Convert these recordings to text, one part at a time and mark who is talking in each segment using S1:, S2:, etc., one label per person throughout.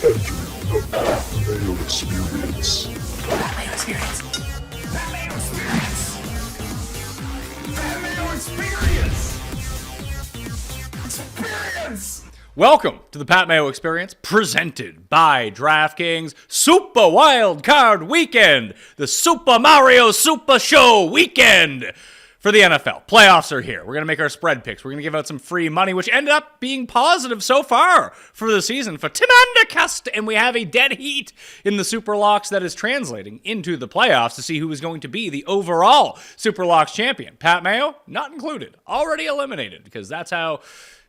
S1: Entering the Mayo Experience.
S2: Mayo Experience. Mayo Experience. Mayo Experience. Experience.
S3: Welcome to the Pat Mayo Experience, presented by DraftKings Super Wild Card Weekend, the Super Mario Super Show Weekend for the NFL. Playoffs are here. We're going to make our spread picks. We're going to give out some free money, which ended up being positive so far for the season for Tim and Cust, and we have a dead heat in the Super Locks that is translating into the playoffs to see who is going to be the overall Super Locks champion. Pat Mayo, not included, already eliminated, because that's how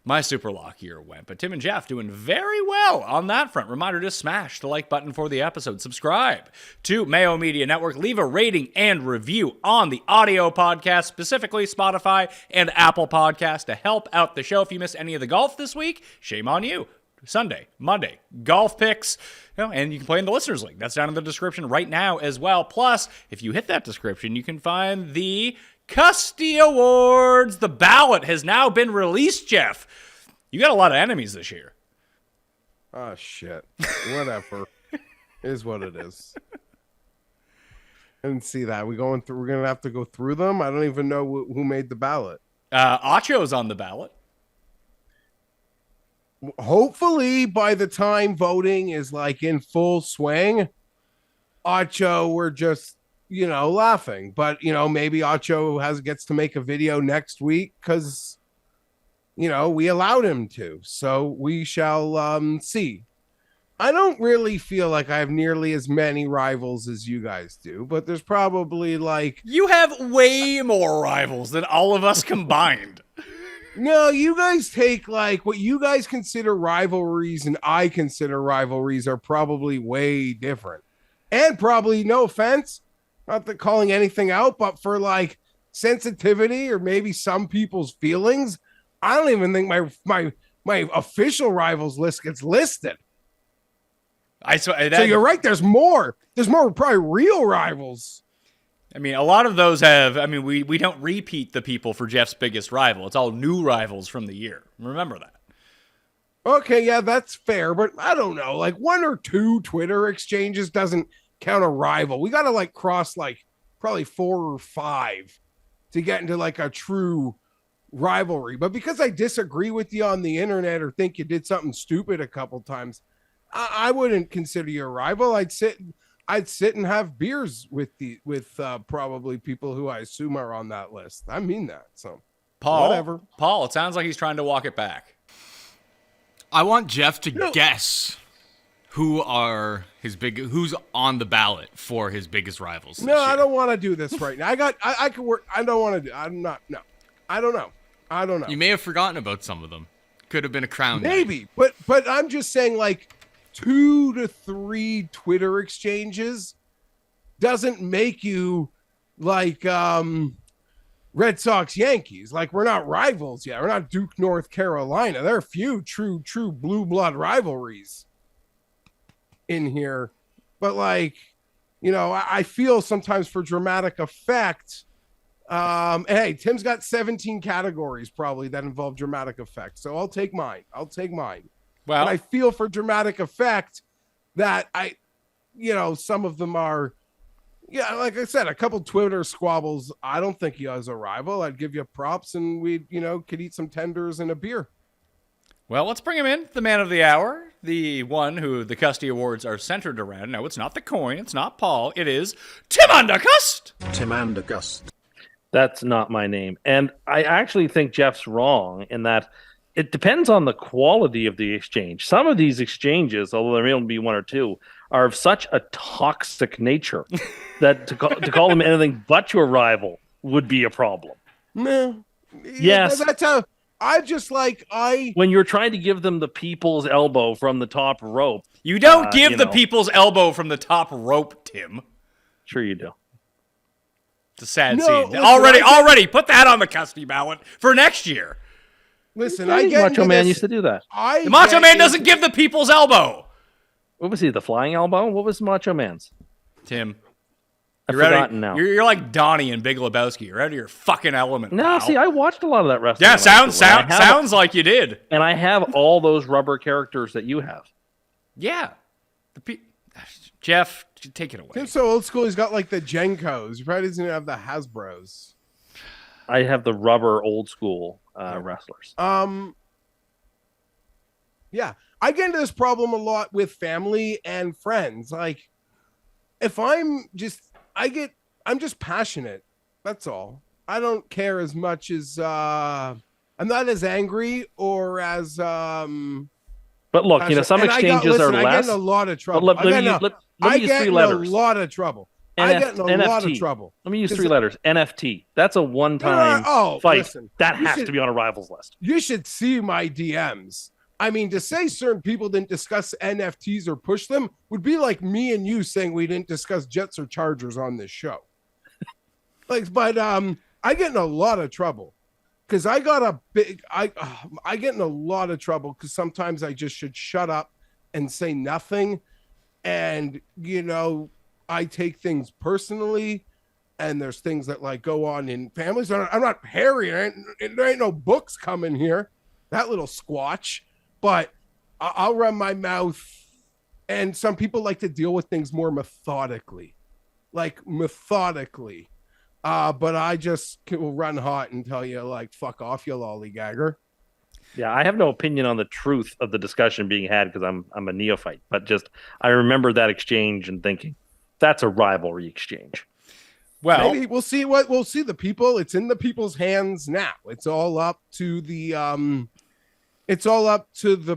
S3: my Super Lock year went. But Tim and Geoff doing very well on that front. Reminder to smash the like button for the episode. Subscribe to Mayo Media Network. Leave a rating and review on the audio podcast, specifically Spotify and Apple Podcasts, to help out the show. If you missed any of the golf this week, shame on you. Sunday, Monday, golf picks, and you can play in the Listeners League. That's down in the description right now as well. Plus, if you hit that description, you can find the Custy Awards. The ballot has now been released, Geoff. You got a lot of enemies this year.
S4: Oh, shit. Whatever. Is what it is. I didn't see that. We're going to have to go through them. I don't even know who made the ballot.
S3: Acho's on the ballot.
S4: Hopefully, by the time voting is like in full swing, Acho, we're just, laughing. But, maybe Acho gets to make a video next week because, we allowed him to. So we shall see. I don't really feel like I have nearly as many rivals as you guys do, but there's probably like...
S3: You have way more rivals than all of us combined.
S4: No, you guys take like what you guys consider rivalries and I consider rivalries are probably way different. And probably, no offense, not that calling anything out, but for like sensitivity or maybe some people's feelings, I don't even think my official rivals list gets listed. So you're right. There's more probably real rivals.
S3: I mean, a lot of those have, we don't repeat the people for Geoff's biggest rival. It's all new rivals from the year. Remember that.
S4: Okay, yeah, that's fair. But I don't know, like one or two Twitter exchanges doesn't count a rival. We got to like cross like probably 4 or 5 to get into like a true rivalry. But because I disagree with you on the internet or think you did something stupid a couple times, I wouldn't consider you a rival. I'd sit and have beers with probably people who I assume are on that list. I mean that. So whatever.
S3: Paul, it sounds like he's trying to walk it back.
S5: I want Geoff to guess who's on the ballot for his biggest rivals.
S4: No, I don't want to do this right now. I could work. I don't want to do. I'm not. No, I don't know.
S5: You may have forgotten about some of them. Could have been a crown.
S4: Maybe, but I'm just saying like 2 to 3 Twitter exchanges doesn't make you like Red Sox Yankees. Like we're not rivals yet. We're not Duke, North Carolina. There are a few true blue blood rivalries in here. But like, I feel sometimes for dramatic effect. Hey, Tim's got 17 categories probably that involve dramatic effect. So I'll take mine. Well, but I feel for dramatic effect that some of them are, like I said, a couple Twitter squabbles. I don't think he has a rival. I'd give you props and we, could eat some tenders and a beer.
S3: Well, let's bring him in, the man of the hour, the one who the Custy Awards are centered around. No, it's not the coin. It's not Paul. It is Tim Cust.
S1: Tim Cust.
S6: That's not my name. And I actually think Geoff's wrong in that it depends on the quality of the exchange. Some of these exchanges, although there may only be 1 or 2, are of such a toxic nature that to call them anything but your rival would be a problem.
S4: No.
S6: Yes.
S4: That's how
S6: when you're trying to give them the people's elbow from the top rope.
S3: You don't give the people's elbow from the top rope, Tim.
S6: Sure you do.
S3: It's a sad scene. Listen, already put that on the Custys Ballot for next year.
S4: Listen, I get
S6: Macho Man used to do that.
S3: The Macho Man doesn't give the people's elbow.
S6: What was he? The flying elbow? What was Macho Man's?
S3: Tim,
S6: I've forgotten now.
S3: You're like Donnie in Big Lebowski. You're out of your fucking element.
S6: No,
S3: pal.
S6: see, I watched a lot of that wrestling.
S3: Yeah, sounds like you did.
S6: And I have all those rubber characters that you have.
S3: Yeah, Geoff, take it away.
S4: Tim's so old school. He's got like the Genkos. He probably doesn't even have the Hasbros.
S6: I have the rubber old school wrestlers.
S4: Yeah, I get into this problem a lot with family and friends. Like, if I'm just passionate. That's all. I don't care as much as I'm not as angry or as
S6: But look, some exchanges are less.
S4: I get in a lot of trouble.
S6: Let me use three letters.
S4: A lot of trouble. I get in a lot of trouble.
S6: Let me use three letters. NFT. That's a one-time fight.
S4: Listen,
S6: that has to be on a rivals list.
S4: You should see my DMs. I mean, to say certain people didn't discuss NFTs or push them would be like me and you saying we didn't discuss Jets or Chargers on this show. But I get in a lot of trouble because I get in a lot of trouble because sometimes I just should shut up and say nothing. And, I take things personally, and there's things that like go on in families. I'm not Harry. There ain't no books coming here. That little squatch. But I'll run my mouth, and some people like to deal with things more methodically. But I just will run hot and tell you, like, fuck off, you lollygagger.
S6: Yeah, I have no opinion on the truth of the discussion being had because I'm a neophyte. But just I remember that exchange and thinking, that's a rivalry exchange.
S3: Well,
S4: maybe we'll see the people. It's in the people's hands now. It's all up to the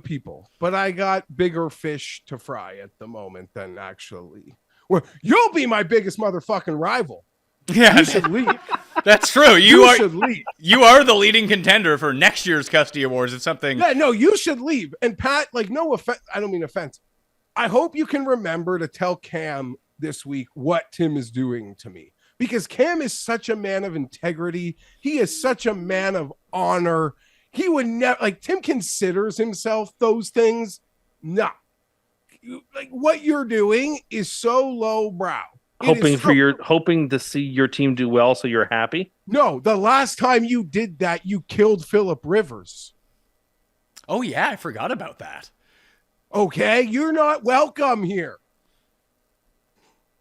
S4: people. But I got bigger fish to fry at the moment than actually. Well, you'll be my biggest motherfucking rival.
S3: Yeah,
S4: you should leave.
S3: That's true.
S4: Should leave.
S3: You are the leading contender for next year's Custy Awards. It's something.
S4: Yeah, no, you should leave. And Pat, like, no offense. I don't mean offense. I hope you can remember to tell Cam this week what Tim is doing to me, because Cam is such a man of integrity. He is such a man of honor. He would never, like, Tim considers himself those things. No, like what you're doing is so lowbrow.
S6: Hoping to see your team do well, so you're happy.
S4: No, the last time you did that, you killed Phillip Rivers.
S3: Oh yeah, I forgot about that.
S4: Okay, you're not welcome here.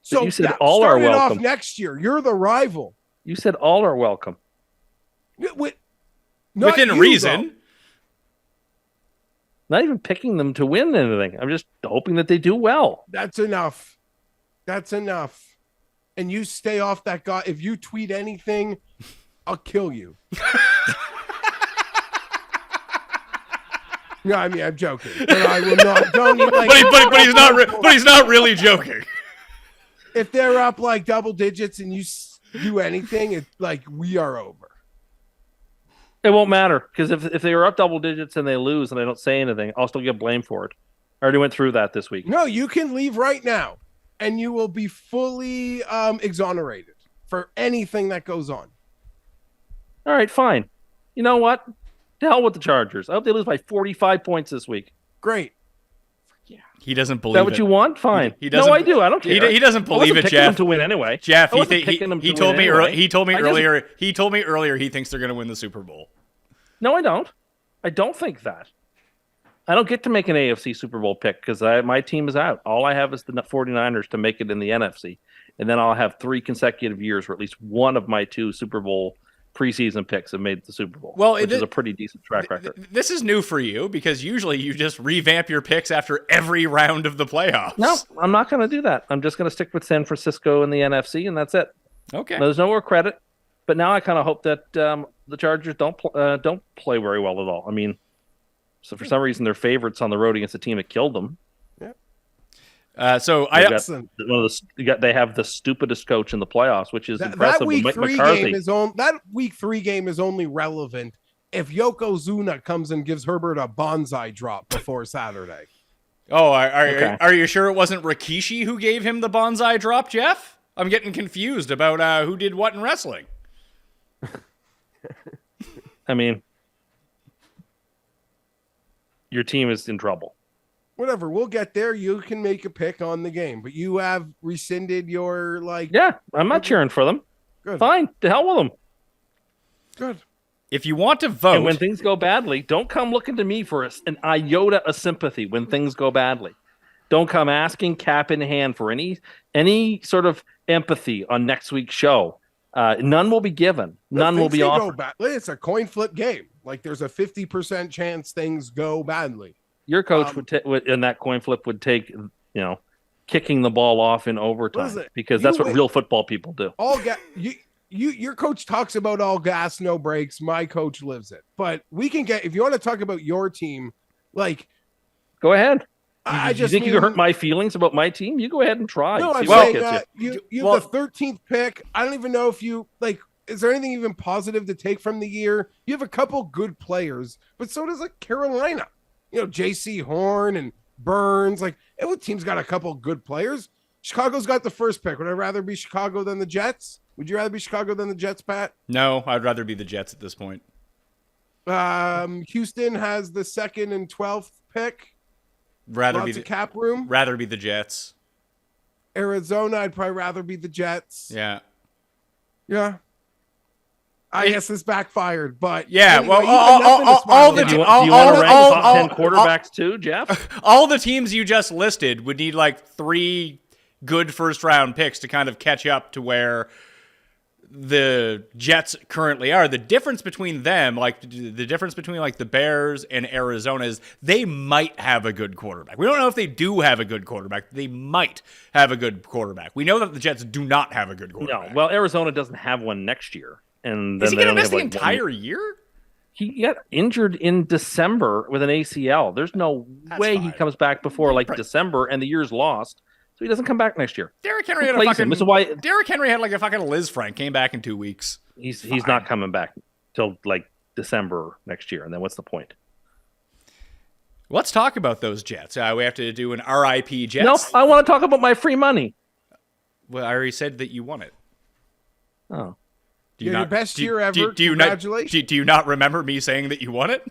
S4: So
S6: you said all are welcome.
S4: Off next year, you're the rival.
S6: You said all are welcome.
S3: Within reason.
S6: Though. Not even picking them to win anything. I'm just hoping that they do well.
S4: That's enough. And you stay off that guy. If you tweet anything, I'll kill you. No, I mean, I'm joking. But I will not. Don't even, like,
S3: but he's not really joking.
S4: If they're up like double digits and you do anything, it's like we are over.
S6: It won't matter because if they were up double digits and they lose and I don't say anything, I'll still get blamed for it. I already went through that this week.
S4: No, you can leave right now, and you will be fully exonerated for anything that goes on.
S6: All right, fine. You know what? To hell with the Chargers. I hope they lose by 45 points this week.
S4: Great.
S3: Yeah, he doesn't believe
S6: it. Is that what you want? Fine.
S3: He doesn't.
S6: No, I do. I don't care.
S3: He doesn't believe it, Geoff.
S6: Them to win anyway.
S3: Geoff, he told me earlier. He told me earlier he thinks they're going to win the Super Bowl.
S6: No, I don't. I don't think that. I don't get to make an AFC Super Bowl pick because my team is out. All I have is the 49ers to make it in the NFC. And then I'll have 3 consecutive years where at least one of my 2 Super Bowl preseason picks have made the Super Bowl, which is a pretty decent track record.
S3: This is new for you because usually you just revamp your picks after every round of the playoffs.
S6: No, I'm not going to do that. I'm just going to stick with San Francisco in the NFC, and that's it.
S3: Okay.
S6: There's no more credit. But now I kind of hope that the Chargers don't play very well at all. I mean, so for some reason they're favorites on the road against a team that killed them.
S4: Yeah.
S6: They have the stupidest coach in the playoffs, which is impressive.
S4: That week 3 game is only relevant if Yokozuna comes and gives Herbert a bonsai drop before Saturday.
S3: Oh, are you sure it wasn't Rikishi who gave him the bonsai drop, Geoff? I'm getting confused about who did what in wrestling.
S6: I mean, your team is in trouble.
S4: Whatever, we'll get there. You can make a pick on the game, but you have rescinded your
S6: Yeah, I'm not cheering for them.
S4: Good.
S6: Fine, to hell with them.
S4: Good.
S3: If you want to vote,
S6: and when things go badly, don't come looking to me for an iota of sympathy when things go badly. Don't come asking cap in hand for any sort of empathy on next week's show. None will be given. None will be offered.
S4: It's a coin flip game. Like there's a 50% chance things go badly.
S6: Your coach would in that coin flip would take, kicking the ball off in overtime because that's what real football people do.
S4: Your coach talks about all gas, no brakes. My coach lives it. But we can if you want to talk about your team, like,
S6: go ahead.
S4: You
S6: think you hurt my feelings about my team? You go ahead and try.
S4: No, I'm saying you have the 13th pick. I don't even know if you is there anything even positive to take from the year? You have a couple good players, but so does Carolina. J.C. Horn and Burns. Every team's got a couple good players. Chicago's got the first pick. Would I rather be Chicago than the Jets? Would you rather be Chicago than the Jets, Pat?
S3: No, I'd rather be the Jets at this point.
S4: Houston has the 2nd and 12th pick.
S3: Lots
S4: of cap room.
S3: Rather be the Jets.
S4: Arizona, I'd probably rather be the Jets.
S3: Yeah.
S4: I guess this backfired, but
S3: yeah.
S4: Anyway,
S3: all the
S6: do you want to rank top 10 quarterbacks too, Geoff?
S3: All the teams you just listed would need 3 good first round picks to kind of catch up to where the Jets currently are. The difference between them, the Bears and Arizona, is they might have a good quarterback. We don't know if they do have a good quarterback. They might have a good quarterback. We know that the Jets do not have a good quarterback.
S6: No, well, Arizona doesn't have one next year. And
S3: is he going to miss the entire year?
S6: He got injured in December with an ACL. There's no way he comes back before December, and the year's lost. So he doesn't come back next year.
S3: Derrick Henry had a fucking Liz Frank. Came back in 2 weeks.
S6: He's not coming back till December next year. And then what's the point?
S3: Let's talk about those Jets. We have to do an RIP Jets.
S6: No, I want to talk about my free money.
S3: Well, I already said that you won it.
S6: Oh.
S4: Your best year ever. Congratulations.
S3: Do you not remember me saying that you won it?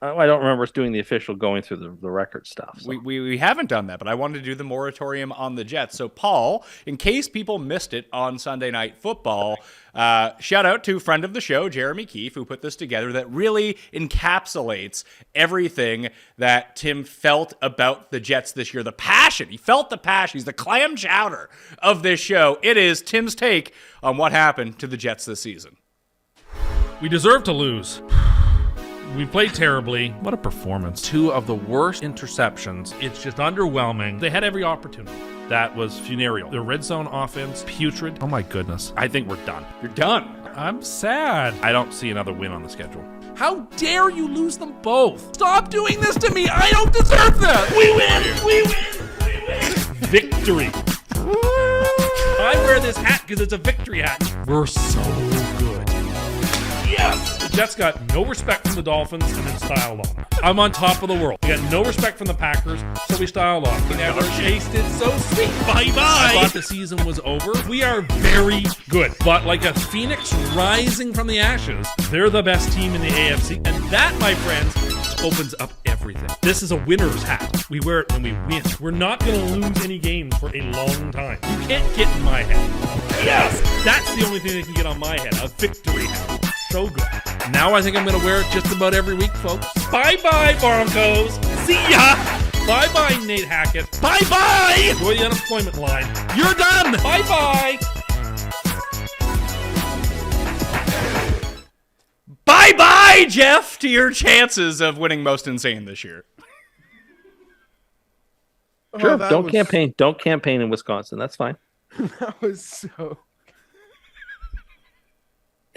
S6: I don't remember us doing the official going through the record stuff. So.
S3: We haven't done that, but I wanted to do the moratorium on the Jets. So, Paul, in case people missed it on Sunday Night Football, shout out to friend of the show, Jeremy Keefe, who put this together that really encapsulates everything that Tim felt about the Jets this year. The passion. He felt the passion. He's the clam chowder of this show. It is Tim's take on what happened to the Jets this season.
S7: We deserve to lose. We played terribly. What a performance. 2 of the worst interceptions. It's just underwhelming. They had every opportunity. That was funereal. The red zone offense, putrid. Oh my goodness. I think we're done.
S3: You're done.
S7: I'm sad. I don't see another win on the schedule. How dare you lose them both? Stop doing this to me. I don't deserve this. We win. Victory. I wear this hat because it's a victory hat. We're so good. Yes! The Jets got no respect from the Dolphins and then styled on them. I'm on top of the world. We got no respect from the Packers, so we styled on them. We never chased it so sweet. Bye-bye! I thought the season was over. We are very good. But like a phoenix rising from the ashes, they're the best team in the AFC. And that, my friends, opens up everything. This is a winner's hat. We wear it when we win. We're not going to lose any games for a long time. You can't get in my head. Yes! That's the only thing that can get on my head. A victory hat. So good. Now I think I'm going to wear it just about every week, folks. Bye-bye, Broncos. See ya. Bye-bye, Nate Hackett. Bye-bye. Enjoy the unemployment line. You're done. Bye-bye.
S3: Bye-bye, Geoff, to your chances of winning Most Insane this year.
S6: Sure, don't campaign in Wisconsin. That's fine.
S4: That was so...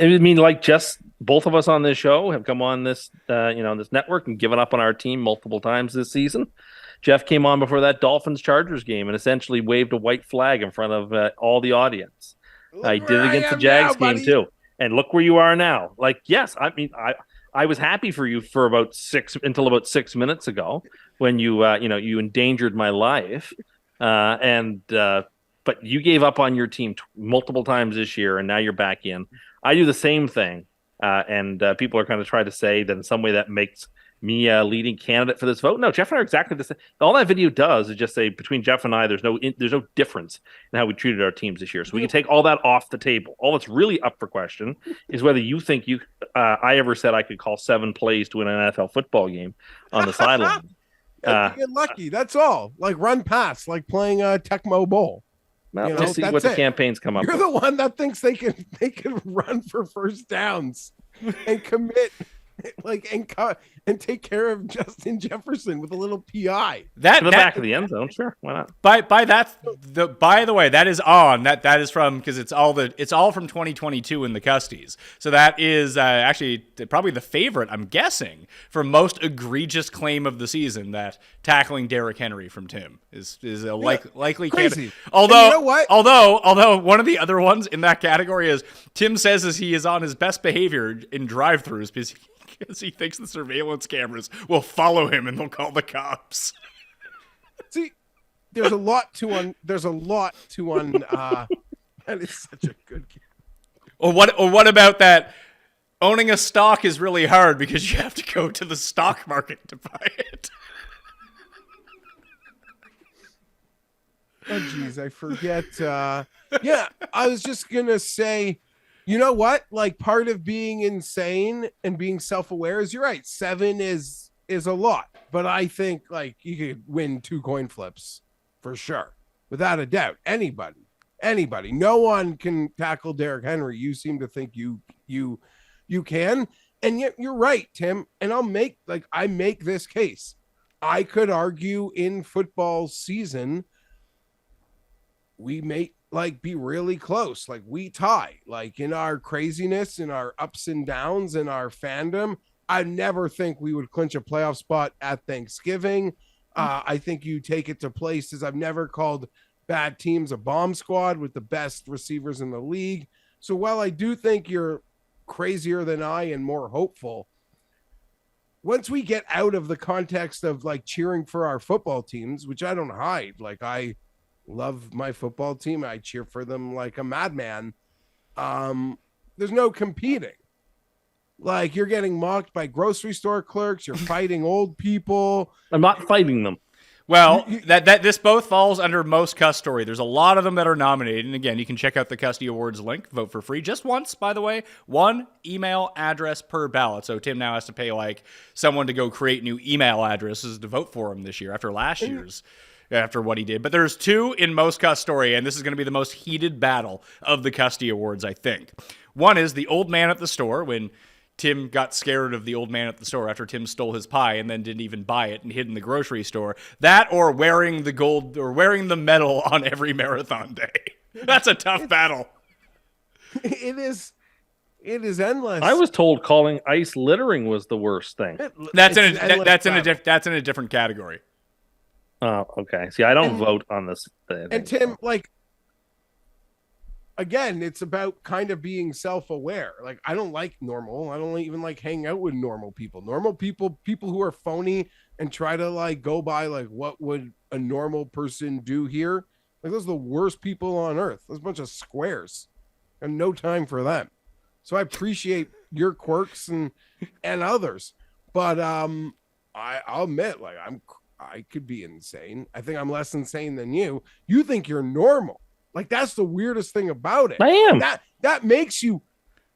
S6: I mean, just both of us on this show have come on this, this network and given up on our team multiple times this season. Geoff came on before that Dolphins-Chargers game and essentially waved a white flag in front of all the audience. He did it against the Jags game too. And look where you are now. Yes, I mean, I was happy for you for until about 6 minutes ago when you endangered my life, but you gave up on your team multiple times this year, and now you're back in. I do the same thing, and people are kind of trying to say that in some way that makes me a leading candidate for this vote. No, Geoff and I are exactly the same. All that video does is just say between Geoff and I, there's no difference in how we treated our teams this year. So we can take all that off the table. All that's really up for question is whether you think I ever said I could call 7 plays to win an NFL football game on the sideline.
S4: You get lucky. That's all. Like run past, like playing a Tecmo Bowl.
S6: Well,
S4: You know,
S6: we'll see
S4: that's
S6: what the
S4: it.
S6: campaigns come up
S4: You're
S6: with.
S4: the one that thinks they can run for first downs and commit and take care of Justin Jefferson with a little PI.
S3: That
S6: To the back of the end zone, sure, why not?
S3: by the way, that is on that is from because it's all from 2022 in the Custys. So that is actually probably the favorite, I'm guessing, for most egregious claim of the season, that tackling Derrick Henry from Tim is a likely
S4: Crazy.
S3: candidate. Although
S4: And you know what?
S3: although one of the other ones in that category is Tim says as he is on his best behavior in drive-thrus because he thinks the surveillance cameras will follow him and they'll call the cops.
S4: See, there's a lot to un. That is such a good game.
S3: Or what about that? Owning a stock is really hard because you have to go to the stock market to buy it.
S4: Oh, geez, I forget. Yeah, I was just gonna say, you know what? Like part of being insane and being self-aware is, you're right. 7 is a lot, but I think like you could win 2 coin flips for sure, without a doubt. Anybody. No one can tackle Derrick Henry. You seem to think you can, and yet you're right, Tim. And I make this case. I could argue in football season we may be really close. Like we tie, like in our craziness, in our ups and downs, in our fandom. I never think we would clinch a playoff spot at Thanksgiving. I think you take it to places. I've never called bad teams a bomb squad with the best receivers in the league. So while I do think you're crazier than I and more hopeful, once we get out of the context of like cheering for our football teams, which I don't hide, like I love my football team, I cheer for them like a madman. There's no competing. Like you're getting mocked by grocery store clerks, you're fighting old people.
S6: I'm not fighting them.
S3: Well, that this both falls under most Cust story. There's a lot of them that are nominated. And again, you can check out the Custy Awards link. Vote for free. Just once, by the way. 1 email address per ballot. So Tim now has to pay like someone to go create new email addresses to vote for him this year after last year's. After what he did. But there's 2 in most Cust story, and this is going to be the most heated battle of the Custy Awards, I think. One is the old man at the store, when Tim got scared of the old man at the store after Tim stole his pie and then didn't even buy it and hid in the grocery store. That or wearing the gold or wearing the medal on every marathon day. That's a tough battle.
S4: It is endless.
S6: I was told calling ice littering was the worst thing.
S3: That's in a different category.
S6: Oh, okay. See, I don't vote on this thing.
S4: And Tim, like, again, it's about kind of being self-aware. Like, I don't like normal. I don't even like hanging out with normal people. Normal people who are phony and try to like go by like what would a normal person do here. Like, those are the worst people on earth. Those bunch of squares, and no time for them. So I appreciate your quirks and others, but I'll admit, like, I could be insane. I think I'm less insane than you. You think you're normal. Like, that's the weirdest thing about it.
S6: I am.
S4: That makes you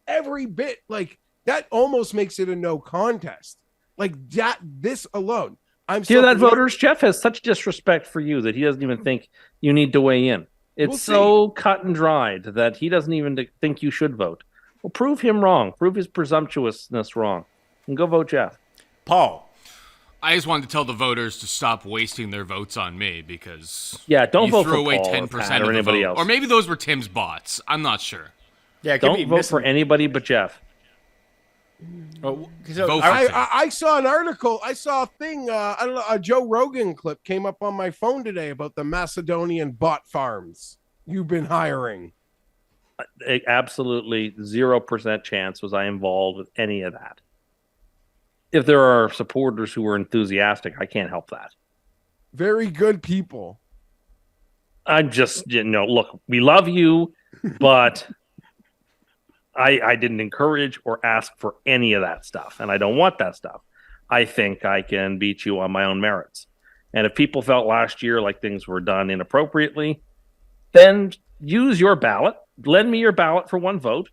S4: every bit, like, that almost makes it a no contest. Like, that, this alone.
S6: Hear that, voters? Geoff has such disrespect for you that he doesn't even think you need to weigh in. It's so cut and dried that he doesn't even think you should vote. Well, prove him wrong. Prove his presumptuousness wrong. And go vote Geoff.
S3: Paul.
S5: I just wanted to tell the voters to stop wasting their votes on me because
S6: don't vote for
S5: away
S6: Paul
S5: 10%
S6: or
S5: of
S6: anybody
S5: vote.
S6: else.
S5: Or maybe those were Tim's bots. I'm not sure.
S3: Yeah,
S6: don't vote for anybody but Geoff.
S3: Oh,
S4: I saw an article. I saw a thing. I don't know. A Joe Rogan clip came up on my phone today about the Macedonian bot farms you've been hiring.
S6: Absolutely 0% chance was I involved with any of that. If there are supporters who are enthusiastic, I can't help that.
S4: Very good people.
S6: I'm just, look, we love you, but I didn't encourage or ask for any of that stuff, and I don't want that stuff. I think I can beat you on my own merits. And if people felt last year like things were done inappropriately, then use your ballot. Lend me your ballot for 1 vote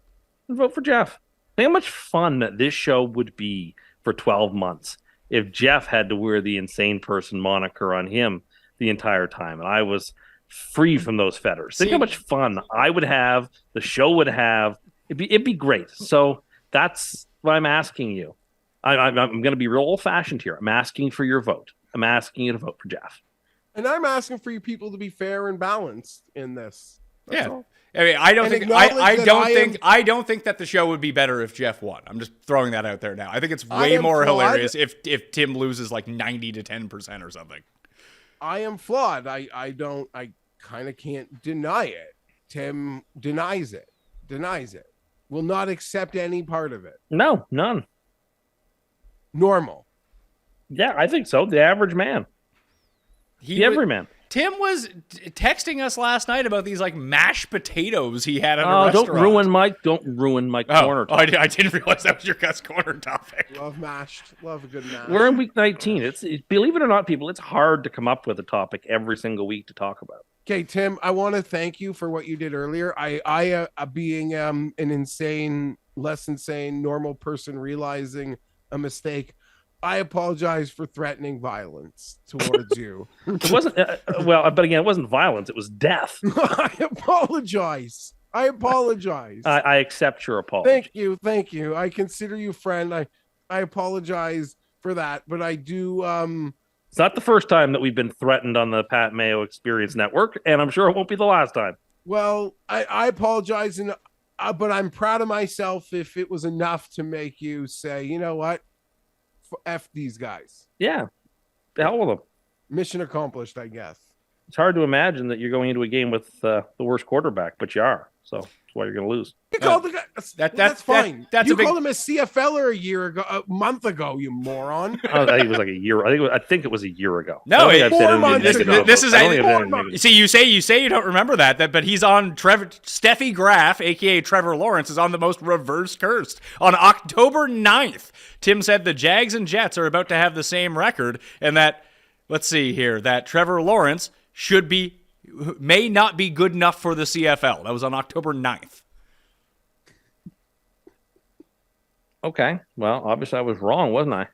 S6: and vote for Geoff. Think how much fun this show would be for 12 months if Geoff had to wear the insane person moniker on him the entire time, and I was free from those fetters. Think how much fun I would have, the show would have. It'd be great. So that's what I'm asking you. I'm going to be real old-fashioned here. I'm asking for your vote. I'm asking you to vote for Geoff.
S4: And I'm asking for you people to be fair and balanced in this. That's all.
S3: I mean, I don't
S4: And
S3: think
S4: acknowledge that
S3: I don't think that the show would be better if Geoff won. I'm just throwing that out there now. I think it's
S4: I
S3: way
S4: am
S3: more
S4: flawed.
S3: hilarious if Tim loses like 90 to 10% or something.
S4: I am flawed. I kind of can't deny it. Tim denies it. Will not accept any part of it.
S6: No, none.
S4: Normal.
S6: Yeah, I think so. The average man. The everyman.
S3: Tim was texting us last night about these like mashed potatoes he had at a
S6: Oh,
S3: restaurant.
S6: don't ruin my corner.
S3: Oh, I didn't realize that was your Cust Corner topic.
S4: Love mashed. Love a good mash.
S6: We're in week 19. It's believe it or not, people, it's hard to come up with a topic every single week to talk about.
S4: Okay, Tim, I want to thank you for what you did earlier. I being an insane, less insane, normal person realizing a mistake, I apologize for threatening violence towards you.
S6: It wasn't but again, it wasn't violence. It was death.
S4: I apologize. I
S6: accept your apology.
S4: Thank you. I consider you friend. I apologize for that, but I do.
S6: It's not the first time that we've been threatened on the Pat Mayo Experience Network, and I'm sure it won't be the last time.
S4: Well, I apologize, but I'm proud of myself if it was enough to make you say, you know what? F these guys.
S6: Yeah. The hell with them. Mission
S4: accomplished, I guess.
S6: It's hard to imagine that you're going into a game with the worst quarterback, but you are. So that's why you're going to lose.
S4: You called the guy. That's fine. You called him a CFLer a month ago, you moron.
S6: I think it was like a year. I think it was a year ago.
S3: No,
S6: this
S3: is. See, you say you don't remember that, but he's on Steffi Graf, aka Trevor Lawrence, is on the most reverse cursed. On October 9th, Tim said the Jags and Jets are about to have the same record, and that that Trevor Lawrence may not be good enough for the CFL. That was on October 9th.
S6: Okay. Well, obviously I was wrong, wasn't I?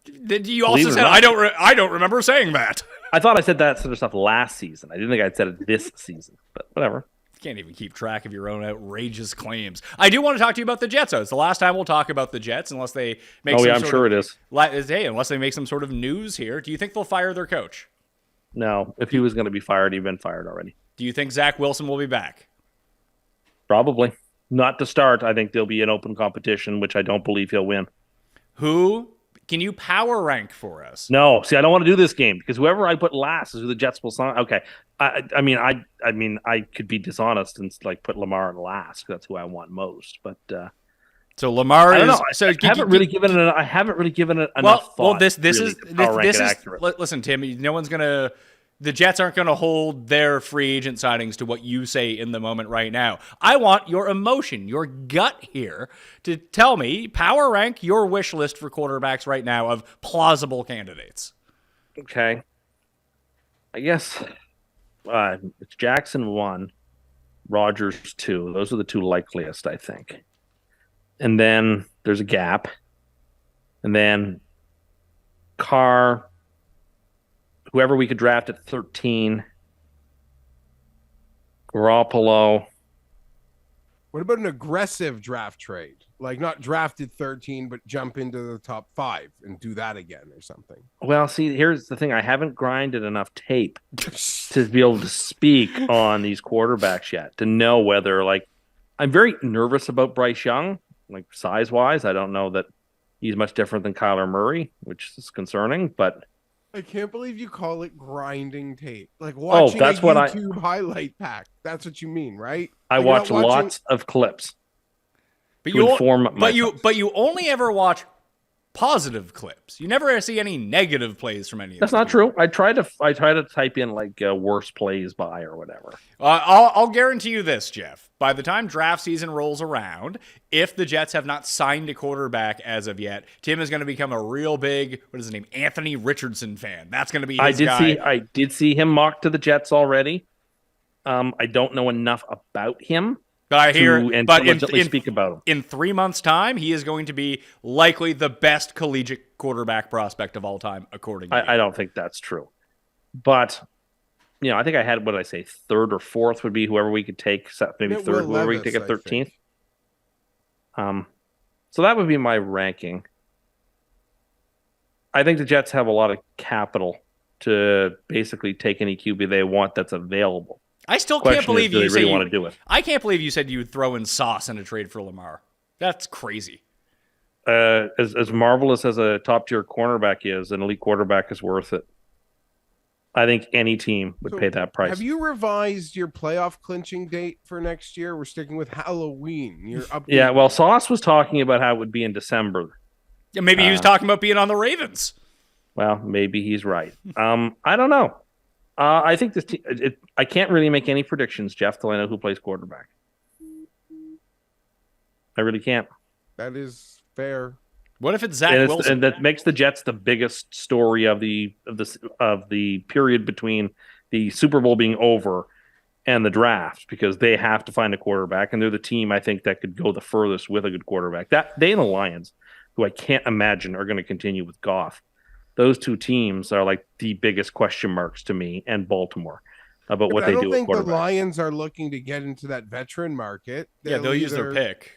S3: You also said I don't remember saying that.
S6: I thought I said that sort of stuff last season. I didn't think I'd said it this season, but whatever.
S3: You can't even keep track of your own outrageous claims. I do want to talk to you about the Jets, though. It's the last time we'll talk about the Jets, unless they make unless they make some sort of news here. Do you think they'll fire their coach?
S6: No. If he was going to be fired, he'd been fired already.
S3: Do you think Zach Wilson will be back?
S6: Probably. Not to start. I think there'll be an open competition, which I don't believe he'll win.
S3: Who can you power rank for us?
S6: No. See, I don't want to do this game because whoever I put last is who the Jets will sign. Okay. I mean, I could be dishonest and like put Lamar in last. That's who I want most. But
S3: so Lamar is.
S6: So I haven't really given it enough thought. Well,
S3: this is listen, Tim. No one's gonna. The Jets aren't going to hold their free agent signings to what you say in the moment right now. I want your emotion, your gut here to tell me, power rank your wish list for quarterbacks right now of plausible candidates.
S6: Okay. I guess it's Jackson 1, Rodgers 2. Those are the two likeliest, I think. And then there's a gap. And then Carr, whoever we could draft at 13, Garoppolo.
S4: What about an aggressive draft trade? Like not drafted 13, but jump into the top 5 and do that again or something.
S6: Well, see, here's the thing. I haven't grinded enough tape to be able to speak on these quarterbacks yet, to know whether, like, I'm very nervous about Bryce Young, like size-wise. I don't know that he's much different than Kyler Murray, which is concerning, but
S4: I can't believe you call it grinding tape. Like watching a YouTube highlight pack. That's what you mean, right?
S6: I watch lots of clips.
S3: But you only ever watch positive clips. You never see any negative plays from any of them.
S6: That's not true. I try to type in like worst plays by or whatever.
S3: I'll guarantee you this, Geoff. By the time draft season rolls around, if the Jets have not signed a quarterback as of yet, Tim is going to become a real big, what is his name, Anthony Richardson fan. That's going to be his guy.
S6: I did see him mocked to the Jets already. I don't know enough about him
S3: But I hear,
S6: and
S3: but
S6: legitimately speak about him.
S3: in 3 months' time, he is going to be likely the best collegiate quarterback prospect of all time, according to me.
S6: I don't think that's true. But, I think I had, what did I say, third or fourth would be whoever we could take, maybe
S4: It
S6: third,
S4: Will
S6: whoever we could take
S4: Levis,
S6: at 13th. So that would be my ranking. I think the Jets have a lot of capital to basically take any QB they want that's available.
S3: I still
S6: Question
S3: can't believe
S6: is, do
S3: you
S6: they
S3: say
S6: really want to do it?
S3: I can't believe you said you would throw in Sauce in a trade for Lamar. That's crazy.
S6: As marvelous as a top-tier cornerback is, an elite quarterback is worth it. I think any team would pay that price.
S4: Have you revised your playoff clinching date for next year? We're sticking with Halloween. You're up.
S6: Yeah, well, Sauce was talking about how it would be in December.
S3: Yeah, maybe he was talking about being on the Ravens.
S6: Well, maybe he's right. I don't know. I think this team. I can't really make any predictions, Geoff, till I know who plays quarterback. I really can't.
S4: That is fair.
S3: What if it's Zach Wilson?
S6: And that makes the Jets the biggest story of the period between the Super Bowl being over and the draft, because they have to find a quarterback, and they're the team I think that could go the furthest with a good quarterback. That they and the Lions, who I can't imagine are going to continue with Goff. Those two teams are like the biggest question marks to me, and Baltimore about what they do.
S4: I don't think the
S6: quarterback.
S4: Lions are looking to get into that veteran market.
S3: They'll use their pick.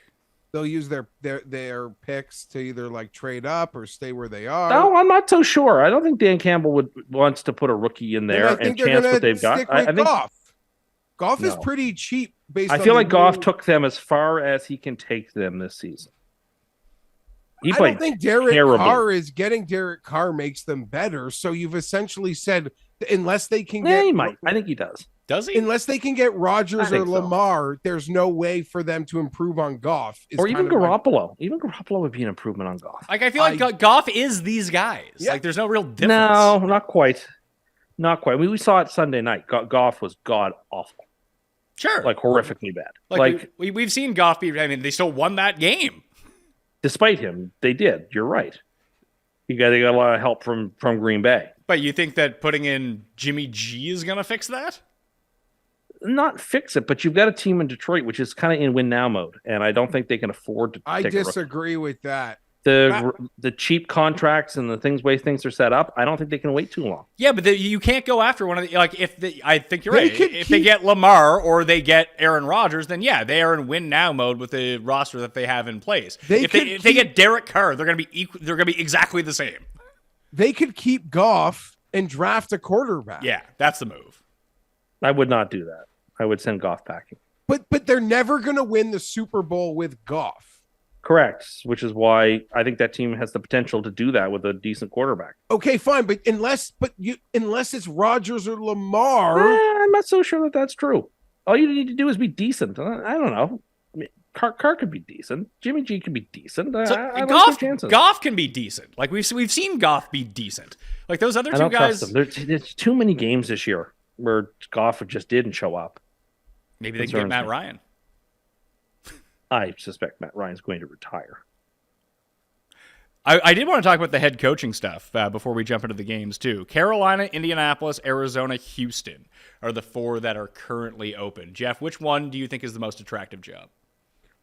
S4: They'll use their picks to either like trade up or stay where they are.
S6: No, I'm not so sure. I don't think Dan Campbell wants to put a rookie in there and chance what they've got. I think
S4: Goff is pretty cheap.
S6: I feel like Goff took them as far as he can take them this season.
S4: I don't think getting Derek Carr makes them better. So you've essentially said unless they can get,
S6: he might. I think he does.
S3: Does he?
S4: Unless they can get Rodgers or Lamar, there's no way for them to improve on Goff.
S6: Or even Garoppolo. Even Garoppolo would be an improvement on Goff.
S3: Like I feel like Goff is these guys. Yeah. Like there's no real difference.
S6: No, not quite. Not quite. I mean, we saw it Sunday night. Goff was god awful.
S3: Sure.
S6: Like horrifically bad.
S3: Like we've seen Goff be. I mean, they still won that game.
S6: Despite him, they did. You're right. They got a lot of help from Green Bay.
S3: But you think that putting in Jimmy G is going to fix that?
S6: Not fix it, but you've got a team in Detroit which is kind of in win now mode, and I don't think they can afford to.
S4: I disagree with that.
S6: The cheap contracts and the way things are set up, I don't think they can wait too long.
S3: Yeah, but you can't go after one of the I think you're right. If they get Lamar or they get Aaron Rodgers, then yeah, they are in win now mode with the roster that they have in place. If they get Derek Carr, they're going to be they're going to be exactly the same.
S4: They could keep Goff and draft a quarterback.
S3: Yeah, that's the move.
S6: I would not do that. I would send Goff packing.
S4: But they're never going to win the Super Bowl with Goff.
S6: Correct, which is why I think that team has the potential to do that with a decent quarterback.
S4: Okay, fine, but unless it's Rodgers or Lamar,
S6: I'm not so sure that that's true. All you need to do is be decent. I don't know. I mean, Carr could be decent. Jimmy G could be decent. I like chances.
S3: Goff can be decent. Like we've seen Goff be decent. Like those other two guys.
S6: There's too many games this year where Goff just didn't show up.
S3: Maybe they can get Matt Ryan.
S6: I suspect Matt Ryan's going to retire.
S3: I did want to talk about the head coaching stuff before we jump into the games, too. Carolina, Indianapolis, Arizona, Houston are the four that are currently open. Geoff, which one do you think is the most attractive job?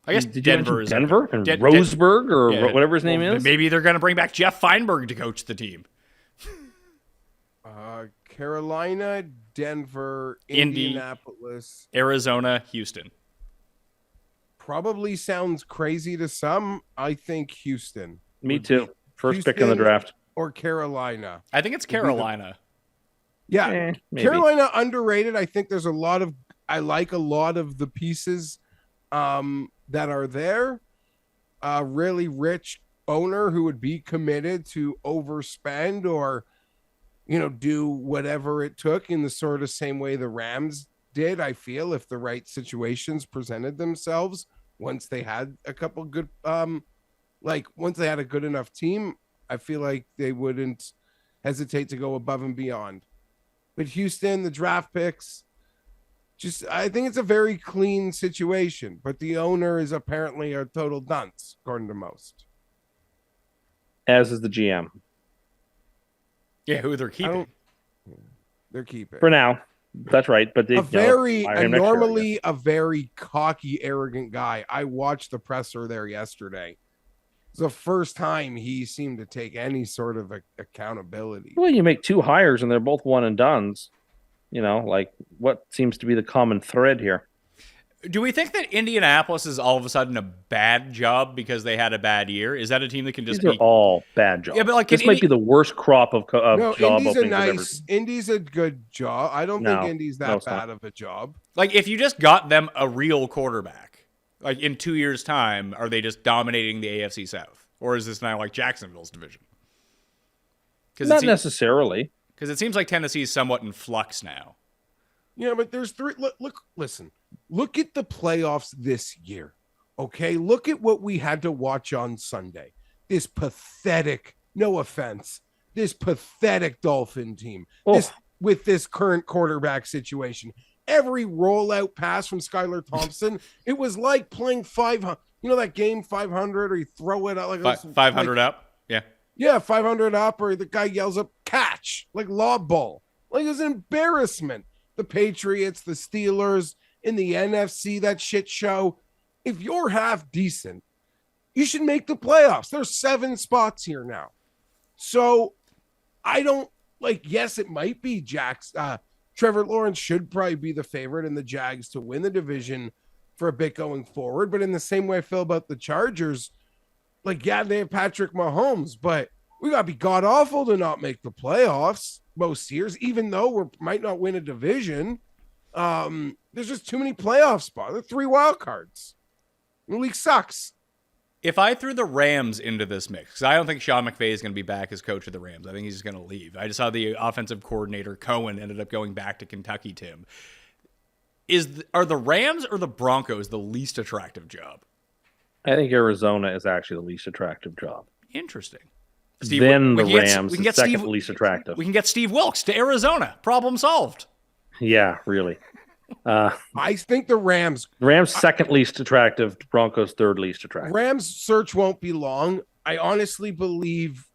S3: I guess Denver is
S6: Denver and Roseburg or whatever his name is.
S3: Maybe they're going to bring back Jeff Fienberg to coach the team.
S4: Carolina, Denver, Indianapolis,
S3: Arizona, Houston.
S4: Probably sounds crazy to some. I think Houston.
S6: Me too. First pick in the draft.
S4: Or Carolina.
S3: I think it's Carolina.
S4: Yeah. Carolina underrated. I think there's I like a lot of the pieces that are there. A really rich owner who would be committed to overspend or do whatever it took in the sort of same way the Rams did, I feel, if the right situations presented themselves once they had a couple good, once they had a good enough team, I feel like they wouldn't hesitate to go above and beyond. But Houston, the draft picks, I think it's a very clean situation, but the owner is apparently a total dunce, according to most.
S6: As is the GM.
S3: Yeah, who they're keeping.
S4: They're keeping.
S6: For now. That's right. But they
S4: normally a very cocky, arrogant guy. I watched the presser there yesterday. It's the first time he seemed to take any sort of accountability.
S6: Well, you make 2 hires and they're both one and dones. Like what seems to be the common thread here?
S3: Do we think that Indianapolis is all of a sudden a bad job because they had a bad year? Is that a team that can just
S6: These are all bad jobs?
S3: Yeah, but like
S6: this might be the worst crop of
S4: No,
S6: job
S4: Indy's
S6: openings.
S4: Indy's a good job. I don't think Indy's that bad of a job.
S3: Like, if you just got them a real quarterback, like in 2 years' time, are they just dominating the AFC South? Or is this now like Jacksonville's division?
S6: Not necessarily.
S3: Because it seems like Tennessee is somewhat in flux now.
S4: Yeah, but there's 3. Listen. Look at the playoffs this year. Okay, look at what we had to watch on Sunday. This pathetic, no offense, this pathetic Dolphin team. With this current quarterback situation. Every rollout pass from Skylar Thompson, it was like playing 500. You know that game 500, or you throw it out like
S3: 500 up? Yeah.
S4: Yeah, 500 up, or the guy yells up, catch, like lob ball. Like, it was an embarrassment. The Patriots, the Steelers, in the NFC, that shit show. If you're half decent, you should make the playoffs. There's 7 spots here now. So I don't yes, it might be Trevor Lawrence should probably be the favorite in the Jags to win the division for a bit going forward. But in the same way I feel about the Chargers, they have Patrick Mahomes, but we got to be god awful to not make the playoffs most years, even though we might not win a division. There's just too many playoff spots. There are 3 wild cards. The league sucks.
S3: If I threw the Rams into this mix, because I don't think Sean McVay is going to be back as coach of the Rams. I think he's just going to leave. I just saw the offensive coordinator, Cohen, ended up going back to Kentucky, Tim. Are the Rams or the Broncos the least attractive job?
S6: I think Arizona is actually the least attractive job.
S3: Interesting.
S6: Then the Rams, the second least attractive.
S3: We can get Steve Wilkes to Arizona. Problem solved.
S6: Yeah, really.
S4: I think the Rams
S6: second least attractive, Broncos third least attractive.
S4: Rams search won't be long. I honestly believe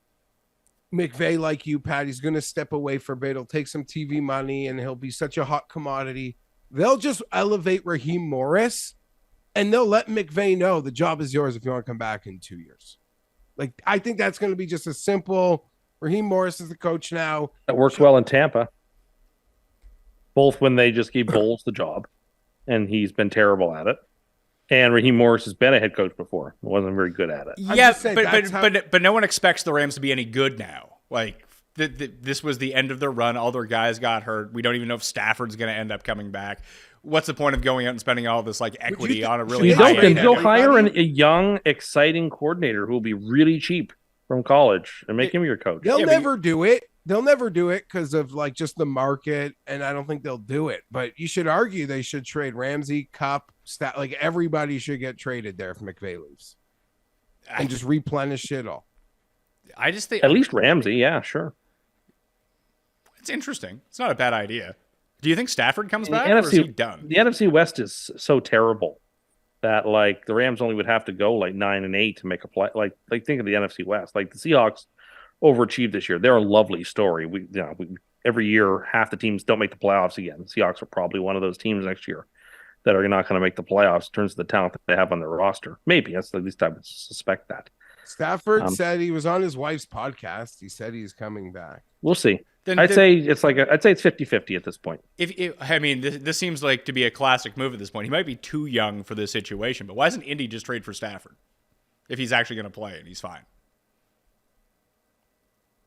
S4: McVay, like you, Pat, he's going to step away for a bit. He'll take some TV money and he'll be such a hot commodity. They'll just elevate Raheem Morris and they'll let McVay know the job is yours if you want to come back in 2 years. I think that's going to be just a simple Raheem Morris is the coach now.
S6: That works well in Tampa. Both when they just gave Bowles the job, and he's been terrible at it. And Raheem Morris has been a head coach before. Wasn't very good at it.
S3: Yeah, but no one expects the Rams to be any good now. This was the end of their run. All their guys got hurt. We don't even know if Stafford's going to end up coming back. What's the point of going out and spending all this equity on a really high end?
S6: Go hire a young, exciting coordinator who will be really cheap from college and make him your coach.
S4: They'll never do it. They'll never do it because of just the market, and I don't think they'll do it. But you should argue they should trade Ramsey, Cup, everybody should get traded there if McVay leaves, and just replenish it all.
S3: I just think
S6: at least Ramsey, yeah, sure.
S3: It's interesting. It's not a bad idea. Do you think Stafford comes back, or is he done?
S6: The NFC West is so terrible that the Rams only would have to go 9-8 to make a play. Think of the NFC West. The Seahawks overachieved this year. They're a lovely story. Every year, half the teams don't make the playoffs again. The Seahawks are probably one of those teams next year that are not going to make the playoffs in terms of the talent that they have on their roster. Maybe. That's at least I would suspect that.
S4: Stafford said he was on his wife's podcast. He said he's coming back.
S6: We'll see. I'd say it's 50-50 at this point.
S3: This seems to be a classic move at this point. He might be too young for this situation, but why doesn't Indy just trade for Stafford if he's actually going to play and he's fine?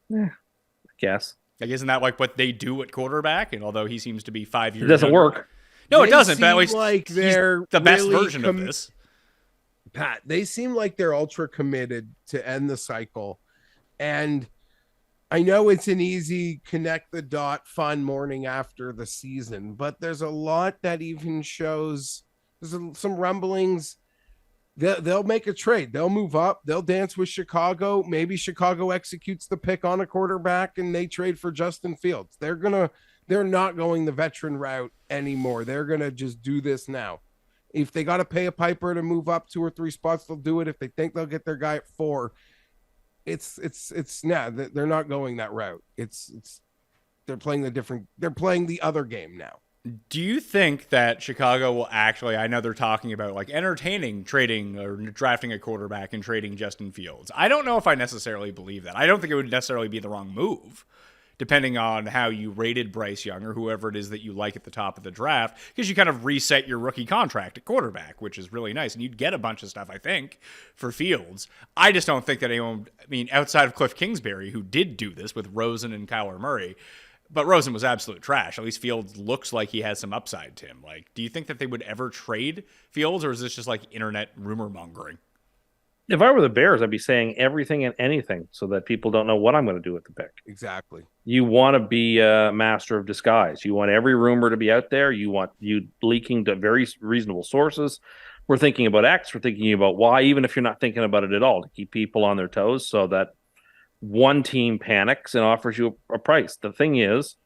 S6: Yeah, I guess.
S3: Isn't that what they do at quarterback? And although he seems to be 5 years,
S6: it doesn't work.
S3: No, it doesn't. But at least
S4: they're
S3: he's the best version of this.
S4: Pat, they seem like they're ultra committed to end the cycle, and I know it's an easy connect the dot fun morning after the season, but there's a lot that even shows there's some rumblings. They'll make a trade. They'll move up. They'll dance with Chicago. Maybe Chicago executes the pick on a quarterback and they trade for Justin Fields. They're not going the veteran route anymore. They're going to just do this now. If they got to pay a piper to move up 2 or 3 spots, they'll do it. If they think they'll get their guy at 4, they're not going that route. They're playing the other game now.
S3: Do you think that Chicago will actually, I know they're talking about like entertaining trading or drafting a quarterback and trading Justin Fields. I don't know if I necessarily believe that. I don't think it would necessarily be the wrong move, depending on how you rated Bryce Young or whoever it is that you like at the top of the draft, because you kind of reset your rookie contract at quarterback, which is really nice. And you'd get a bunch of stuff, I think, for Fields. I just don't think that anyone, I mean, outside of Cliff Kingsbury, who did do this with Rosen and Kyler Murray, but Rosen was absolute trash. At least Fields looks like he has some upside to him. Like, do you think that they would ever trade Fields, or is this just like internet rumor mongering?
S6: If I were the Bears, I'd be saying everything and anything so that people don't know what I'm going to do with the pick.
S4: Exactly.
S6: You want to be a master of disguise. You want every rumor to be out there. You want you leaking to very reasonable sources. We're thinking about X. We're thinking about Y, even if you're not thinking about it at all, to keep people on their toes so that one team panics and offers you a price. The thing is,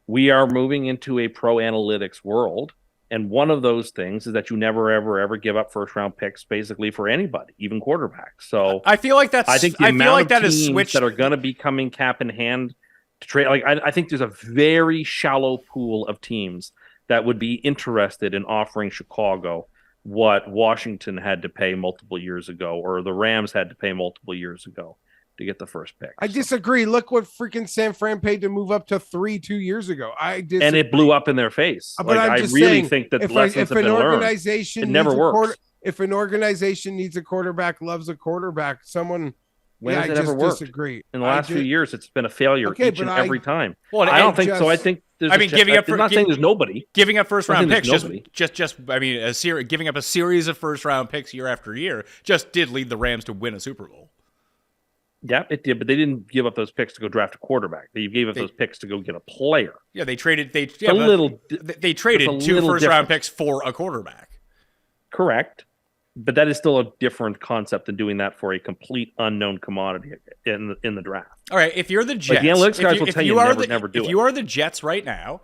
S6: we are moving into a pro analytics world. And one of those things is that you never, ever, ever give up first round picks basically for anybody, even quarterbacks. So
S3: I feel like that's,
S6: I think the amount of teams that are going to be coming cap in hand to trade, like I think there's a very shallow pool of teams that would be interested in offering Chicago what Washington had to pay multiple years ago, or the Rams had to pay multiple years ago to get the first pick.
S4: I disagree. Look what freaking San Fran paid to move up to 3 2 years ago. I disagree.
S6: And it blew up in their face.
S4: But
S6: like,
S4: I'm
S6: I
S4: just
S6: really
S4: saying,
S6: think that
S4: if
S6: lessons have
S4: an
S6: been
S4: organization
S6: learned. It never works.
S4: If an organization needs a quarterback, loves a quarterback, someone.
S6: When has it
S4: I
S6: ever
S4: just
S6: worked?
S4: disagree.
S6: In the last few years, it's been a failure each and every time.
S3: Well,
S6: I don't think so. I think there's
S3: giving up.
S6: I'm not saying there's nobody.
S3: Giving up first round picks,
S6: nobody.
S3: Giving up a series of first round picks year after year just did lead the Rams to win a Super Bowl.
S6: Yeah, it did, but they didn't give up those picks to go draft a quarterback. They gave up those picks to go get a player.
S3: Yeah, they traded. They traded 2 first round picks for a quarterback.
S6: Correct, but that is still a different concept than doing that for a complete unknown commodity in the draft.
S3: All right, if you're the Jets,
S6: like the analytics guys will tell you never do it.
S3: If you are the Jets right now,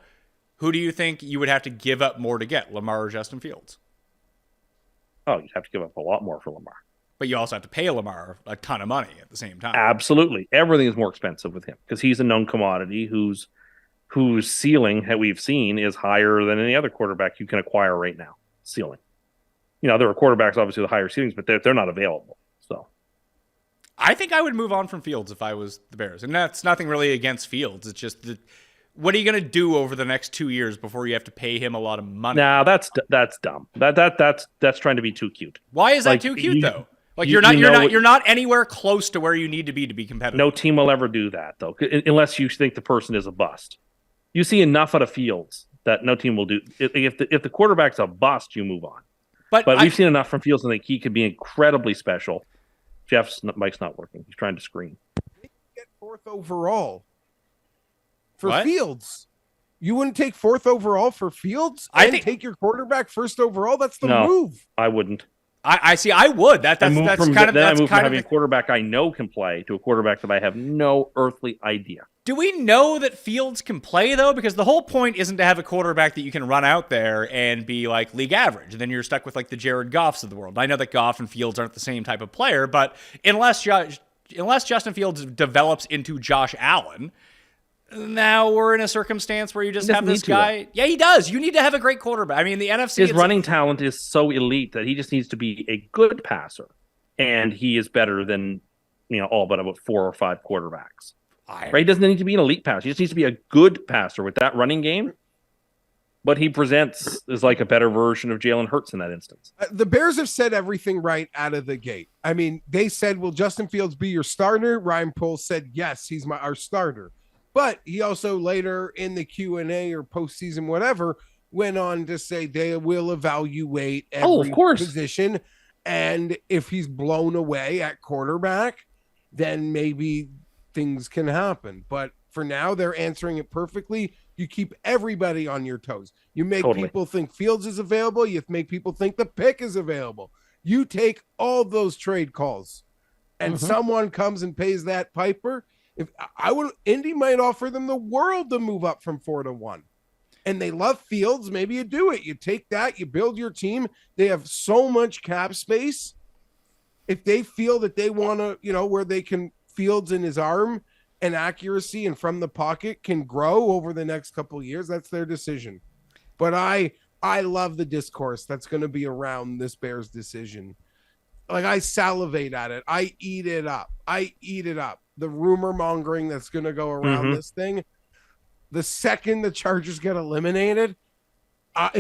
S3: who do you think you would have to give up more to get, Lamar or Justin Fields?
S6: Oh, you'd have to give up a lot more for Lamar.
S3: But you also have to pay Lamar a ton of money at the same time.
S6: Absolutely. Everything is more expensive with him because he's a known commodity whose ceiling that we've seen is higher than any other quarterback you can acquire right now. Ceiling. You know, there are quarterbacks obviously with higher ceilings, but they're not available. So
S3: I think I would move on from Fields if I was the Bears. And that's nothing really against Fields. It's just that what are you going to do over the next 2 years before you have to pay him a lot of money?
S6: Nah, that's dumb. That's trying to be too cute.
S3: Why is that too cute though? Like you're not anywhere close to where you need to be competitive.
S6: No team will ever do that though, unless you think the person is a bust. You see enough out of Fields that no team will do. If the quarterback's a bust, you move on. But we've seen enough from Fields, and I think he could be incredibly special. Jeff's mic's not working. He's trying to scream.
S4: Get 4th overall for
S3: What?
S4: Fields. You wouldn't take 4th overall for Fields and take your quarterback 1st overall? That's the move.
S6: I wouldn't.
S3: I see. I would. That's kind of.
S6: Then I moved from having a quarterback I know can play to a quarterback that I have no earthly idea.
S3: Do we know that Fields can play though? Because the whole point isn't to have a quarterback that you can run out there and be like league average. Then you're stuck with like the Jared Goffs of the world. I know that Goff and Fields aren't the same type of player, but unless Justin Fields develops into Josh Allen, now we're in a circumstance where you just have this guy. Yeah, he does. You need to have a great quarterback. I mean, the NFC.
S6: His running talent is so elite that he just needs to be a good passer, and he is better than all but about 4 or 5 quarterbacks. Right? He doesn't need to be an elite passer. He just needs to be a good passer with that running game. But he presents as like a better version of Jalen Hurts in that instance.
S4: The Bears have said everything right out of the gate. I mean, they said, "Will Justin Fields be your starter?" Ryan Poles said, "Yes, he's our starter." But he also later in the Q&A or postseason, whatever, went on to say they will evaluate every position. And if he's blown away at quarterback, then maybe things can happen. But for now, they're answering it perfectly. You keep everybody on your toes. You make people think Fields is available. You make people think the pick is available. You take all those trade calls and someone comes and pays that piper. If Indy might offer them the world to move up from 4 to 1, and they love Fields. Maybe you do it. You take that, you build your team. They have so much cap space. If they feel that they want to, where they can Fields in his arm and accuracy and from the pocket can grow over the next couple of years, that's their decision. But I love the discourse that's going to be around this Bears decision. Like, I salivate at it. I eat it up. The rumor mongering that's going to go around this thing. The second the Chargers get eliminated, I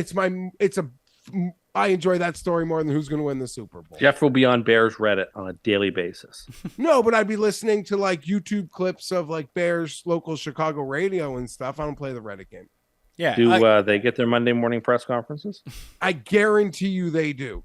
S4: enjoy that story more than who's going to win the Super Bowl.
S6: Geoff will be on Bears Reddit on a daily basis.
S4: No, but I'd be listening to like YouTube clips of like Bears local Chicago radio and stuff. I don't play the Reddit game.
S3: Yeah.
S6: Do they get their Monday morning press conferences?
S4: I guarantee you they do.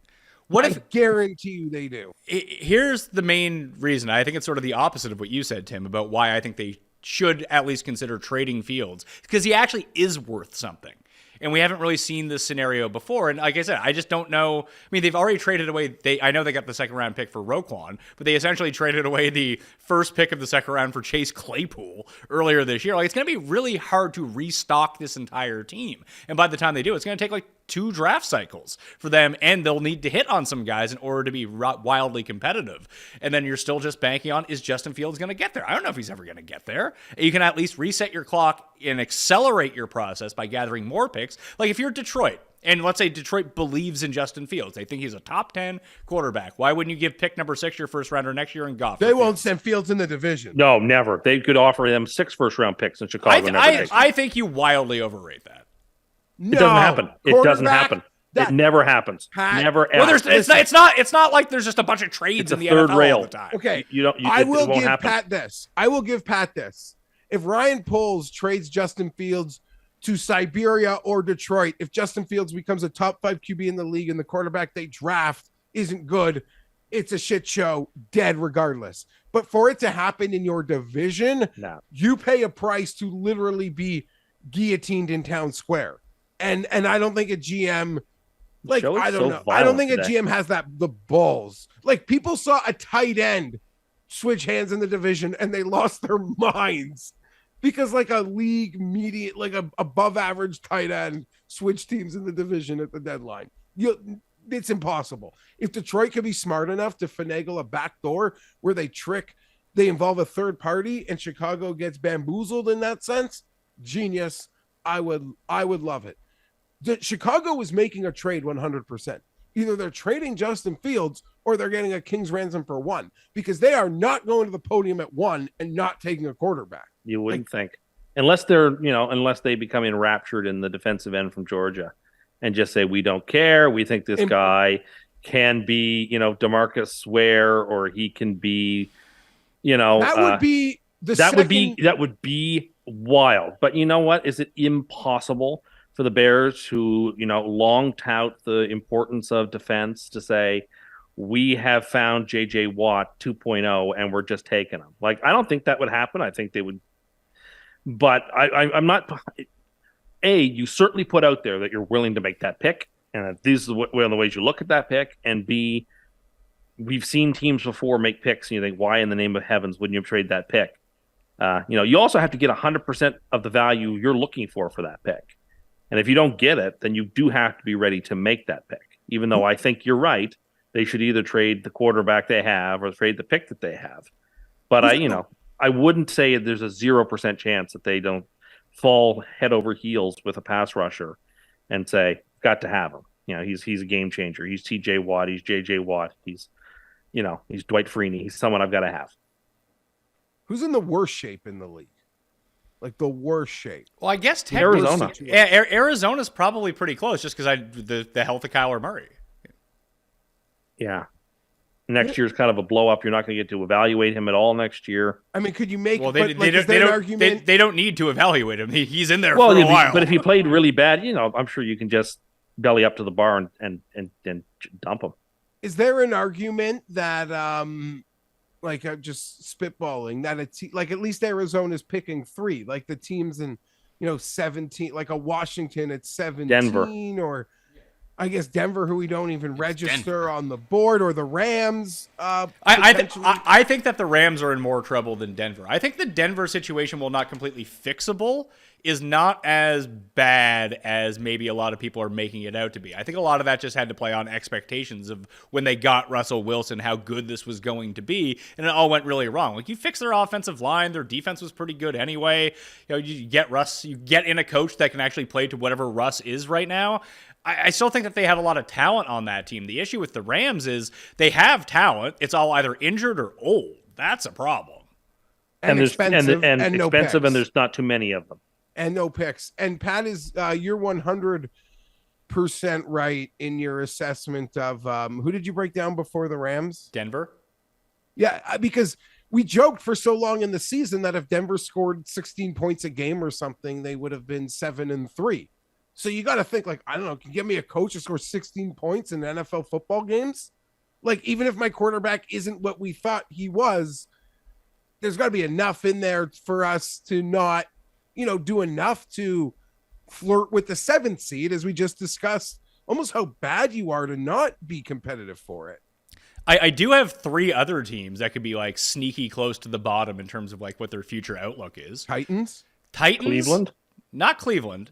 S4: I guarantee you they do.
S3: Here's the main reason. I think it's sort of the opposite of what you said, Tim, about why I think they should at least consider trading Fields, because he actually is worth something. And we haven't really seen this scenario before. And like I said, I just don't know. I mean, they've already traded away. I know they got the second round pick for Roquan, but they essentially traded away the first pick of the second round for Chase Claypool earlier this year. Like, it's going to be really hard to restock this entire team. And by the time they do, it's going to take like 2 draft cycles for them, and they'll need to hit on some guys in order to be wildly competitive. And then you're still just banking on, is Justin Fields going to get there? I don't know if he's ever going to get there. You can at least reset your clock and accelerate your process by gathering more picks. Like, if you're Detroit, and let's say Detroit believes in Justin Fields, they think he's a top 10 quarterback, why wouldn't you give pick number 6 your first rounder next year and Goff?
S4: They won't send Fields in the division.
S6: No, never. They could offer him 6 first-round picks in Chicago.
S3: I think you wildly overrate that.
S6: It doesn't happen. It doesn't happen. It never happens. Never ever.
S3: Well, it's not like there's just a bunch of trades in the
S6: third
S3: NFL
S6: rail
S3: all the time.
S4: Okay,
S6: I
S4: will give Pat this. If Ryan Poles trades Justin Fields to Siberia or Detroit, if Justin Fields becomes a top 5 QB in the league and the quarterback they draft isn't good, it's a shit show, dead regardless. But for it to happen in your division, you pay a price to literally be guillotined in town square. And I don't think a GM, like, I don't know. I don't think a GM has the balls. Like, people saw a tight end switch hands in the division and they lost their minds because like a league median, like a above average tight end switch teams in the division at the deadline. It's impossible. If Detroit could be smart enough to finagle a backdoor where they involve a third party and Chicago gets bamboozled in that sense, genius. I would love it. Chicago was making a trade 100%. Either they're trading Justin Fields or they're getting a king's ransom for 1, because they are not going to the podium at 1 and not taking a quarterback.
S6: You wouldn't think, unless they become enraptured in the defensive end from Georgia and just say, we don't care. We think this guy can be, DeMarcus Ware, or he can be, that would be wild. But you know what? Is it impossible for the Bears, who, long tout the importance of defense, to say, we have found J.J. Watt 2.0 and we're just taking him? Like, I don't think that would happen. I think they would. But I'm not. A, you certainly put out there that you're willing to make that pick, and these are one of the ways you look at that pick. And B, we've seen teams before make picks, and you think, why in the name of heavens wouldn't you trade that pick? You also have to get 100% of the value you're looking for that pick. And if you don't get it, then you do have to be ready to make that pick. Even though I think you're right, they should either trade the quarterback they have or trade the pick that they have. But I wouldn't say there's a 0% chance that they don't fall head over heels with a pass rusher and say, got to have him. He's a game changer. He's TJ Watt. He's JJ Watt. He's Dwight Freeney. He's someone I've got to have.
S4: Who's in the worst shape in the league? Like the worst shape?
S3: Well, I guess
S6: Arizona.
S3: Arizona's probably pretty close, just because the health of Kyler Murray.
S6: Yeah. Next year's kind of a blow up. You're not going to get to evaluate him at all next year.
S4: I mean, could you make?
S3: Well, they don't need to evaluate him. He's in there for a while.
S6: But if he played really bad, I'm sure you can just belly up to the bar and dump him.
S4: Is there an argument that just spitballing that like at least Arizona's picking 3, like the teams in 17, like a Washington at 17,
S6: Denver,
S4: or I guess Denver, who we don't even register on the board, or the Rams.
S3: I think that the Rams are in more trouble than Denver. I think the Denver situation, while not completely fixable, is not as bad as maybe a lot of people are making it out to be. I think a lot of that just had to play on expectations of when they got Russell Wilson, how good this was going to be, and it all went really wrong. Like, you fix their offensive line, their defense was pretty good anyway. You get Russ, you get in a coach that can actually play to whatever Russ is right now. I still think that they have a lot of talent on that team. The issue with the Rams is they have talent. It's all either injured or old. That's a problem.
S4: And expensive,
S6: and
S4: no
S6: expensive,
S4: picks.
S6: and there's not too many of them.
S4: And no picks. And Pat, is you're 100% right in your assessment of who did you break down before the Rams?
S3: Denver?
S4: Yeah, because we joked for so long in the season that if Denver scored 16 points a game or something, they would have been 7-3. So you got to think, like, I don't know, can you give me a coach who scores 16 points in NFL football games? Like, even if my quarterback isn't what we thought he was, there's got to be enough in there for us to not, do enough to flirt with the 7th seed, as we just discussed, almost how bad you are to not be competitive for it.
S3: I do have 3 other teams that could be like sneaky close to the bottom in terms of like what their future outlook is.
S4: Titans?
S6: Cleveland?
S3: Not Cleveland.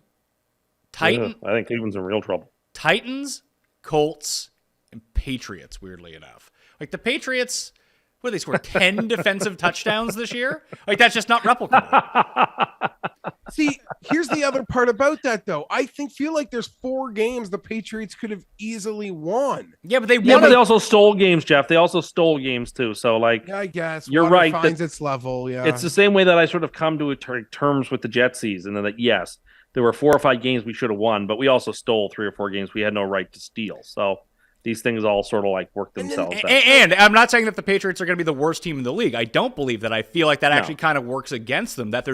S6: I think Cleveland's in real trouble.
S3: Titans, Colts, and Patriots, weirdly enough. Like, the Patriots, what, they scored 10 defensive touchdowns this year? Like, that's just not replicable.
S4: See, here's the other part about that, though. I feel like there's 4 games the Patriots could have easily won.
S3: Yeah, but they
S6: Yeah,
S3: won.
S6: but they also stole games, Jeff. They also stole games too. So, like,
S4: Yeah, I guess
S6: you're
S4: Water
S6: right.
S4: Finds its level. Yeah,
S6: It's the same way that I sort of come to terms with the Jet season, and that yes, there were 4 or 5 games we should have won, but we also stole 3 or 4 games we had no right to steal. So these things all sort of like work themselves out.
S3: And I'm not saying that the Patriots are going to be the worst team in the league. I don't believe that. I feel like that actually kind of works against them, that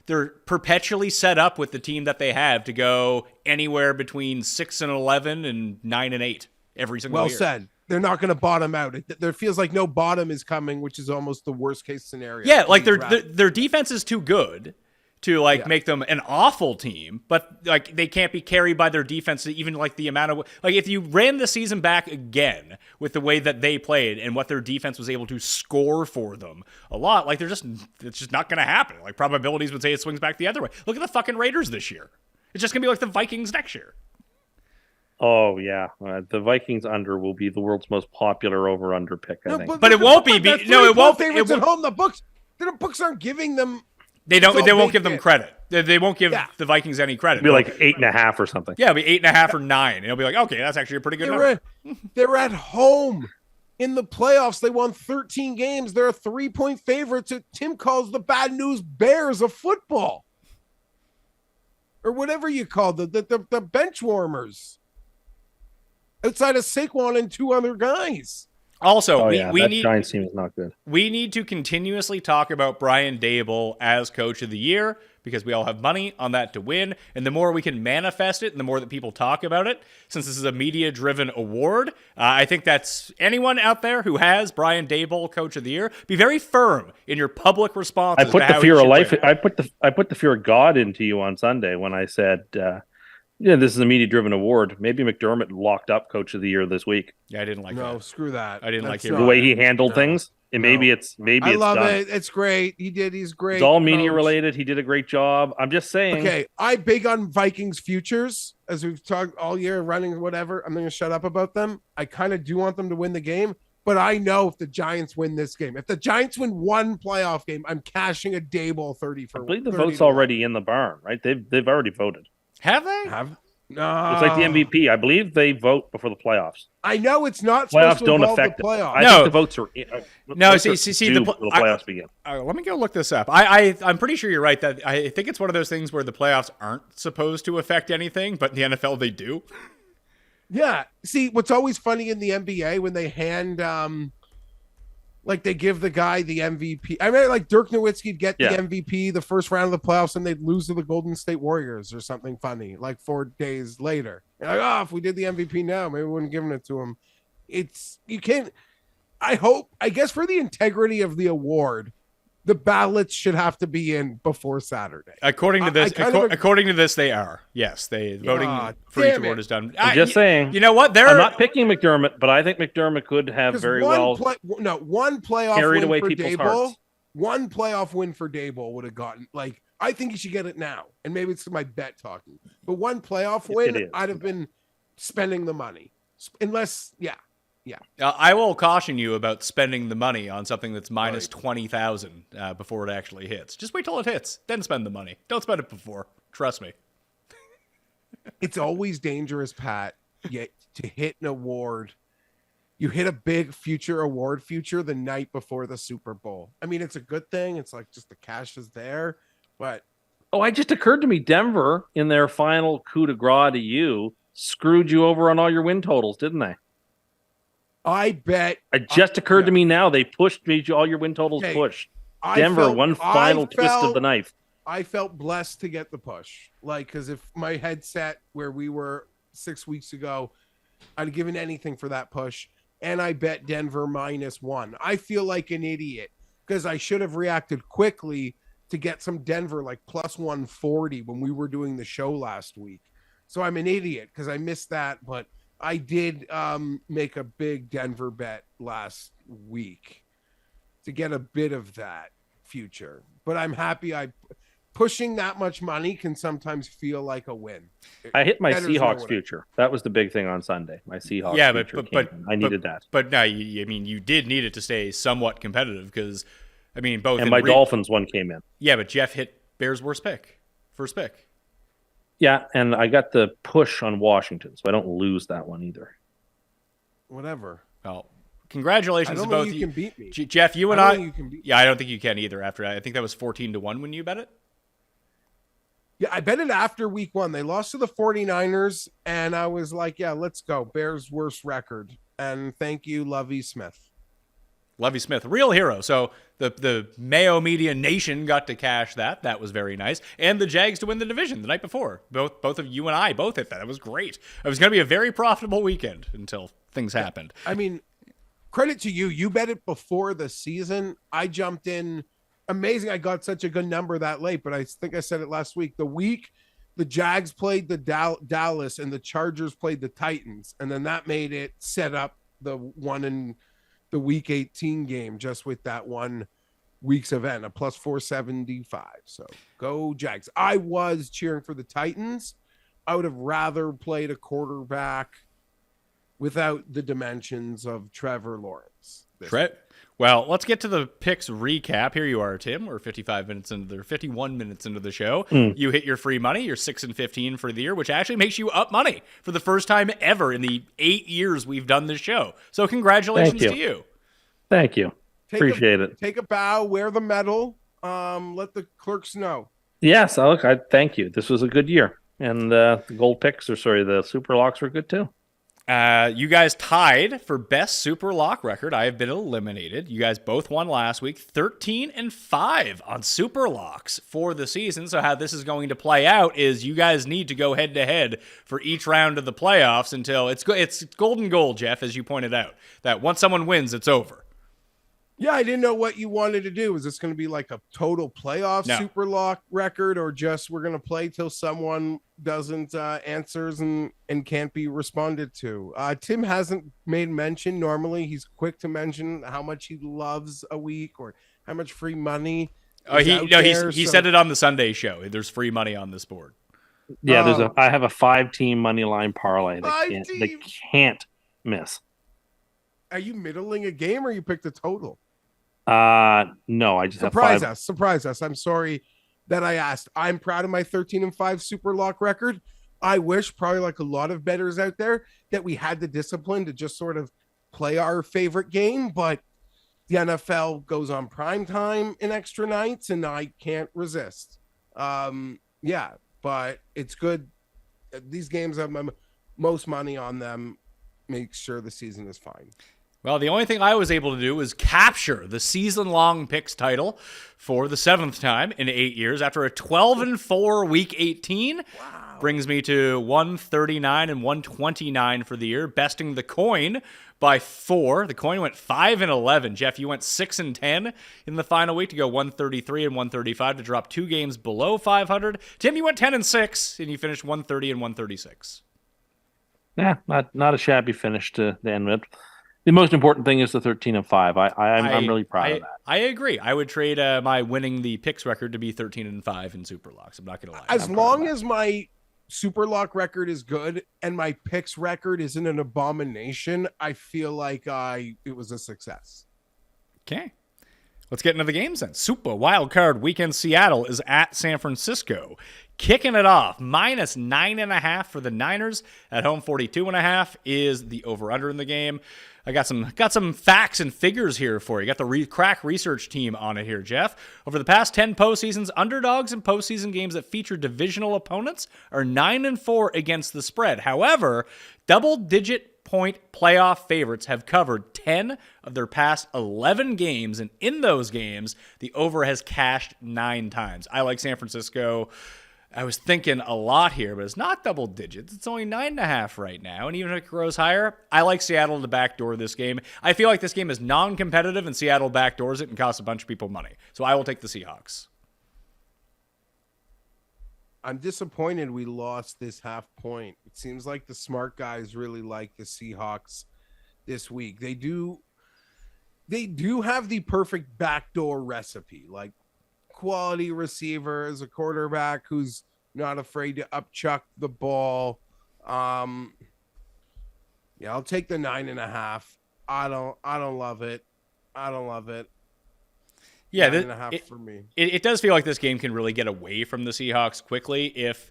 S3: they're perpetually set up with the team that they have to go anywhere between 6-11 and 9-8 every single year.
S4: Well said. They're not going to bottom out. There feels like no bottom is coming, which is almost the worst case scenario.
S3: Yeah, like their defense is too good to make them an awful team, but like they can't be carried by their defense, even like the amount of, like, if you ran the season back again with the way that they played and what their defense was able to score for them a lot, like it's just not going to happen. Like, probabilities would say it swings back the other way. Look at the fucking Raiders this year. It's just going to be like the Vikings next year.
S6: Oh yeah, the Vikings under will be the world's most popular over/under pick. I think,
S3: but it won't be. No, it won't.
S4: Favorites at home. The books aren't giving them.
S3: They don't. They won't give them credit. They won't give the Vikings any credit.
S6: It'll be like 8.5 or something.
S3: Yeah, it'll be 8.5 or 9. It'll be like, okay, that's actually a pretty good number.
S4: They're at home in the playoffs. They won 13 games. They're a 3-point favorite to Tim calls the bad news Bears of football, or whatever you call the bench warmers. Outside of Saquon and 2 other guys.
S3: Also, we
S6: that
S3: need
S6: Giants team is not good.
S3: We need to continuously talk about Brian Daboll as coach of the year, because we all have money on that to win. And the more we can manifest it and the more that people talk about it, since this is a media-driven award, I think that's anyone out there who has Brian Daboll coach of the year, be very firm in your public response.
S6: I put the fear of life. I put the fear of God into you on Sunday when I said, this is a media-driven award. Maybe McDermott locked up coach of the year this week.
S3: Yeah, I didn't like that.
S4: No, screw that.
S3: I didn't like
S6: the way he handled things. And maybe it's
S4: I love
S6: done.
S4: it. It's great. He's great.
S6: It's all media related. He did a great job. I'm just saying.
S4: Okay, I big on Vikings futures, as we've talked all year, running whatever. I'm going to shut up about them. I kind of do want them to win the game, but I know if the Giants win this game, if the Giants win one playoff game, I'm cashing a Daboll 30 for.
S6: I believe the vote's already in the barn, right? They've already voted.
S3: Have they?
S4: No,
S6: it's like the MVP. I believe they vote before the playoffs.
S4: I know it's not
S6: playoffs
S4: supposed to
S6: don't
S4: involve
S6: affect
S4: the playoffs.
S6: I think the votes are.
S3: No, see,
S6: the playoffs begin.
S3: Let me go look this up. I'm pretty sure you're right that I think it's one of those things where the playoffs aren't supposed to affect anything, but in the NFL they do.
S4: Yeah. See, what's always funny in the NBA when they hand like they give the guy the MVP. I mean, like Dirk Nowitzki'd get the MVP the first round of the playoffs and they'd lose to the Golden State Warriors or something funny, like 4 days later. You're like, if we did the MVP now, maybe we wouldn't have given it to him. You can't, I guess for the integrity of the award, the ballots should have to be in before Saturday.
S3: According to this, they are. Yes, voting for each award is done.
S6: I'm just saying.
S3: You know what?
S6: I'm not picking McDermott, but I think McDermott could have very
S4: one playoff
S6: carried
S4: win
S6: away
S4: for
S6: people's
S4: Daboll.
S6: hearts.
S4: One playoff win for Daboll would have gotten, like, I think he should get it now. And maybe it's my bet talking. But one playoff win,
S6: is.
S4: I'd have been spending the money. Unless, yeah.
S3: I will caution you about spending the money on something that's minus
S4: Right.
S3: 20,000 before it actually hits. Just wait till it hits, then spend the money. Don't spend it before. Trust me.
S4: It's always dangerous, Pat, yet to hit an award. You hit a big future award future the night before the Super Bowl. I mean, it's a good thing. It's like just the cash is there, but
S6: Oh, it just occurred to me, Denver, in their final coup de grace to you, screwed you over on all your win totals, didn't they?
S4: I bet
S6: It just occurred to
S4: yeah.
S6: me now. They pushed me, all your win totals
S4: Okay,
S6: pushed.
S4: I
S6: Denver,
S4: felt-
S6: one
S4: I
S6: final twist of
S4: felt-
S6: the knife.
S4: I felt blessed to get the push. Like, because if my headset where we were 6 weeks ago, I'd have given anything for that push. And I bet Denver -1. I feel like an idiot because I should have reacted quickly to get some Denver like +140 when we were doing the show last week. So I'm an idiot because I missed that. But I did make a big Denver bet last week to get a bit of that future. But I'm happy pushing that much money can sometimes feel like a win.
S6: I hit my
S4: Bettors know
S6: Seahawks
S4: what
S6: future. That was the big thing on Sunday. My Seahawks
S3: Yeah, but
S6: future came in. I needed that.
S3: But no, I mean, you did need it to stay somewhat competitive because, I mean, both.
S6: And
S3: in
S6: my Dolphins one came in.
S3: Yeah, but Geoff hit Bears' first pick.
S6: Yeah, and I got the push on Washington, so I don't lose that one either.
S4: Whatever.
S3: Well,
S4: I
S3: congratulations
S4: don't
S3: to
S4: know
S3: both
S4: you can beat me.
S3: Geoff, you and
S4: I
S3: I.
S4: don't think you can beat-
S3: Yeah, I don't think you can either. After I think that was 14-1 when you bet it.
S4: Yeah, I bet it after week 1. They lost to the 49ers, and I was like, yeah, let's go. Bears' worst record. And thank you, Lovey Smith.
S3: Lovey Smith, real hero. So the Mayo Media Nation got to cash that. That was very nice. And the Jags to win the division the night before. Both of you and I both hit that. It was great. It was going to be a very profitable weekend until things happened.
S4: I mean, credit to you. You bet it before the season. I jumped in. Amazing. I got such a good number that late, but I think I said it last week. The week the Jags played the Dallas and the Chargers played the Titans, and then that made it set up the one in the week 18 game just with that one week's event, a +475. So go Jags. I was cheering for the Titans. I would have rather played a quarterback without the dimensions of Trevor Lawrence.
S3: Well, let's get to the picks recap. Here you are, Tim. We're 51 minutes into the show. You hit your free money. You're 6-15 for the year, which actually makes you up money for the first time ever in the 8 years we've done this show. So congratulations to you.
S6: Thank you. Appreciate it.
S4: Take a bow, wear the medal. Let the clerks know.
S6: Yes, I thank you. This was a good year. And the gold picks, the super locks were good too.
S3: You guys tied for best super lock record. I have been eliminated. You guys both won last week, 13-5 on super locks for the season. So how this is going to play out is you guys need to go head to head for each round of the playoffs until it's golden goal, Geoff, as you pointed out. That once someone wins, it's over.
S4: Yeah, I didn't know what you wanted to do. Is this going to be like a total playoff
S3: No.
S4: super lock record, or just we're going to play till someone doesn't answers and can't be responded to? Tim hasn't made mention. Normally, he's quick to mention how much he loves a week or how much free money.
S3: He said it on the Sunday show. There's free money on this board.
S6: Yeah, I have a 5-team money line parlay
S4: Five
S6: that
S4: team?
S6: can't miss.
S4: Are you middling a game, or you picked a total?
S6: No, I just
S4: Surprise
S6: have 5.
S4: us. Surprise us. I'm sorry that I asked. I'm proud of my 13-5 super lock record. I wish, probably like a lot of bettors out there, that we had the discipline to just sort of play our favorite game, but the NFL goes on prime time in extra nights, and I can't resist. Yeah, but it's good. These games have my most money on them. Make sure the season is fine.
S3: Well, the only thing I was able to do was capture the season-long picks title for the 7th time in 8 years after a 12-4 week 18. Wow. Brings me to 139 and 129 for the year, besting the coin by 4. The coin went 5-11. Geoff, you went 6-10 in the final week to go 133 and 135 to drop 2 games below 500. Tim, you went 10-6 and you finished 130 and 136.
S6: Yeah, not a shabby finish to the end with. The most important thing is the 13-5. I'm really proud of that.
S3: I agree. I would trade my winning the picks record to be 13-5 in Super Locks. I'm not going to lie.
S4: As long as my Super Lock record is good and my picks record isn't an abomination, I feel like it was a success.
S3: Okay. Let's get into the games then. Super Wild Card Weekend. Seattle is at San Francisco. Kicking it off, minus 9.5 for the Niners. At home, 42.5 is the over-under in the game. I got some facts and figures here for you. Got the crack research team on it here, Geoff. Over the past 10 postseasons, underdogs in postseason games that feature divisional opponents are 9-4 against the spread. However, double-digit point playoff favorites have covered 10 of their past 11 games, and in those games, the over has cashed 9 times. I like San Francisco. I was thinking a lot here, but it's not double digits. It's only 9.5 right now, and even if it grows higher, I like Seattle to backdoor this game. I feel like this game is non-competitive, and Seattle backdoors it and costs a bunch of people money. So I will take the Seahawks.
S4: I'm disappointed we lost this half point. It seems like the smart guys really like the Seahawks this week. They do have the perfect backdoor recipe, like quality receivers, a quarterback who's not afraid to upchuck the ball. Yeah, I'll take the 9.5. I don't love it.
S3: Yeah,
S4: 9.5 for me.
S3: It does feel like this game can really get away from the Seahawks quickly if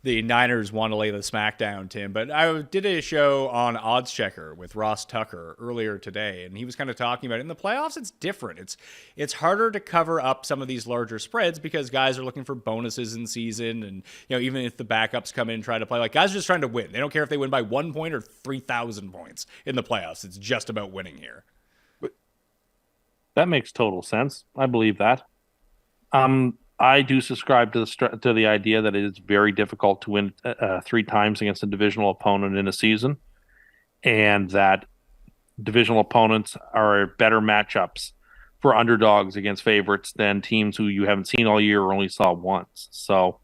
S3: the Niners want to lay the smackdown, Tim. But I did a show on Odds Checker with Ross Tucker earlier today, and he was kind of talking about it. In the playoffs, it's different. It's harder to cover up some of these larger spreads because guys are looking for bonuses in season, and even if the backups come in and try to play, like guys are just trying to win. They don't care if they win by 1 point or 3,000 points in the playoffs. It's just about winning here.
S6: That makes total sense. I believe that. I do subscribe to the idea that it is very difficult to win 3 times against a divisional opponent in a season, and that divisional opponents are better matchups for underdogs against favorites than teams who you haven't seen all year or only saw once. So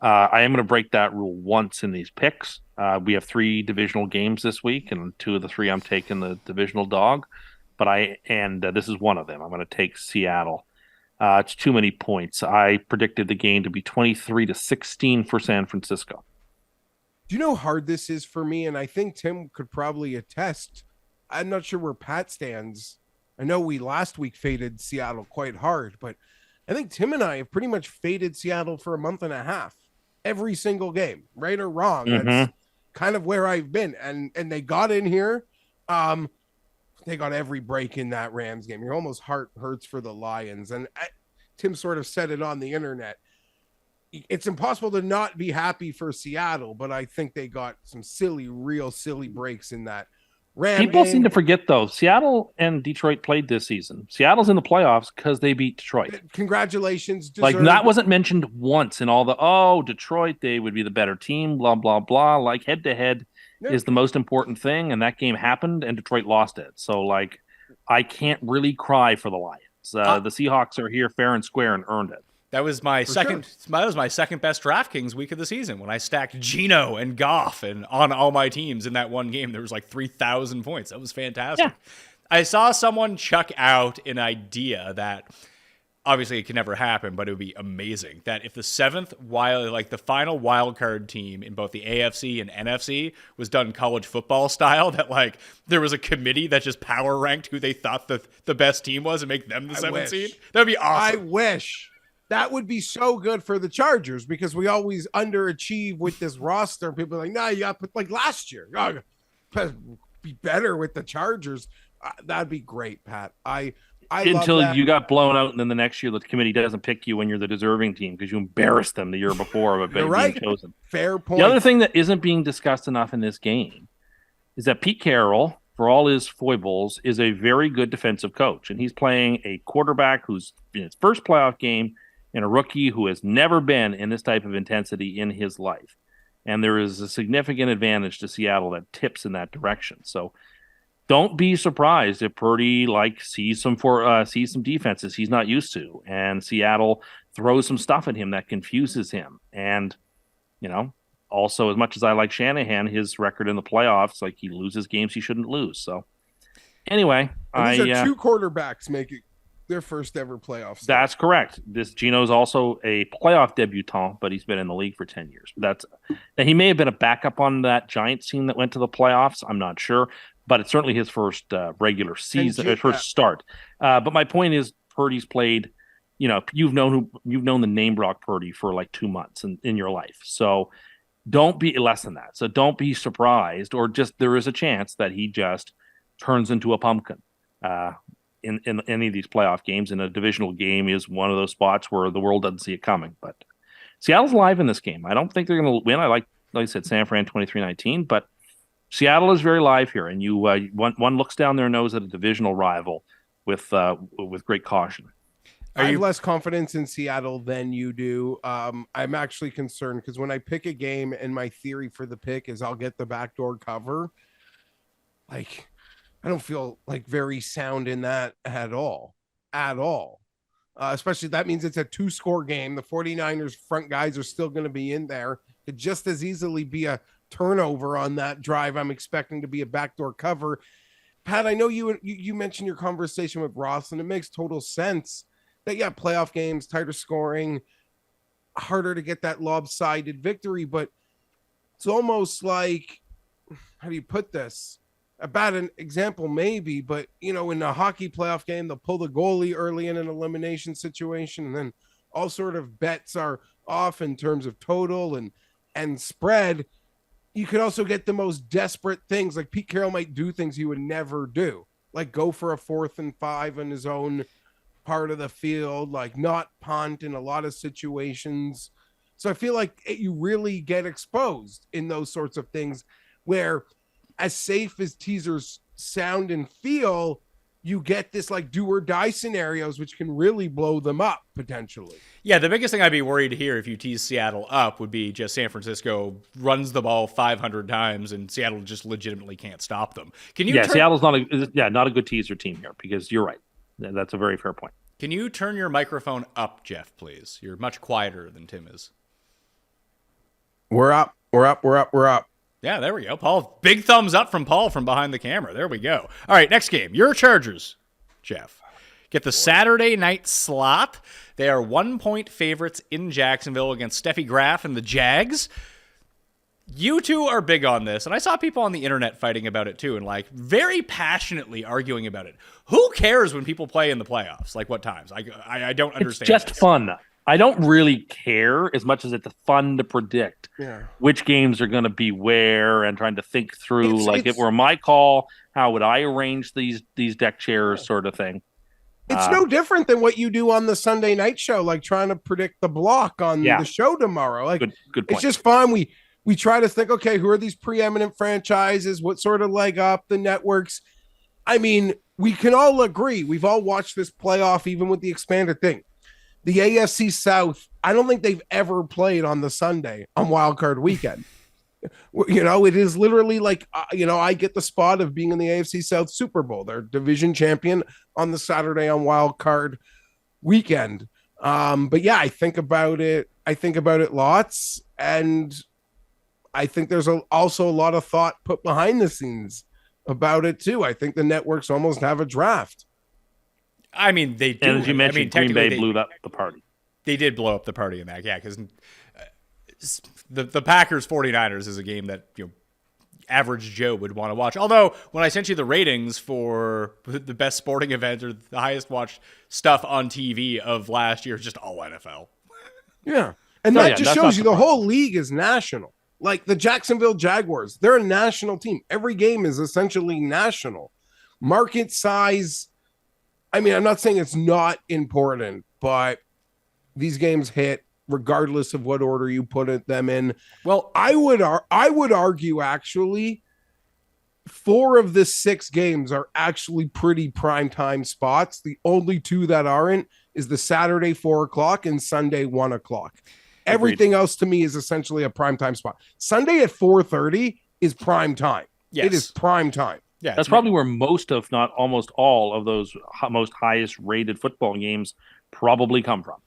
S6: I am going to break that rule once in these picks. We have 3 divisional games this week, and 2 of the 3 I'm taking the divisional dog. But this is one of them. I'm going to take Seattle. It's too many points. I predicted the game to be 23-16 for San Francisco.
S4: Do you know how hard this is for me? And I think Tim could probably attest. I'm not sure where Pat stands. I know we last week faded Seattle quite hard, but I think Tim and I have pretty much faded Seattle for a month and a half. Every single game, right or wrong.
S6: Mm-hmm.
S4: That's kind of where I've been. And they got in here. They got every break in that Rams game. Your almost heart hurts for the Lions. And Tim sort of said it on the internet. It's impossible to not be happy for Seattle, but I think they got some real silly breaks in that Ram
S6: People
S4: game.
S6: seem to forget, though, Seattle and Detroit played this season. Seattle's in the playoffs because they beat Detroit.
S4: Congratulations.
S6: Like, that wasn't mentioned once in all the, Detroit, they would be the better team, blah, blah, blah. Like, head-to-head is the most important thing, and that game happened, and Detroit lost it. So, like, I can't really cry for the Lions. The Seahawks are here fair and square and earned it.
S3: That was my second. That was my second best DraftKings week of the season when I stacked Geno and Goff and on all my teams in that one game. There was like 3,000 points. That was fantastic.
S6: Yeah.
S3: I saw someone chuck out an idea that obviously it can never happen, but it would be amazing that if the the final wild card team in both the AFC and NFC was done college football style, that like there was a committee that just power ranked who they thought the best team was and make them the 7th seed. That'd be awesome.
S4: I wish. That would be so good for the Chargers because we always underachieve with this roster. People are like, no, you got to put like last year. You gotta be better with the Chargers. That'd be great, Pat. I
S6: Until you got blown out, and then the next year the committee doesn't pick you when you're the deserving team because you embarrassed them the year before of being chosen.
S4: Fair point.
S6: The other thing that isn't being discussed enough in this game is that Pete Carroll, for all his foibles, is a very good defensive coach, and he's playing a quarterback who's in his first playoff game and a rookie who has never been in this type of intensity in his life. And there is a significant advantage to Seattle that tips in that direction. So don't be surprised if Purdy sees some defenses he's not used to, and Seattle throws some stuff at him that confuses him. And also, as much as I like Shanahan, his record in the playoffs, like he loses games he shouldn't lose. So Anyway,
S4: And these are two quarterbacks making their first ever playoffs.
S6: That's correct. This Gino's also a playoff debutant, but he's been in the league for 10 years. Now he may have been a backup on that Giants team that went to the playoffs. I'm not sure, but it's certainly his first regular season, his first start. But my point is, Purdy's played. You've known the name Brock Purdy for like 2 months in your life. So don't be less than that. So don't be surprised, or just there is a chance that he just turns into a pumpkin. In any of these playoff games, and a divisional game is one of those spots where the world doesn't see it coming. But Seattle's live in this game. I don't think they're going to win. Like I said, San Fran 23-19, but Seattle is very live here, and you one looks down their nose at a divisional rival with great caution.
S4: I have less confidence in Seattle than you do. I'm actually concerned because when I pick a game, and my theory for the pick is I'll get the backdoor cover, like, I don't feel like very sound in that at all. Especially that means it's a 2-score game. The 49ers front guys are still going to be in there. Could just as easily be a turnover on that drive. I'm expecting to be a backdoor cover. Pat, I know you mentioned your conversation with Ross, and it makes total sense that, yeah, playoff games, tighter scoring, harder to get that lopsided victory, but it's almost like, how do you put this? A bad example maybe, but in a hockey playoff game, they'll pull the goalie early in an elimination situation, and then all sort of bets are off in terms of total and spread. You could also get the most desperate things, like Pete Carroll might do things he would never do, like go for a 4th and 5 in his own part of the field, like not punt in a lot of situations. So I feel like you really get exposed in those sorts of things where, as safe as teasers sound and feel, you get this like do or die scenarios, which can really blow them up potentially.
S3: Yeah, the biggest thing I'd be worried here if you tease Seattle up would be just San Francisco runs the ball 500 times and Seattle just legitimately can't stop them.
S6: Seattle's not a good teaser team here, because you're right. That's a very fair point.
S3: Can you turn your microphone up, Geoff, please? You're much quieter than Tim is.
S4: We're up.
S3: Yeah, there we go. Paul, big thumbs up from Paul from behind the camera. There we go. All right, next game. Your Chargers, Geoff, get the Saturday night slot. They are 1-point favorites in Jacksonville against Steffi Graf and the Jags. You two are big on this, and I saw people on the internet fighting about it too, and like very passionately arguing about it. Who cares when people play in the playoffs? Like what times? I don't understand.
S6: It's just fun. I don't really care as much as it's fun to predict which games are going to be where, and trying to think through, if it were my call, how would I arrange these deck chairs, sort of thing.
S4: It's no different than what you do on the Sunday night show, like trying to predict the block on the show tomorrow. Like,
S6: good point.
S4: It's just fun. We try to think, okay, who are these preeminent franchises? What sort of leg up the networks? I mean, we can all agree. We've all watched this playoff, even with the expanded thing. The AFC South, I don't think they've ever played on the Sunday on Wild Card Weekend. It is literally like, I get the spot of being in the AFC South Super Bowl. They're division champion on the Saturday on Wild Card Weekend. But yeah, I think about it lots, and I think there's also a lot of thought put behind the scenes about it too. I think the networks almost have a draft.
S3: I mean, they do.
S6: And as you mentioned, Green Bay blew up the party.
S3: They did blow up the party in that, because the Packers 49ers is a game that average Joe would want to watch. Although when I sent you the ratings for the best sporting event or the highest watched stuff on TV of last year, just all NFL.
S4: Yeah, and that just shows you the whole league is national. Like the Jacksonville Jaguars, they're a national team. Every game is essentially national. Market size. I mean, I'm not saying it's not important, but these games hit regardless of what order you put them in. Well, I would argue actually 4 of the 6 games are actually pretty primetime spots. The only 2 that aren't is the Saturday 4:00 and Sunday 1:00. Everything else to me is essentially a primetime spot. Sunday at 4:30 is prime time. Yes. It is prime time.
S6: Yeah, that's probably where most, if not almost all, of those most highest rated football games probably come from.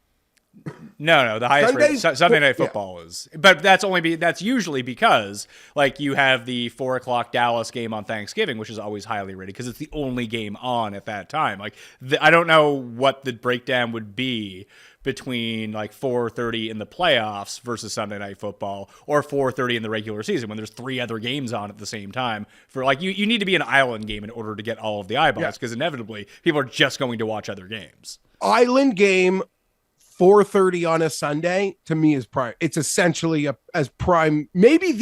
S3: No, the highest
S4: Sunday-
S3: rated Sunday Night
S4: yeah.
S3: Football is, but that's usually because like you have the 4:00 Dallas game on Thanksgiving, which is always highly rated because it's the only game on at that time. Like I don't know what the breakdown would be between like 4:30 in the playoffs versus Sunday Night Football or 4:30 in the regular season when there's 3 other games on at the same time. For like you need to be an island game in order to get all of the eyeballs because inevitably people are just going to watch other games.
S4: Island game 4:30 on a Sunday to me is prime. It's essentially as prime, maybe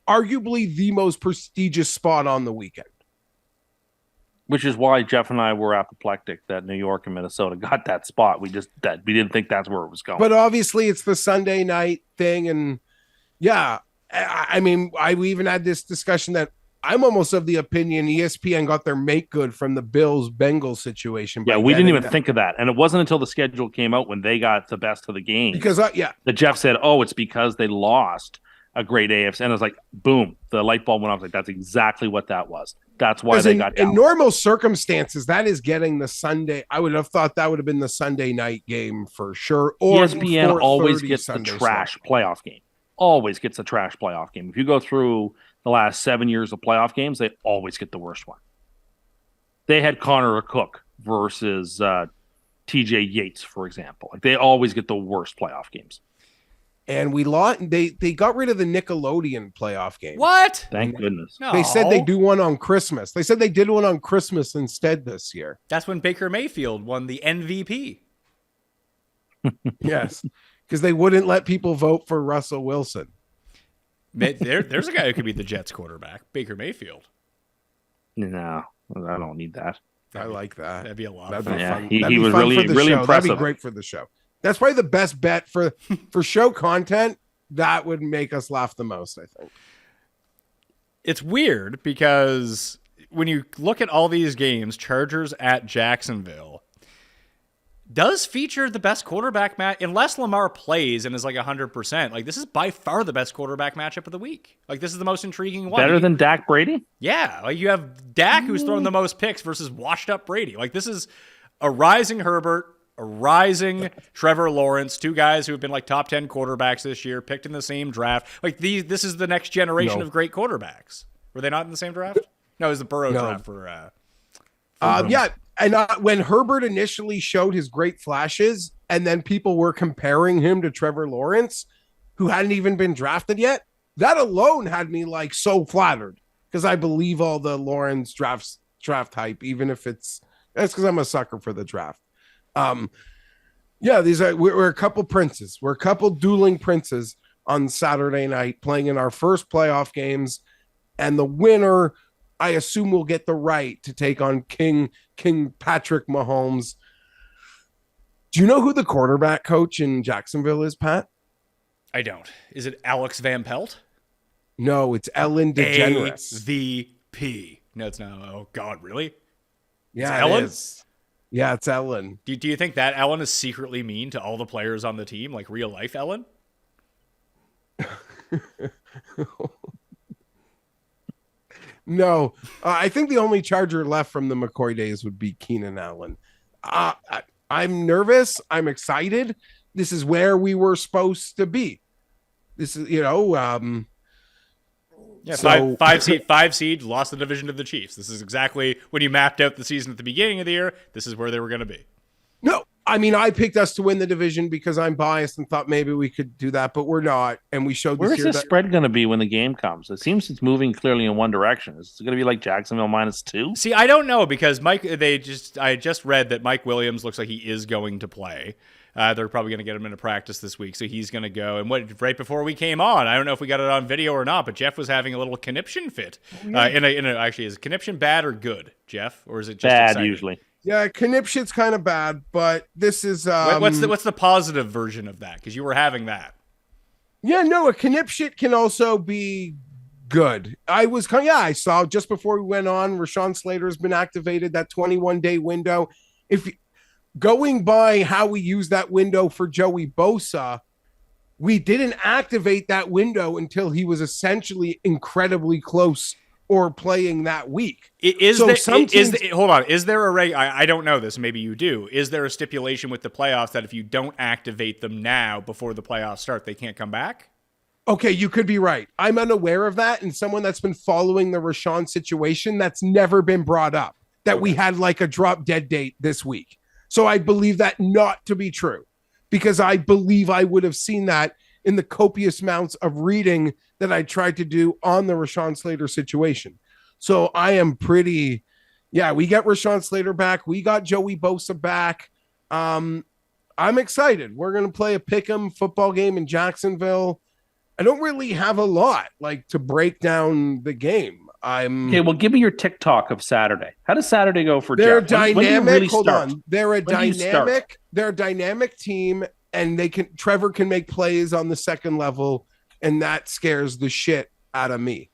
S4: arguably the most prestigious spot on the weekend.
S6: Which is why Jeff and I were apoplectic that New York and Minnesota got that spot. We didn't think that's where it was going.
S4: But obviously it's the Sunday night thing. And yeah, I mean, we even had this discussion that I'm almost of the opinion ESPN got their make good from the Bills-Bengals situation.
S6: Yeah, we didn't even think of that. And it wasn't until the schedule came out when they got the best of the game.
S4: Because, that
S6: Jeff said, oh, it's because they lost a great AFC. And I was like, boom, the light bulb went off. Like, that's exactly what that was. That's why they got down.
S4: In normal circumstances, that is getting the Sunday. I would have thought that would have been the Sunday night game for sure. Or
S6: ESPN always gets
S4: Sunday
S6: the trash playoff game. Always gets the trash playoff game. If you go through the last 7 years of playoff games, they always get the worst one. They had Connor Cook versus TJ Yates, for example. Like they always get the worst playoff games.
S4: And we lost. They got rid of the Nickelodeon playoff game.
S3: What?
S6: Thank goodness.
S3: No.
S4: They said they do one on Christmas. They said they did one on Christmas instead this year.
S3: That's when Baker Mayfield won the MVP.
S4: Yes, because they wouldn't let people vote for Russell Wilson.
S3: There's a guy who could be the Jets quarterback, Baker Mayfield.
S6: No, I don't need that.
S4: I like that.
S3: That'd be a lot
S4: That'd
S3: of
S4: be
S3: fun.
S6: Yeah,
S4: fun.
S6: he
S4: That'd be
S6: was
S4: fun
S6: really-
S4: for the
S6: really
S4: show.
S6: impressive.
S4: That'd be great for the show. That's probably the best bet for show content. That would make us laugh the most, I think.
S3: It's weird because when you look at all these games, Chargers at Jacksonville does feature the best quarterback match unless Lamar plays and is like 100%. Like this is by far the best quarterback matchup of the week. Like this is the most intriguing one.
S6: Better than Dak Brady?
S3: Yeah, like you have Dak who's thrown the most picks versus washed up Brady. Like this is a rising Herbert, a rising Trevor Lawrence, 2 guys who have been like top 10 quarterbacks this year, picked in the same draft. Like this is the next generation of great quarterbacks. Were they not in the same draft? No, it was the Burrow draft for
S4: Yeah, and when Herbert initially showed his great flashes, and then people were comparing him to Trevor Lawrence, who hadn't even been drafted yet, that alone had me like so flattered because I believe all the Lawrence draft hype, even if that's because I'm a sucker for the draft. Yeah, we're a couple princes. We're a couple dueling princes on Saturday night playing in our first playoff games, and the winner, I assume, will get the right to take on King Patrick Mahomes. Do you know who the quarterback coach in Jacksonville is, Pat?
S3: I don't. Is it Alex Van Pelt?
S4: No, it's Ellen DeGeneres.
S3: AVP. No, it's not. Oh God, really?
S4: Yeah,
S3: it's Ellen?
S4: it is. Yeah, it's Ellen.
S3: Do you think that Ellen is secretly mean to all the players on the team, like real life Ellen?
S4: No, I think the only Charger left from the McCoy days would be Keenan Allen. I'm nervous. I'm excited. This is where we were supposed to be. This is,
S3: Yeah,
S4: so-
S3: five seed, lost the division to the Chiefs. This is exactly when you mapped out the season at the beginning of the year. This is where they were going to be.
S4: No, I mean, I picked us to win the division because I'm biased and thought maybe we could do that, but we're not. And we showed
S6: Where's
S4: this year
S6: the
S4: that
S6: spread going to be when the game comes? It seems it's moving clearly in one direction. Is it going to be like Jacksonville -2?
S3: See, I don't know because I just read that Mike Williams looks like he is going to play. They're probably going to get him into practice this week, so he's going to go. And right before we came on, I don't know if we got it on video or not, but Jeff was having a little conniption fit. Actually, is conniption bad or good, Jeff, or is it just
S6: Bad
S3: exciting?
S6: usually.
S4: yeah, conniption's kind of bad, but this is
S3: What's the positive version of that? Because you were having that.
S4: yeah, no, a conniption can also be good. I saw just before we went on, Rashawn Slater's been activated, that 21-day window. If going by how we use that window for Joey Bosa, we didn't activate that window until he was essentially incredibly close or playing that week.
S3: Hold on. Is there I don't know this. Maybe you do. Is there a stipulation with the playoffs that if you don't activate them now before the playoffs start, they can't come back?
S4: Okay, you could be right. I'm unaware of that. And someone that's been following the Rashawn situation, that's never been brought up, that we had like a drop dead date this week. So I believe that not to be true, because I believe I would have seen that in the copious amounts of reading that I tried to do on the Rashawn Slater situation. So I am pretty, we got Rashawn Slater back. We got Joey Bosa back. I'm excited. We're going to play a pick'em football game in Jacksonville. I don't really have a lot like to break down the game.
S6: Okay, well, give me your TikTok of Saturday. How does Saturday go for
S4: They're
S6: Geoff?
S4: dynamic.
S6: Really
S4: hold
S6: start?
S4: on. They're a dynamic. They're a dynamic team, and Trevor can make plays on the second level, and that scares the shit out of me.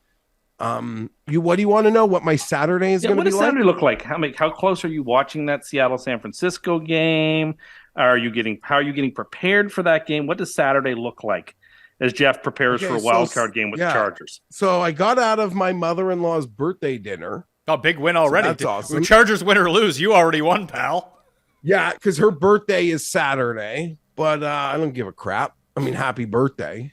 S4: What do you want to know? What my Saturday is going to be like?
S6: What does Saturday look like? How close are you watching that Seattle San Francisco game? How are you getting prepared for that game? What does Saturday look like as Geoff prepares for a wild card game with the Chargers?
S4: So I got out of my mother-in-law's birthday dinner.
S3: Oh, big win already.
S4: So that's awesome.
S3: Chargers win or lose, you already won, pal.
S4: Yeah, because her birthday is Saturday, but I don't give a crap. I mean, happy birthday.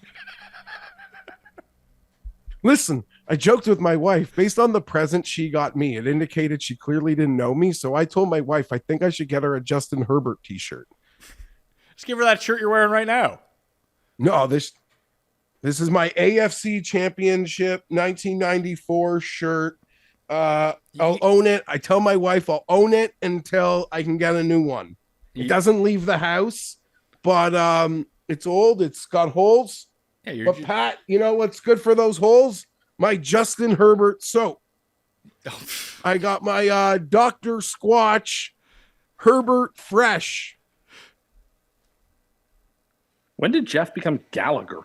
S4: Listen, I joked with my wife. Based on the present she got me, it indicated she clearly didn't know me. So I told my wife, I think I should get her a Justin Herbert t-shirt.
S3: Just give her that shirt you're wearing right now.
S4: No, this is my AFC Championship 1994 shirt. I'll own it. I tell my wife I'll own it until I can get a new one. It doesn't leave the house, but it's old. It's got holes.
S3: Yeah,
S4: but Pat, you know what's good for those holes? My Justin Herbert soap. I got my Dr. Squatch Herbert Fresh.
S6: When did Geoff become Gallagher?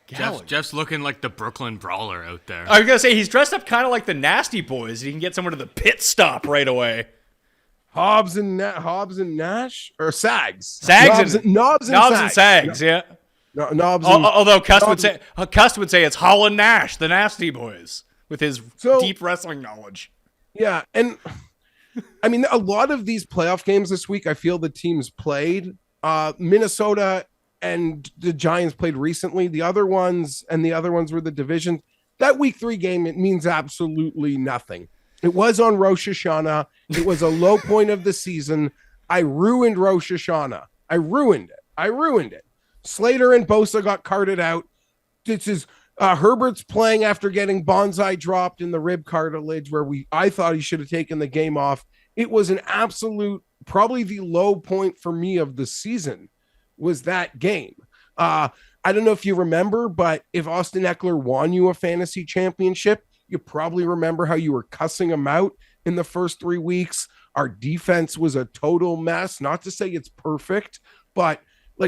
S5: Jeff's looking like the Brooklyn Brawler out there.
S3: I was going to say, he's dressed up kind of like the Nasty Boys. He can get someone to the pit stop right away.
S4: Hobbs and Nash? Or Sags?
S3: Knobs
S4: and
S3: Sags, yeah.
S4: Knobs
S3: Although Cust would say it's Holland Nash, the Nasty Boys, with his deep wrestling knowledge.
S4: Yeah, and I mean, a lot of these playoff games this week, I feel the teams played. Minnesota and the Giants played recently. The other ones were the division. That week 3 game, it means absolutely nothing. It was on Rosh Hashanah. It was a low point of the season. I ruined Rosh Hashanah. I ruined it. Slater and Bosa got carted out. This is Herbert's playing after getting bonsai dropped in the rib cartilage, where I thought he should have taken the game off. It was an absolute, probably the low point for me of the season was that game. I don't know if you remember, but if Austin Eckler won you a fantasy championship, you probably remember how you were cussing him out in the first 3 weeks. Our defense was a total mess. Not to say it's perfect, but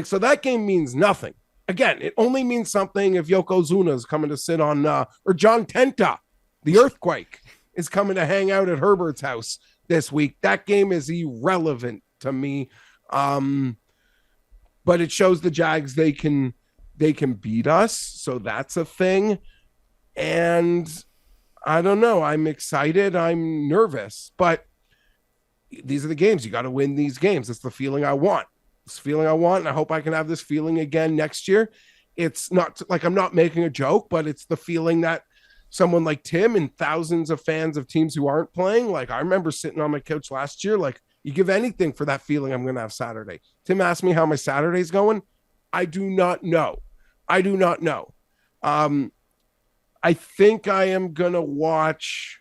S4: so that game means nothing. Again, it only means something if Yokozuna is coming to sit on, or John Tenta, the Earthquake, is coming to hang out at Herbert's house this week. That game is irrelevant to me. But it shows the Jags they can beat us. So that's a thing. And I don't know. I'm excited. I'm nervous. But these are the games. You got to win these games. That's the feeling I want. And I hope I can have this feeling again next year. It's not like I'm not making a joke, but it's the feeling that someone like Tim and thousands of fans of teams who aren't playing, like I remember sitting on my couch last year, like you give anything for that feeling I'm going to have Saturday. Tim asked me how my Saturday's going. I do not know. I think I am going to watch.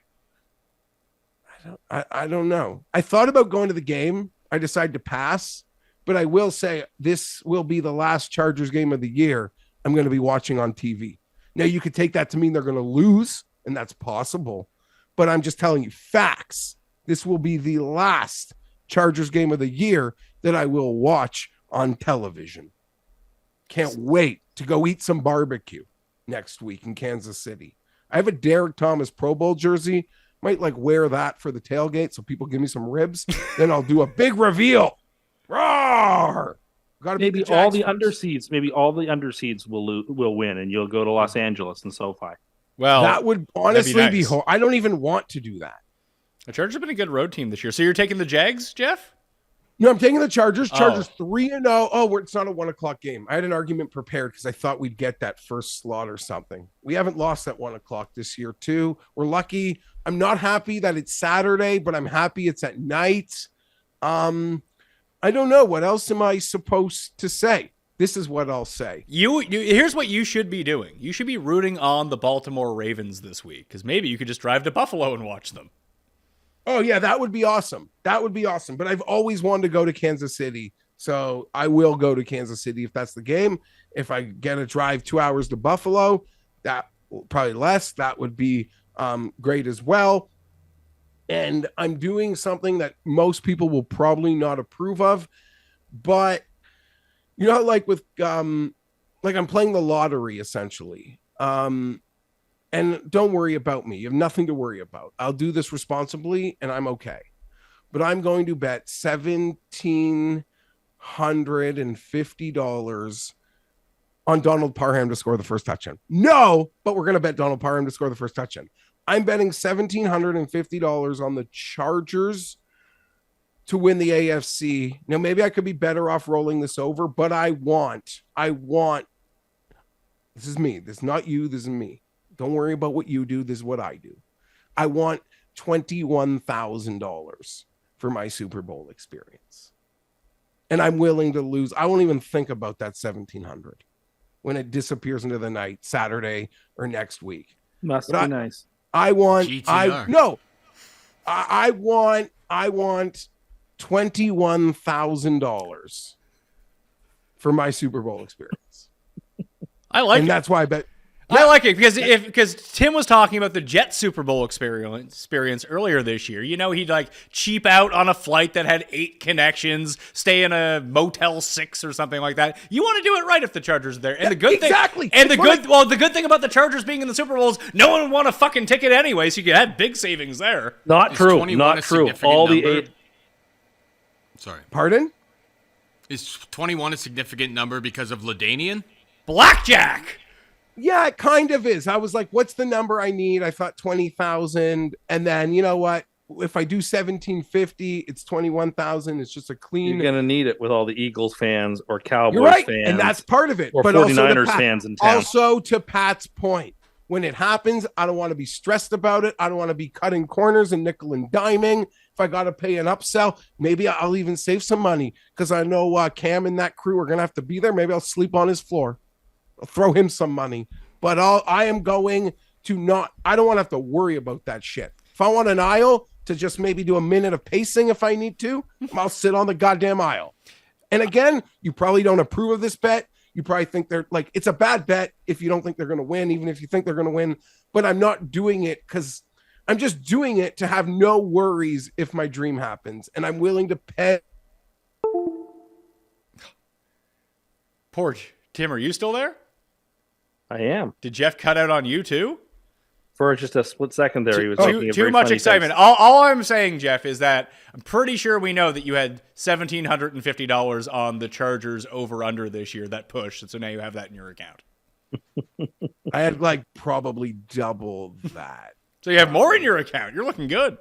S4: I don't know. I thought about going to the game. I decided to pass. But I will say this will be the last Chargers game of the year I'm going to be watching on TV. Now, you could take that to mean they're going to lose, and that's possible. But I'm just telling you facts. This will be the last Chargers game of the year that I will watch on television. Can't wait to go eat some barbecue next week in Kansas City. I have a Derek Thomas Pro Bowl jersey. Might wear that for the tailgate so people give me some ribs. Then I'll do a big reveal. Roar!
S6: Maybe all the underseeds will win, and you'll go to Los Angeles and SoFi.
S3: Well,
S4: that would honestly be.
S3: nice.
S4: I don't even want to do that.
S3: The Chargers have been a good road team this year. So you're taking the Jags, Geoff?
S4: No, I'm taking the Chargers.
S3: Oh.
S4: Chargers 3-0. Oh, it's not a 1:00 game. I had an argument prepared because I thought we'd get that first slot or something. We haven't lost at 1:00 this year, too. We're lucky. I'm not happy that it's Saturday, but I'm happy it's at night. I don't know. What else am I supposed to say? This is what I'll say.
S3: Here's what you should be doing. You should be rooting on the Baltimore Ravens this week, because maybe you could just drive to Buffalo and watch them.
S4: Oh, yeah, that would be awesome. That would be awesome. But I've always wanted to go to Kansas City, so I will go to Kansas City if that's the game. If I get a drive 2 hours to Buffalo, that probably less, that would be great as well. And I'm doing something that most people will probably not approve of, but you know, like with like I'm playing the lottery essentially. And don't worry about me. You have nothing to worry about. I'll do this responsibly and I'm okay. But I'm going to bet $1,750 on Donald Parham to score the first touchdown. No, but we're going to bet Donald Parham to score the first touchdown. I'm betting $1,750 on the Chargers to win the AFC. Now, maybe I could be better off rolling this over, but I want, this is me. This is not you. This is me. Don't worry about what you do. This is what I do. I want $21,000 for my Super Bowl experience. And I'm willing to lose. I won't even think about that $1,700 when it disappears into the night, Saturday or next week.
S6: Must be nice.
S4: I want
S5: GTR.
S4: I want $21,000 for my Super Bowl experience.
S3: I like
S4: and
S3: it.
S4: That's why I bet.
S3: I like it because Tim was talking about the Jet Super Bowl experience earlier this year. You know, he'd like cheap out on a flight that had 8 connections, stay in a Motel 6 or something like that. You want to do it right if the Chargers are there. And the good thing, the good thing about the Chargers being in the Super Bowl is no one would want a fucking ticket anyway, so you could have big savings there.
S6: Not true. Not true. All the 8.
S5: Sorry.
S4: Pardon?
S5: Is 21 a significant number because of LaDainian?
S3: Blackjack.
S4: Yeah, it kind of is. I was like, what's the number I need? I thought 20,000. And then, you know what? If I do 1750, it's 21,000. It's just a clean.
S6: You're going to need it with all the Eagles fans or Cowboys
S4: right.
S6: fans.
S4: And that's part of it.
S6: Or
S4: but
S6: 49ers fans in town.
S4: Also, to Pat's point, when it happens, I don't want to be stressed about it. I don't want to be cutting corners and nickel and diming. If I got to pay an upsell, maybe I'll even save some money because I know Cam and that crew are going to have to be there. Maybe I'll sleep on his floor. I'll throw him some money. But I am going to not, I don't want to have to worry about that shit. If I want an aisle to just maybe do a minute of pacing if I need to, I'll sit on the goddamn aisle. And again, you probably don't approve of this bet. You probably think they're like, it's a bad bet if you don't think they're going to win, even if you think they're going to win. But I'm not doing it because I'm just doing it to have no worries if my dream happens. And I'm willing to pay.
S3: Poor Tim, are you still there?
S6: I am.
S3: Did Geoff cut out on you too?
S6: For just a split second there, he was
S3: too much excitement. All I'm saying, Geoff, is that I'm pretty sure we know that you had $1,750 on the Chargers over/under this year that pushed, so now you have that in your account.
S4: I had like probably double that.
S3: So you have more in your account. You're looking good.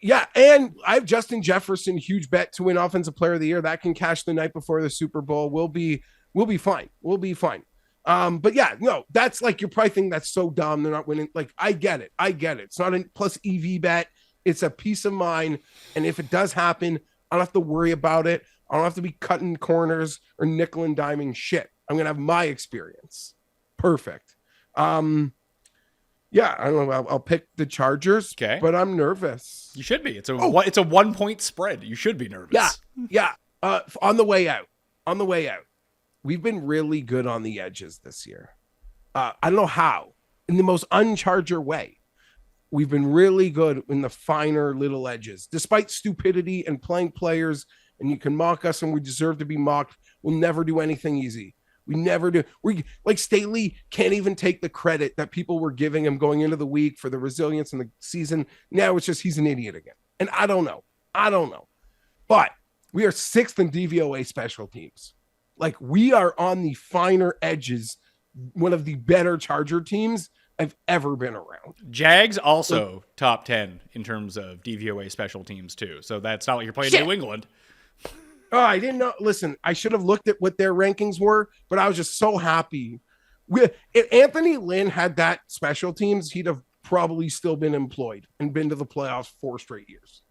S4: Yeah, and I have Justin Jefferson, huge bet to win Offensive Player of the Year. That can cash the night before the Super Bowl. We'll be fine. We'll be fine. But yeah, no, that's like, you're probably thinking that's so dumb. They're not winning. Like, I get it. It's not a plus EV bet. It's a peace of mind. And if it does happen, I don't have to worry about it. I don't have to be cutting corners or nickel and diming shit. I'm going to have my experience. Perfect. Yeah, I don't know. I'll pick the Chargers,
S3: okay,
S4: but I'm nervous.
S3: You should be. It's a 1-point spread. You should be nervous.
S4: Yeah. On the way out, we've been really good on the edges this year. I don't know how. In the most uncharger way, we've been really good in the finer little edges, despite stupidity and playing players. And you can mock us, and we deserve to be mocked. We'll never do anything easy. We never do. We like STALEY can't even take the credit that people were giving him going into the week for the resilience in the season. Now it's just he's an idiot again. And I don't know. But we are 6th in DVOA special teams. Like, we are on the finer edges one of the better Charger teams I've ever been around.
S3: Jags also top 10 in terms of DVOA special teams too. So that's not like you're playing New England.
S4: Oh, I didn't know. Listen, I should have looked at what their rankings were, but I was just so happy. If Anthony Lynn had that special teams, he'd have probably still been employed and been to the playoffs 4 straight years.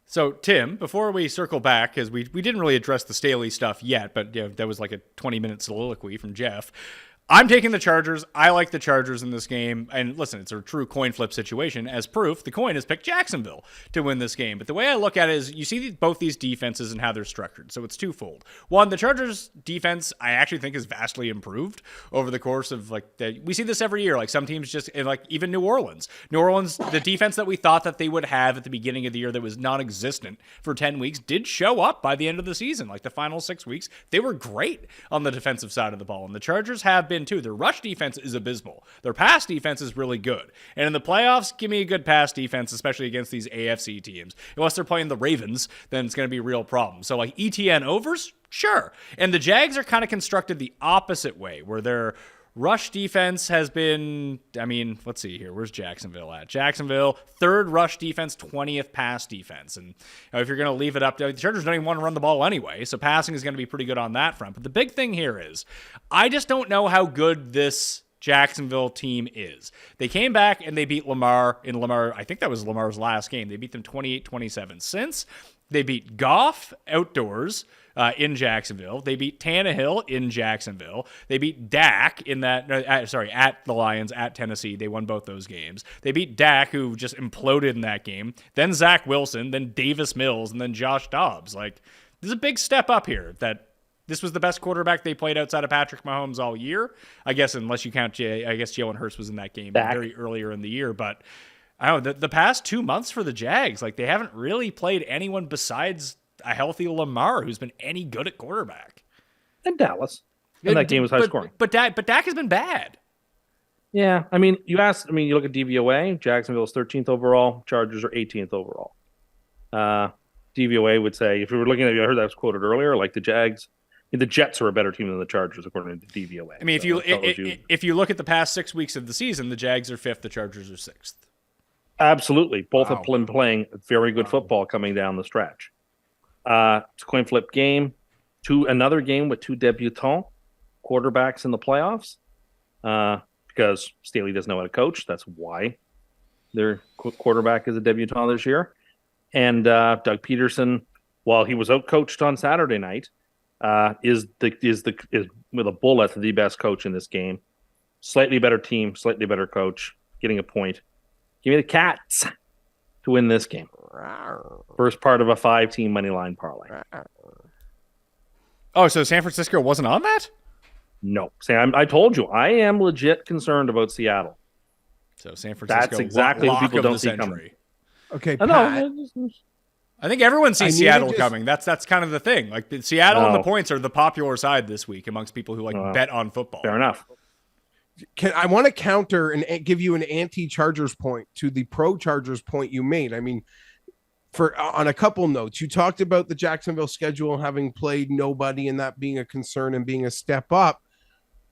S3: So, Tim, before we circle back, because we didn't really address the Staley stuff yet, but that was like a 20-minute soliloquy from Geoff. I'm taking the Chargers. I like the Chargers in this game. And listen, it's a true coin flip situation. As proof, the coin has picked Jacksonville to win this game. But the way I look at it is you see both these defenses and how they're structured. So it's twofold. One, the Chargers defense, I actually think is vastly improved over the course of we see this every year. Like some teams just, like even New Orleans, the defense that we thought that they would have at the beginning of the year that was non-existent for 10 weeks did show up by the end of the season. Like the final 6 weeks, they were great on the defensive side of the ball. And the Chargers have been too. Their rush defense is abysmal. Their pass defense is really good. And in the playoffs, give me a good pass defense, especially against these AFC teams. Unless they're playing the Ravens, then it's going to be a real problem. So like ETN overs, sure. And the Jags are kind of constructed the opposite way, where their rush defense has been, let's see here. Where's Jacksonville at? Jacksonville, 3rd rush defense, 20th pass defense. And if you're going to leave it up to the Chargers, don't even want to run the ball anyway. So passing is going to be pretty good on that front. But the big thing here is I just don't know how good this Jacksonville team is. They came back and they beat Lamar. I think that was Lamar's last game. They beat them 28-27. Since they beat Goff outdoors in Jacksonville. They beat Tannehill in Jacksonville. They beat Dak at the Lions, at Tennessee. They won both those games. They beat Dak, who just imploded in that game. Then Zach Wilson, then Davis Mills, and then Josh Dobbs. Like, there's a big step up here that this was the best quarterback they played outside of Patrick Mahomes all year. I guess unless you count Jalen Hurts was in that game very earlier in the year. But I don't know, the past 2 months for the Jags, like they haven't really played anyone besides a healthy Lamar who's been any good at quarterback.
S6: And Dallas. And that game was high scoring.
S3: But Dak has been bad.
S6: Yeah. You look at DVOA, Jacksonville's 13th overall, Chargers are 18th overall. DVOA would say, if we were looking at, I heard that was quoted earlier, like the Jets are a better team than the Chargers, according to DVOA.
S3: If you look at the past 6 weeks of the season, the Jags are 5th, the Chargers are 6th.
S6: Absolutely. Both have been playing very good football coming down the stretch. It's a coin flip game. Another game with 2 debutant quarterbacks in the playoffs because Staley doesn't know how to coach. That's why their quarterback is a debutant this year. And Doug Peterson, while he was outcoached on Saturday night, is with a bullet the best coach in this game. Slightly better team, slightly better coach, getting a point. Give me the Cats to win this game. First part of a 5-team money line parlay.
S3: Oh, so San Francisco wasn't on that?
S6: No. Sam, I told you, I am legit concerned about Seattle.
S3: So San Francisco,
S6: that's exactly what people don't see coming.
S4: Okay,
S6: Pat.
S3: I think everyone sees Seattle coming. That's kind of the thing. Like Seattle and the points are the popular side this week amongst people who bet on football.
S6: Fair enough.
S4: I want to counter and give you an anti-Chargers point to the pro-Chargers point you made. On a couple notes, you talked about the Jacksonville schedule having played nobody and that being a concern and being a step up.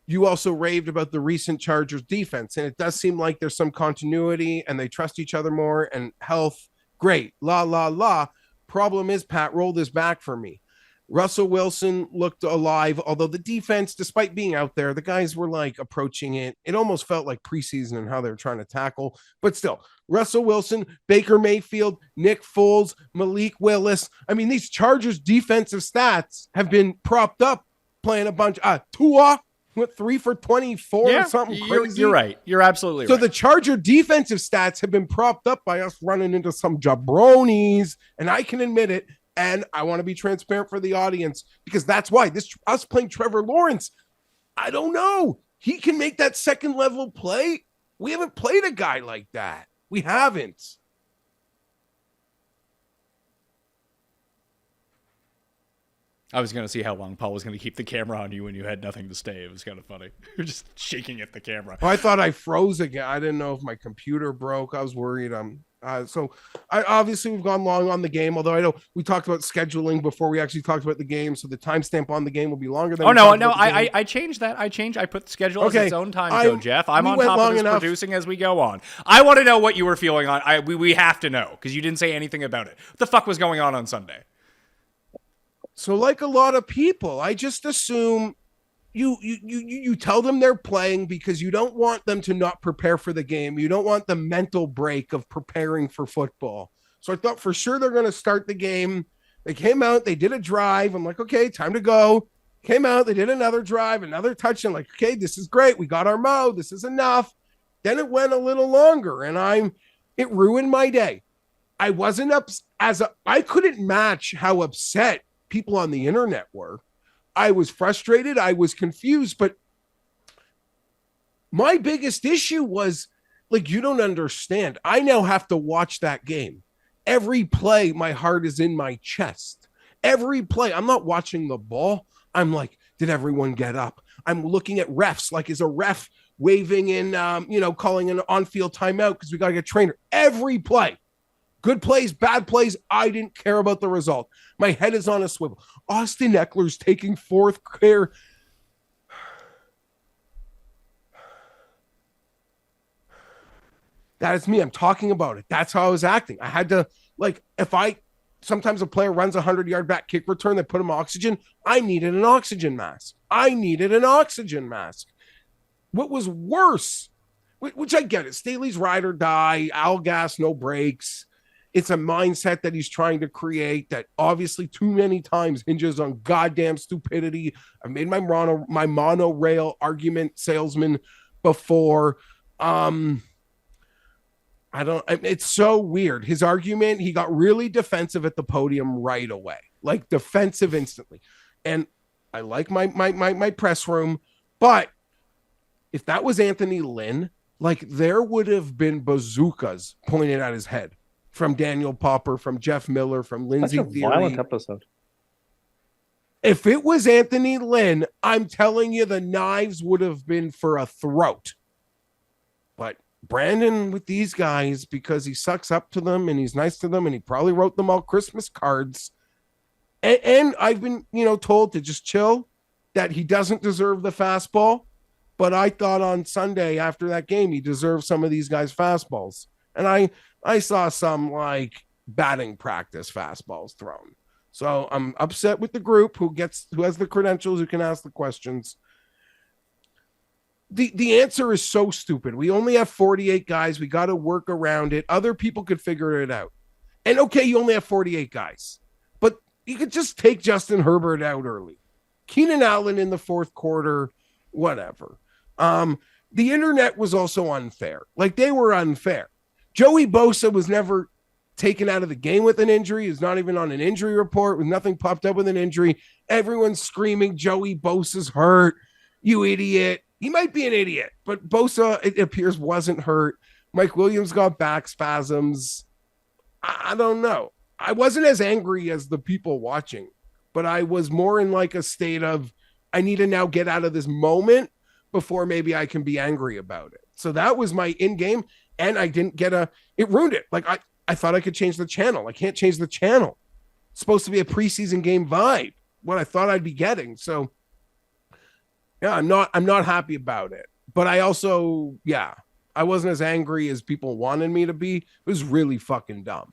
S4: You also raved about the recent Chargers defense, and it does seem like there's some continuity and they trust each other more and health. Great. La. Problem is, Pat, roll this back for me. Russell Wilson looked alive, although the defense, despite being out there, the guys were like approaching it. It almost felt like preseason and how they were trying to tackle. But still, Russell Wilson, Baker Mayfield, Nick Foles, Malik Willis. These Chargers defensive stats have been propped up playing a bunch. Tua went 3 for 24 or something crazy.
S3: You're right. You're absolutely right.
S4: So the Charger defensive stats have been propped up by us running into some jabronis, and I can admit it. And I want to be transparent for the audience because that's why us playing Trevor Lawrence, I don't know. He can make that second level play. We haven't played a guy like that. We haven't.
S3: I was going to see how long Paul was going to keep the camera on you when you had nothing to say. It was kind of funny. You're just shaking at the camera.
S4: I thought I froze again. I didn't know if my computer broke. I was worried So we've gone long on the game, although I know we talked about scheduling before we actually talked about the game, so the timestamp on the game will be longer than.
S3: I changed that. I put the schedule as its own time code, Jeff. I'm on top of this producing as we go on. I want to know what you were feeling on. We have to know because you didn't say anything about it. What the fuck was going on Sunday?
S4: So, like a lot of people, I just assume you tell them they're playing because you don't want them to not prepare for the game. You don't want the mental break of preparing for football. So I thought for sure they're going to start the game. They came out, they did a drive. I'm like, okay, time to go. Came out, they did another drive, another touchdown. Like, okay, this is great. We got our mo. This is enough. Then it went a little longer, and it ruined my day. I wasn't I couldn't match how upset people on the internet were. I was frustrated. I was confused, but my biggest issue was like, you don't understand. I now have to watch that game. Every play, my heart is in my chest. Every play, I'm not watching the ball. I'm like, did everyone get up? I'm looking at refs. Like, is a ref waving in, calling an on-field timeout because we got to get trainer. Every play. Good plays, bad plays, I didn't care about the result. My head is on a swivel. Austin Eckler's taking fourth care. That is me. I'm talking about it. That's how I was acting. I had to, sometimes a player runs a 100-yard back kick return, they put him oxygen. I needed an oxygen mask. What was worse, which I get it, Staley's ride or die, all gas, no brakes. It's a mindset that he's trying to create that obviously too many times hinges on goddamn stupidity. I've made my monorail argument salesman before. It's so weird. His argument, he got really defensive at the podium right away, like defensive instantly. And I like my press room, but if that was Anthony Lynn, like there would have been bazookas pointed at his head. From Daniel Popper, from Jeff Miller, from Lindsay
S6: That's a
S4: Theory.
S6: violent episode.
S4: If it was Anthony Lynn, I'm telling you, the knives would have been for a throat. But Brandon with these guys, because he sucks up to them and he's nice to them and he probably wrote them all Christmas cards. And I've been, told to just chill, that he doesn't deserve the fastball. But I thought on Sunday after that game, he deserved some of these guys' fastballs. And I saw some batting practice fastballs thrown. So I'm upset with the group who has the credentials, who can ask the questions. The answer is so stupid. We only have 48 guys. We got to work around it. Other people could figure it out. And okay, you only have 48 guys, but you could just take Justin Herbert out early. Keenan Allen in the fourth quarter, whatever. The internet was also unfair. They were unfair. Joey Bosa was never taken out of the game with an injury. He's not even on an injury report with nothing popped up with an injury. Everyone's screaming, Joey Bosa's hurt. You idiot. He might be an idiot, but Bosa, it appears, wasn't hurt. Mike Williams got back spasms. I don't know. I wasn't as angry as the people watching, but I was more in a state of, I need to now get out of this moment before maybe I can be angry about it. So that was my in-game. And I didn't get it ruined it. I thought I could change the channel. I can't change the channel. It's supposed to be a preseason game vibe, what I thought I'd be getting. So yeah, I'm not happy about it. But I also, I wasn't as angry as people wanted me to be. It was really fucking dumb.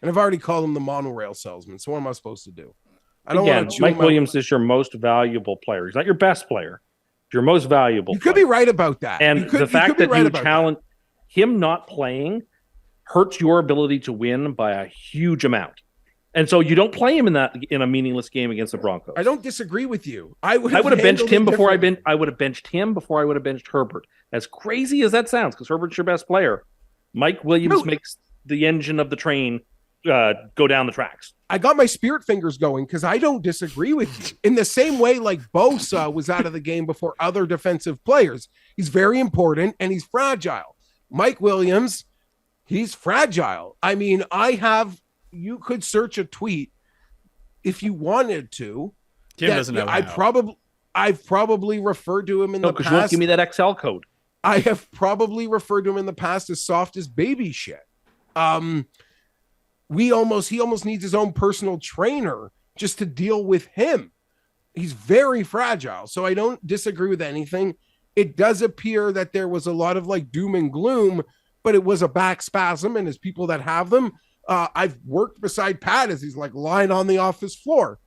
S4: And I've already called him the monorail salesman. So what am I supposed to do? I don't want to.
S6: Mike Williams is your most valuable player. He's not your best player. Your most valuable.
S4: You could be right about that.
S6: And the fact that you challenge him not playing hurts your ability to win by a huge amount. And so you don't play him in a meaningless game against the Broncos.
S4: I don't disagree with you. I would
S6: have benched him before I would have benched him before I would have benched Herbert. As crazy as that sounds, because Herbert's your best player, Mike Williams makes the engine of the train go down the tracks.
S4: I got my spirit fingers going because I don't disagree with you. In the same way, Bosa was out of the game before other defensive players. He's very important and he's fragile. Mike Williams, he's fragile. I mean, you could search a tweet if you wanted to.
S3: Tim doesn't know.
S4: I've probably referred to him in the past.
S6: You won't give me that Excel code.
S4: I have probably referred to him in the past as soft as baby shit. He almost needs his own personal trainer just to deal with him. He's very fragile. So I don't disagree with anything. It does appear that there was a lot of like doom and gloom, but it was a back spasm. And as people that have them, I've worked beside Pat as he's like lying on the office floor.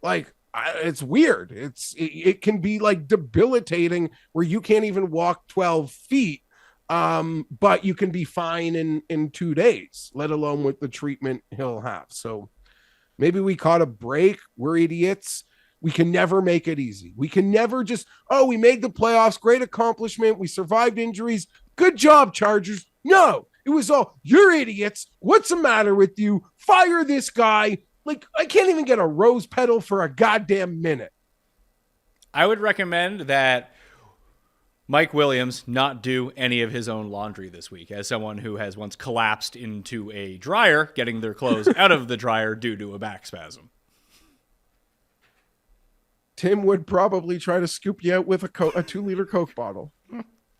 S4: Like, it's weird. It can be like debilitating where you can't even walk 12 feet. But you can be fine in 2 days, let alone with the treatment he'll have. So maybe we caught a break. We're idiots. We can never make it easy. We can never just, we made the playoffs. Great accomplishment. We survived injuries. Good job, Chargers. No, it was all, you're idiots. What's the matter with you? Fire this guy. Like, I can't even get a rose petal for a goddamn minute.
S3: I would recommend that Mike Williams not do any of his own laundry this week, as someone who has once collapsed into a dryer, getting their clothes out of the dryer due to a back spasm.
S4: Tim would probably try to scoop you out with a 2-liter Coke bottle.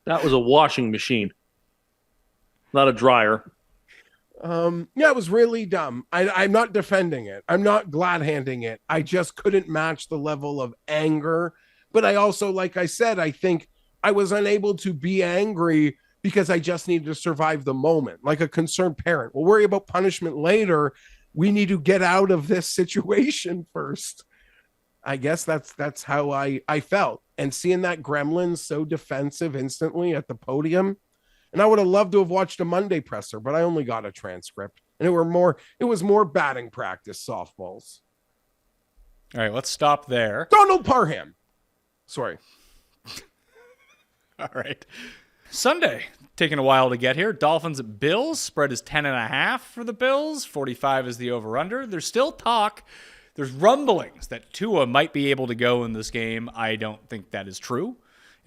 S6: That was a washing machine, not a dryer.
S4: Yeah, it was really dumb. I'm not defending it. I'm not glad-handing it. I just couldn't match the level of anger. But I also, like I said, I think I was unable to be angry because I just needed to survive the moment. Like a concerned parent. We'll worry about punishment later. We need to get out of this situation first. I guess that's how I felt. And seeing that Gremlin so defensive instantly at the podium. And I would have loved to have watched a Monday presser, but I only got a transcript. And it was more batting practice softballs.
S3: All right, let's stop there.
S4: Donald Parham. Sorry.
S3: All right. Sunday, taking a while to get here. Dolphins at Bills. Spread is 10.5 for the Bills. 45 is the over-under. There's still talk. There's rumblings that Tua might be able to go in this game. I don't think that is true.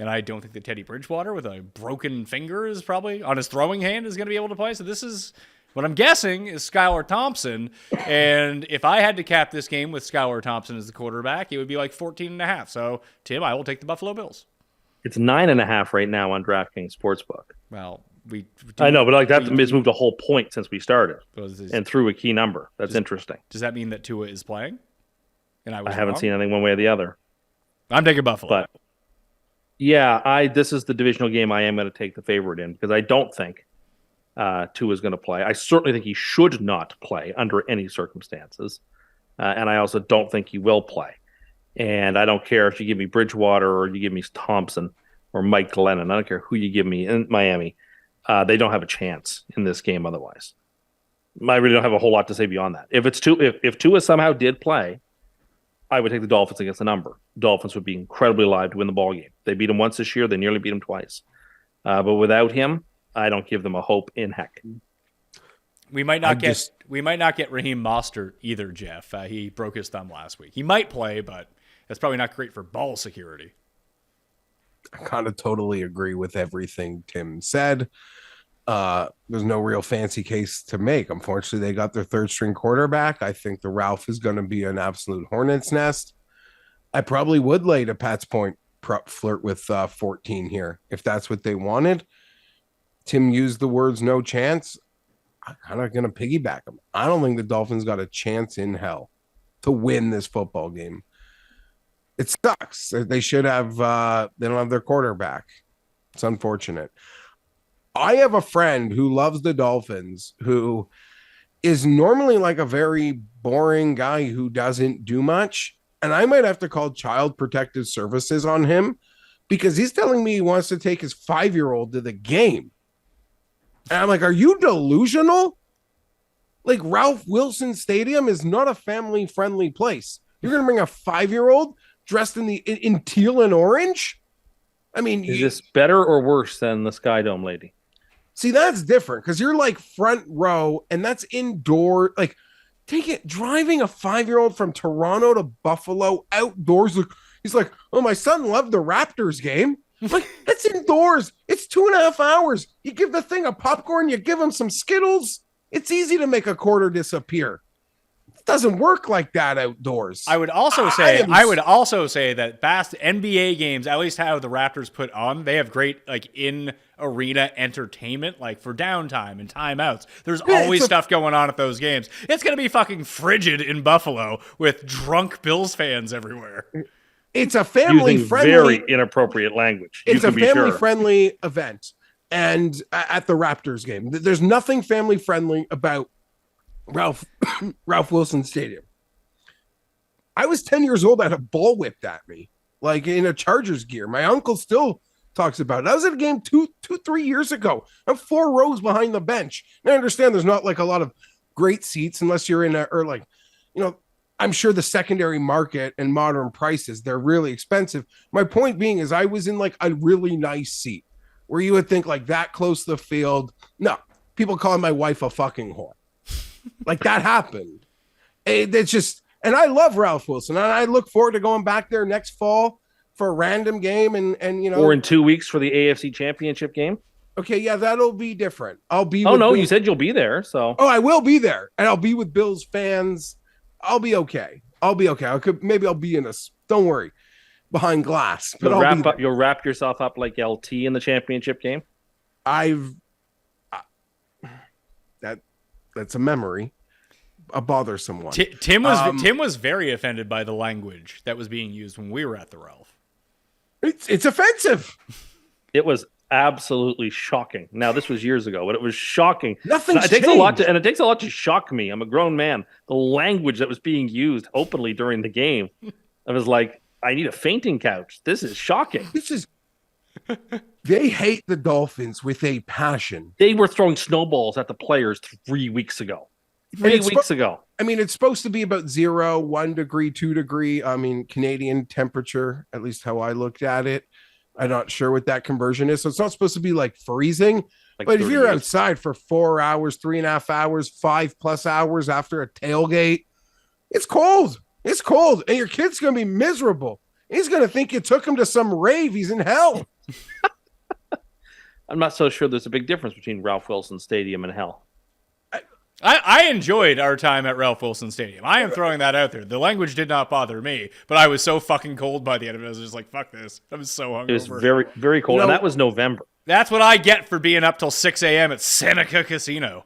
S3: And I don't think that Teddy Bridgewater with a broken finger is probably on his throwing hand is going to be able to play. So this is what I'm guessing is Skylar Thompson. And if I had to cap this game with Skylar Thompson as the quarterback, it would be like 14.5. So, Tim, I will take the Buffalo Bills.
S6: It's 9.5 right now on DraftKings Sportsbook.
S3: Well,
S6: I know, but like that has moved a whole point since we started and threw a key number. That's interesting.
S3: Does that mean that Tua is playing? And I
S6: haven't seen anything one way or the other.
S3: I'm taking Buffalo.
S6: But yeah, this is the divisional game I am going to take the favorite in because I don't think Tua is going to play. I certainly think he should not play under any circumstances. And I also don't think he will play. And I don't care if you give me Bridgewater or you give me Thompson or Mike Glennon. I don't care who you give me in Miami. They don't have a chance in this game otherwise. I really don't have a whole lot to say beyond that. If Tua somehow did play, I would take the Dolphins against the number. Dolphins would be incredibly live to win the ball game. They beat him once this year. They nearly beat him twice. But without him, I don't give them a hope in heck.
S3: We might not get Raheem Mostert either, Geoff. He broke his thumb last week. He might play, but that's probably not great for ball security.
S4: I kind of totally agree with everything Tim said. There's no real fancy case to make. Unfortunately, they got their third string quarterback. I think the Ralph is going to be an absolute hornet's nest. I probably would lay to Pat's point, flirt with 14 here if that's what they wanted. Tim used the words no chance. I'm kind of going to piggyback him. I don't think the Dolphins got a chance in hell to win this football game. It sucks. They should have, they don't have their quarterback. It's unfortunate. I have a friend who loves the Dolphins who is normally like a very boring guy who doesn't do much. And I might have to call Child Protective Services on him because he's telling me he wants to take his 5-year-old to the game. And I'm like, are you delusional? Like Ralph Wilson Stadium is not a family-friendly place. You're going to bring a 5-year-old dressed in teal and orange? I mean,
S6: is this better or worse than the Sky Dome lady?
S4: See, that's different because you're like front row and that's indoor. Like, driving a 5-year-old from Toronto to Buffalo outdoors. He's like, oh, my son loved the Raptors game. Like, that's indoors. It's 2.5 hours. You give the thing a popcorn, you give him some Skittles. It's easy to make a quarter disappear. doesn't work like that outdoors.
S3: I would also say that fast NBA games, at least how the Raptors put on, they have great like in arena entertainment, like for downtime and timeouts. There's always stuff going on at those games. It's gonna be fucking frigid in Buffalo with drunk Bills fans everywhere.
S4: It's a family friendly,
S6: very inappropriate language.
S4: It's a family friendly event, and at the Raptors game, there's nothing family friendly about Ralph Wilson Stadium. I was 10 years old. I had a ball whipped at me, like in a Chargers gear. My uncle still talks about it. I was at a game 3 years ago. I'm 4 rows behind the bench. And I understand there's not like a lot of great seats unless you're in I'm sure the secondary market and modern prices, they're really expensive. My point being is I was in like a really nice seat where you would think like that close to the field. No, people calling my wife a fucking whore. Like that happened. It's just, and I love Ralph Wilson, and I look forward to going back there next fall for a random game, and
S6: or in 2 weeks for the AFC Championship game.
S4: Okay, yeah, that'll be different. I'll be.
S6: Oh no, you said you'll be there, so.
S4: Oh, I will be there, and I'll be with Bills fans. I'll be okay. I'll be in a. Don't worry, behind glass. But
S6: you'll wrap yourself up like LT in the championship game.
S4: That's a memory, a bothersome one.
S3: Tim was very offended by the language that was being used when we were at the Ralph.
S4: It's offensive.
S6: It was absolutely shocking. Now this was years ago, but it was shocking.
S4: It
S6: takes a lot to shock me. I'm a grown man. The language that was being used openly during the game, I was like, I need a fainting couch. This is shocking.
S4: They hate the Dolphins with a passion.
S6: They were throwing snowballs at the players 3 weeks ago. 3 weeks ago.
S4: I mean, it's supposed to be about 0, 1 degree, 2 degree. I mean, Canadian temperature, at least how I looked at it. I'm not sure what that conversion is. So it's not supposed to be like freezing. But if you're outside for 4 hours, 3.5 hours, 5+ hours after a tailgate, it's cold. It's cold. And your kid's going to be miserable. He's going to think you took him to some rave. He's in hell.
S6: I'm not so sure there's a big difference between Ralph Wilson Stadium and hell.
S3: I enjoyed our time at Ralph Wilson Stadium. I am throwing that out there. The language did not bother me, but I was so fucking cold by the end of it. I was just like, fuck this. I was so hungover.
S6: It was very, very cold, and that was November.
S3: That's what I get for being up till 6 a.m. at Seneca Casino.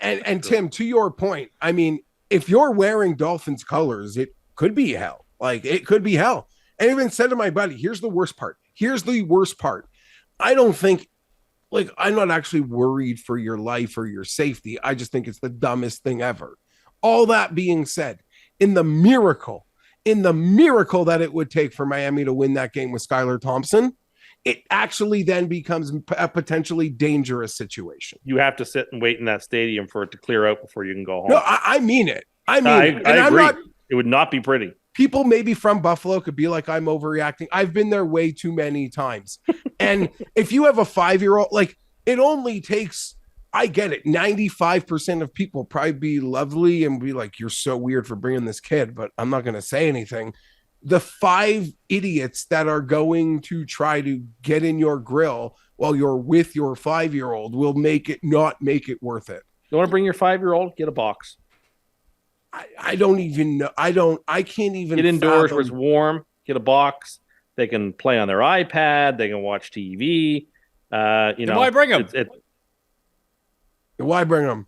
S4: And Tim, to your point, I mean, if you're wearing Dolphins colors, it could be hell. Like, it could be hell. And I even said to my buddy, here's the worst part. I don't think, like, I'm not actually worried for your life or your safety. I just think it's the dumbest thing ever. All that being said, in the miracle that it would take for Miami to win that game with Skylar Thompson, it actually then becomes a potentially dangerous situation.
S6: You have to sit and wait in that stadium for it to clear out before you can go home.
S4: No, I mean it. I
S6: agree. It would not be pretty.
S4: People maybe from Buffalo could be like, I'm overreacting. I've been there way too many times. And if you have a 5-year-old, like, it only takes, I get it, 95% of people probably be lovely and be like, you're so weird for bringing this kid, but I'm not going to say anything. The 5 idiots that are going to try to get in your grill while you're with your 5-year-old will not make it worth it.
S6: You want to bring your 5-year-old? Get a box.
S4: I don't even know. I can't even
S6: get indoors where it's warm. Get a box. They can play on their iPad. They can watch TV.
S3: Why bring them?
S4: Why bring them?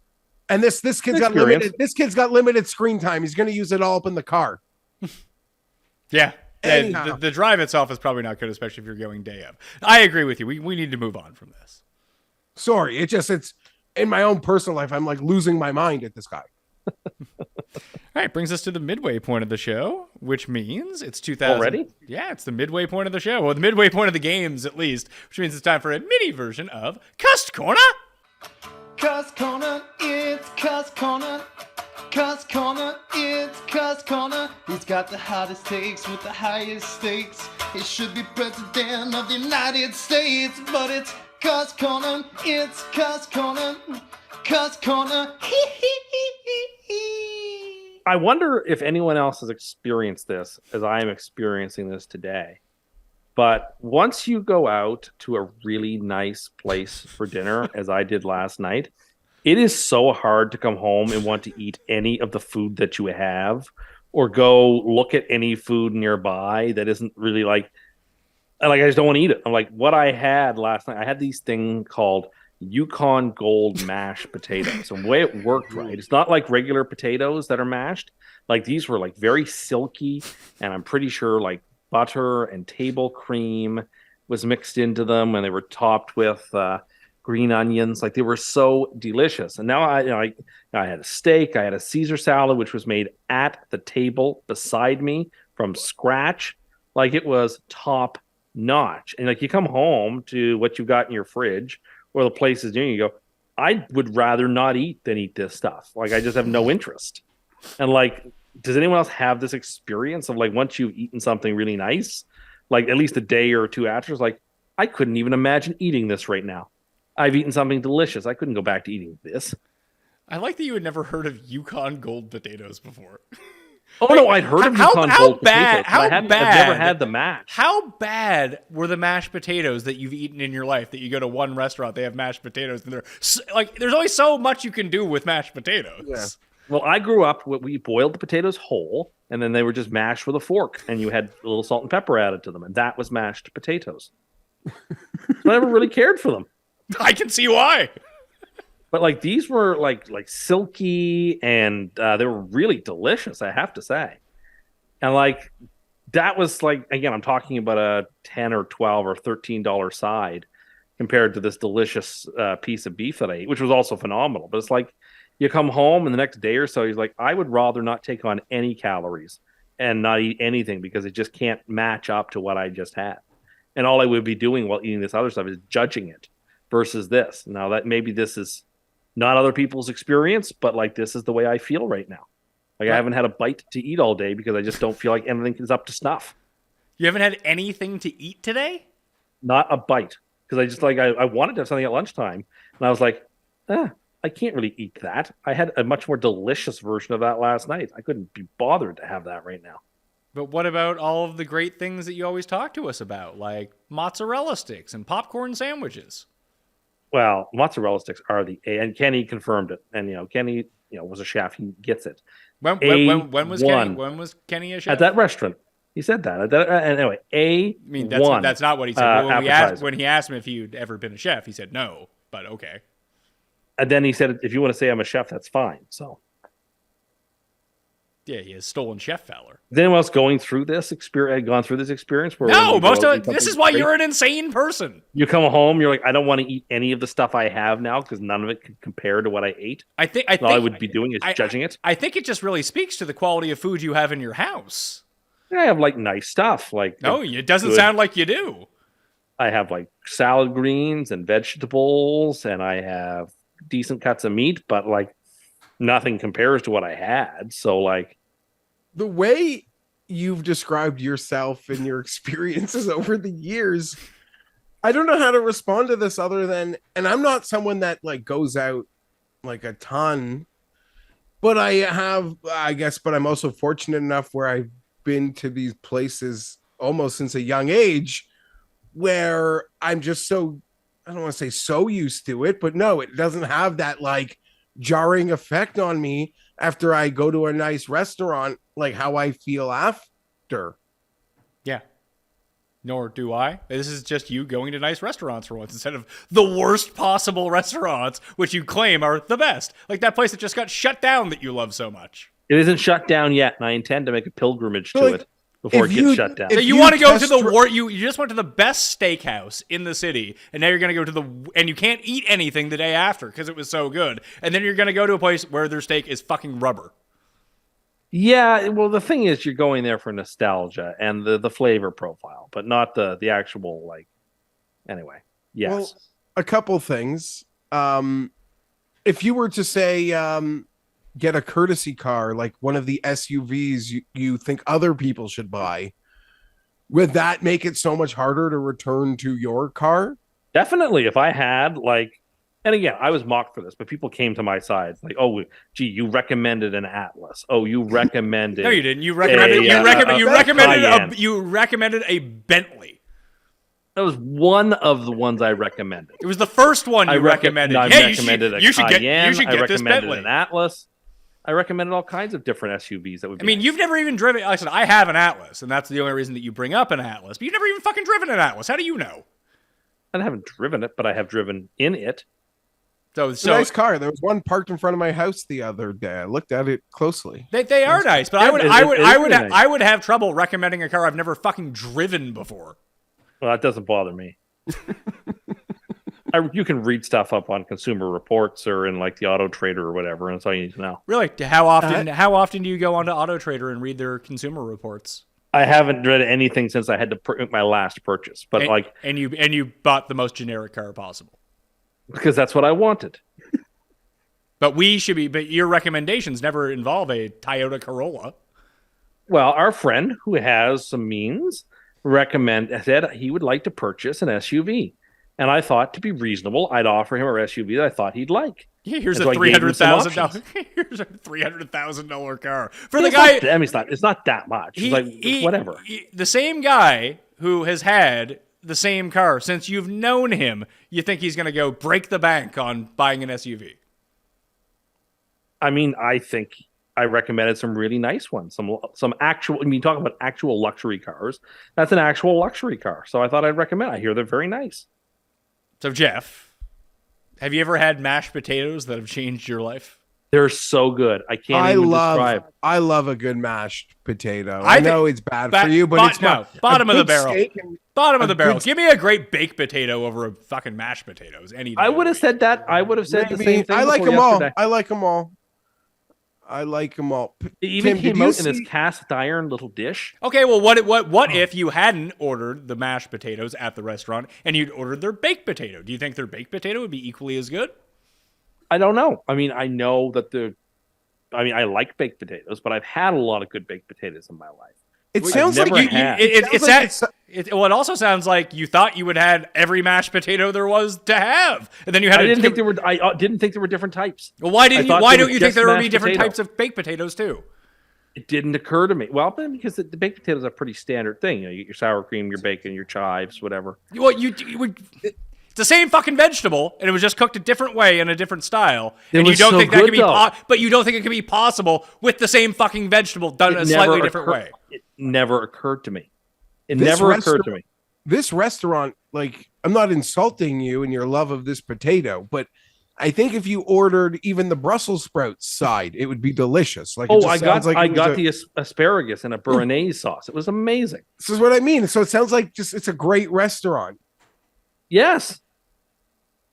S4: And this kid's got limited. This kid's got limited screen time. He's going to use it all up in the car.
S3: Yeah. The drive itself is probably not good, especially if you're going day of. I agree with you. We need to move on from this.
S4: Sorry, it's in my own personal life. I'm like losing my mind at this guy.
S3: All right, brings us to the midway point of the show, which means it's 2000.
S6: Already?
S3: Yeah, it's the midway point of the show. Well, the midway point of the games, at least, which means it's time for a mini version of Cust Corner.
S2: Cust Corner, it's Cust Corner. Cust Corner, it's Cust Corner. He's got the hottest takes with the highest stakes. He should be president of the United States, but it's Cust Corner, it's Cust Corner. Cust Corner, hee hee hee hee hee.
S6: I wonder if anyone else has experienced this as I am experiencing this today. But once you go out to a really nice place for dinner, as I did last night, It is so hard to come home and want to eat any of the food that you have, or go look at any food nearby that isn't really like I just don't want to eat it. I'm like, what I had last night, I had these thing called Yukon Gold mashed potatoes. And the way it worked, right, it's not like regular potatoes that are mashed. Like these were like very silky, and I'm pretty sure like butter and table cream was mixed into them, and they were topped with green onions. Like they were so delicious. And now I had a steak, I had a Caesar salad, which was made at the table beside me from scratch. Like it was top notch. And like you come home to what you got in your fridge or the place is doing, you go, I would rather not eat than eat this stuff. Like I just have no interest. And like, does anyone else have this experience of like once you've eaten something really nice, like at least a day or two after, it's like, I couldn't even imagine eating this right now. I've eaten something delicious. I couldn't go back to eating this.
S3: I like that you had never heard of Yukon Gold potatoes before.
S6: Oh no, I'd heard of Yukon Gold potatoes. I've never had the mash.
S3: How bad were the mashed potatoes that you've eaten in your life that you go to one restaurant, they have mashed potatoes, and there's only so much you can do with mashed potatoes. Yeah.
S6: Well, I grew up, we boiled the potatoes whole, and then they were just mashed with a fork, and you had a little salt and pepper added to them, and that was mashed potatoes. So I never really cared for them.
S3: I can see why.
S6: But like these were like silky, and they were really delicious, I have to say. And like that was like, again, I'm talking about a $10 or $12 or $13 side compared to this delicious piece of beef that I ate, which was also phenomenal. But it's like you come home and the next day or so, you're like, I would rather not take on any calories and not eat anything because it just can't match up to what I just had. And all I would be doing while eating this other stuff is judging it versus this. Now that maybe this is not other people's experience, but like this is the way I feel right now. Like I haven't had a bite to eat all day because I just don't feel like anything is up to snuff.
S3: You haven't had anything to eat today?
S6: Not a bite. Because I just like I wanted to have something at lunchtime, and I was like, I can't really eat that. I had a much more delicious version of that last night. I couldn't be bothered to have that right now.
S3: But what about all of the great things that you always talk to us about, like mozzarella sticks and popcorn sandwiches?
S6: Well, mozzarella sticks are the A, and Kenny confirmed it. And Kenny, was a chef. He gets it.
S3: When was Kenny a chef?
S6: At that restaurant. He said that. And anyway,
S3: that's not what he said. When he asked him if he'd ever been a chef, he said no. But okay.
S6: And then he said, if you want to say I'm a chef, that's fine. So.
S3: Yeah, he has stolen chef valor.
S6: Is anyone else going through this experience? Gone through this experience?
S3: No, most of it. This is why you're an insane person.
S6: You come home, you're like, I don't want to eat any of the stuff I have now because none of it can compare to what I ate.
S3: I think
S6: all I would be doing is judging it.
S3: I think it just really speaks to the quality of food you have in your house.
S6: I have like nice stuff. Like
S3: no, it doesn't sound like you do.
S6: I have like salad greens and vegetables, and I have decent cuts of meat, but like nothing compares to what I had. So like
S4: the way you've described yourself and your experiences over the years, I don't know how to respond to this other than, and I'm not someone that like goes out like a ton, but but I'm also fortunate enough where I've been to these places almost since a young age where I'm just so, I don't want to say so used to it, but no, it doesn't have that like jarring effect on me after I go to a nice restaurant, like how I feel after.
S3: Yeah. Nor do I. This is just you going to nice restaurants for once instead of the worst possible restaurants, which you claim are the best. Like that place that just got shut down that you love so much.
S6: It isn't shut down yet, and I intend to make a pilgrimage to it before it gets shut down.
S3: So you want to go to the you just went to the best steakhouse in the city, and now you're going to go to and you can't eat anything the day after because it was so good. And then you're going to go to a place where their steak is fucking rubber.
S6: Yeah, well, the thing is, you're going there for nostalgia and the flavor profile, but not the actual like. Anyway, yes. Well,
S4: a couple things. If you were to say, get a courtesy car, like one of the SUVs you think other people should buy, would that make it so much harder to return to your car?
S6: Definitely. If I had like, and again, I was mocked for this, but people came to my side like, oh, gee, you recommended an Atlas. Oh, you recommended.
S3: No, you didn't. You recommended a Bentley.
S6: That was one of the ones I recommended.
S3: It was the first one you recommended.
S6: I
S3: Yeah,
S6: recommended
S3: you should get
S6: I
S3: this
S6: recommended
S3: Bentley.
S6: an Atlas. I recommended all kinds of different SUVs that would be
S3: I mean,
S6: nice.
S3: you've never even driven. Like I said, I have an Atlas, and that's the only reason that you bring up an Atlas. But you've never even fucking driven an Atlas. How do you know?
S6: I haven't driven it, but I have driven in it.
S4: It's a nice car. There was one parked in front of my house the other day. I looked at it closely.
S3: They are nice, but
S6: Yeah,
S3: I would have trouble recommending a car I've never fucking driven before.
S6: Well, that doesn't bother me. You can read stuff up on Consumer Reports or in like the Auto Trader or whatever, and that's all you need to know.
S3: Really? How often do you go onto Auto Trader and read their consumer reports?
S6: I haven't read anything since I had to my last purchase, but
S3: and you bought the most generic car possible
S6: because that's what I wanted.
S3: But your recommendations never involve a Toyota Corolla.
S6: Well, our friend who has some means said he would like to purchase an SUV. And I thought, to be reasonable, I'd offer him a SUV that I thought he'd like.
S3: Yeah, here's a $300,000. Here's a $300,000 car for the guy.
S6: It's not that much. Whatever.
S3: The same guy who has had the same car since you've known him. You think he's going to go break the bank on buying an SUV?
S6: I mean, I think I recommended some really nice ones. Some actual. I mean, talk about actual luxury cars. That's an actual luxury car. So I thought I'd recommend. I hear they're very nice.
S3: So, Geoff, have you ever had mashed potatoes that have changed your life?
S6: They're so good. I can't even describe.
S4: I love a good mashed potato. I know it's bad for you, but it's
S3: bottom of the barrel. Bottom of the barrel.
S4: Good...
S3: Give me a great baked potato over a fucking mashed potatoes. Any day.
S6: I would have said that. I would have said the same thing.
S4: I like them all. I like them all. I like them all.
S6: It even came out in this cast iron little dish.
S3: Okay, well, what if you hadn't ordered the mashed potatoes at the restaurant and you'd ordered their baked potato? Do you think their baked potato would be equally as good?
S6: I don't know. I mean, I know that I like baked potatoes, but I've had a lot of good baked potatoes in my life.
S4: It sounds like
S3: it also sounds like you thought you would have every mashed potato there was to have, and then you had.
S6: I didn't think there were different types.
S3: Well, why don't you think there would be different types of baked potatoes too?
S6: It didn't occur to me. Well, because the baked potatoes are a pretty standard thing. You get your sour cream, your bacon, your chives, whatever.
S3: Well, it's the same fucking vegetable, and it was just cooked a different way in a different style. And you don't think that could be, but you don't think it could be possible with the same fucking vegetable done in a slightly different way.
S6: It never occurred to me. It never occurred to me.
S4: This restaurant, like, I'm not insulting you and your love of this potato, but I think if you ordered even the Brussels sprouts side, it would be delicious. Like,
S6: I got the asparagus and a béarnaise sauce. It was amazing.
S4: This is what I mean. So it sounds like it's a great restaurant.
S6: Yes.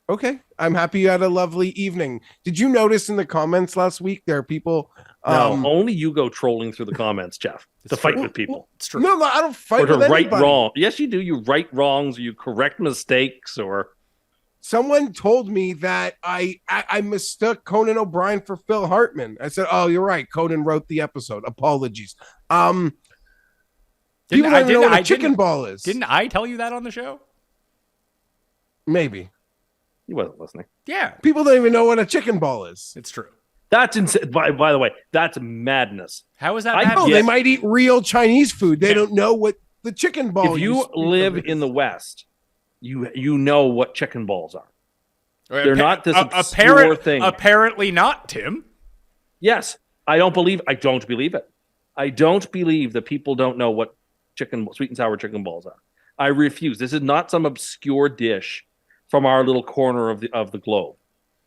S4: Okay. I'm happy you had a lovely evening. Did you notice in the comments last week there are people?
S6: No, only you go trolling through the comments, Geoff, to fight with people.
S3: It's true.
S4: No, I don't fight
S6: or to
S4: with
S6: right
S4: anybody.
S6: wrong. Yes, you do. You right wrongs, or you correct mistakes, or
S4: someone told me that I mistook Conan O'Brien for Phil Hartman. I said, "Oh, you're right. Conan wrote the episode. Apologies." People don't even know what a chicken ball is.
S3: Didn't I tell you that on the show?
S4: Maybe.
S6: He wasn't listening.
S3: Yeah.
S4: People don't even know what a chicken ball is.
S3: It's true.
S6: That's insane. By the way, that's madness.
S3: How is that?
S4: I know they might eat real Chinese food. They don't know what the chicken ball is.
S6: If you live in the West, you know what chicken balls are. They're not this obscure thing.
S3: Apparently not, Tim.
S6: Yes. I don't believe it. I don't believe that people don't know what sweet and sour chicken balls are. I refuse. This is not some obscure dish from our little corner of the globe.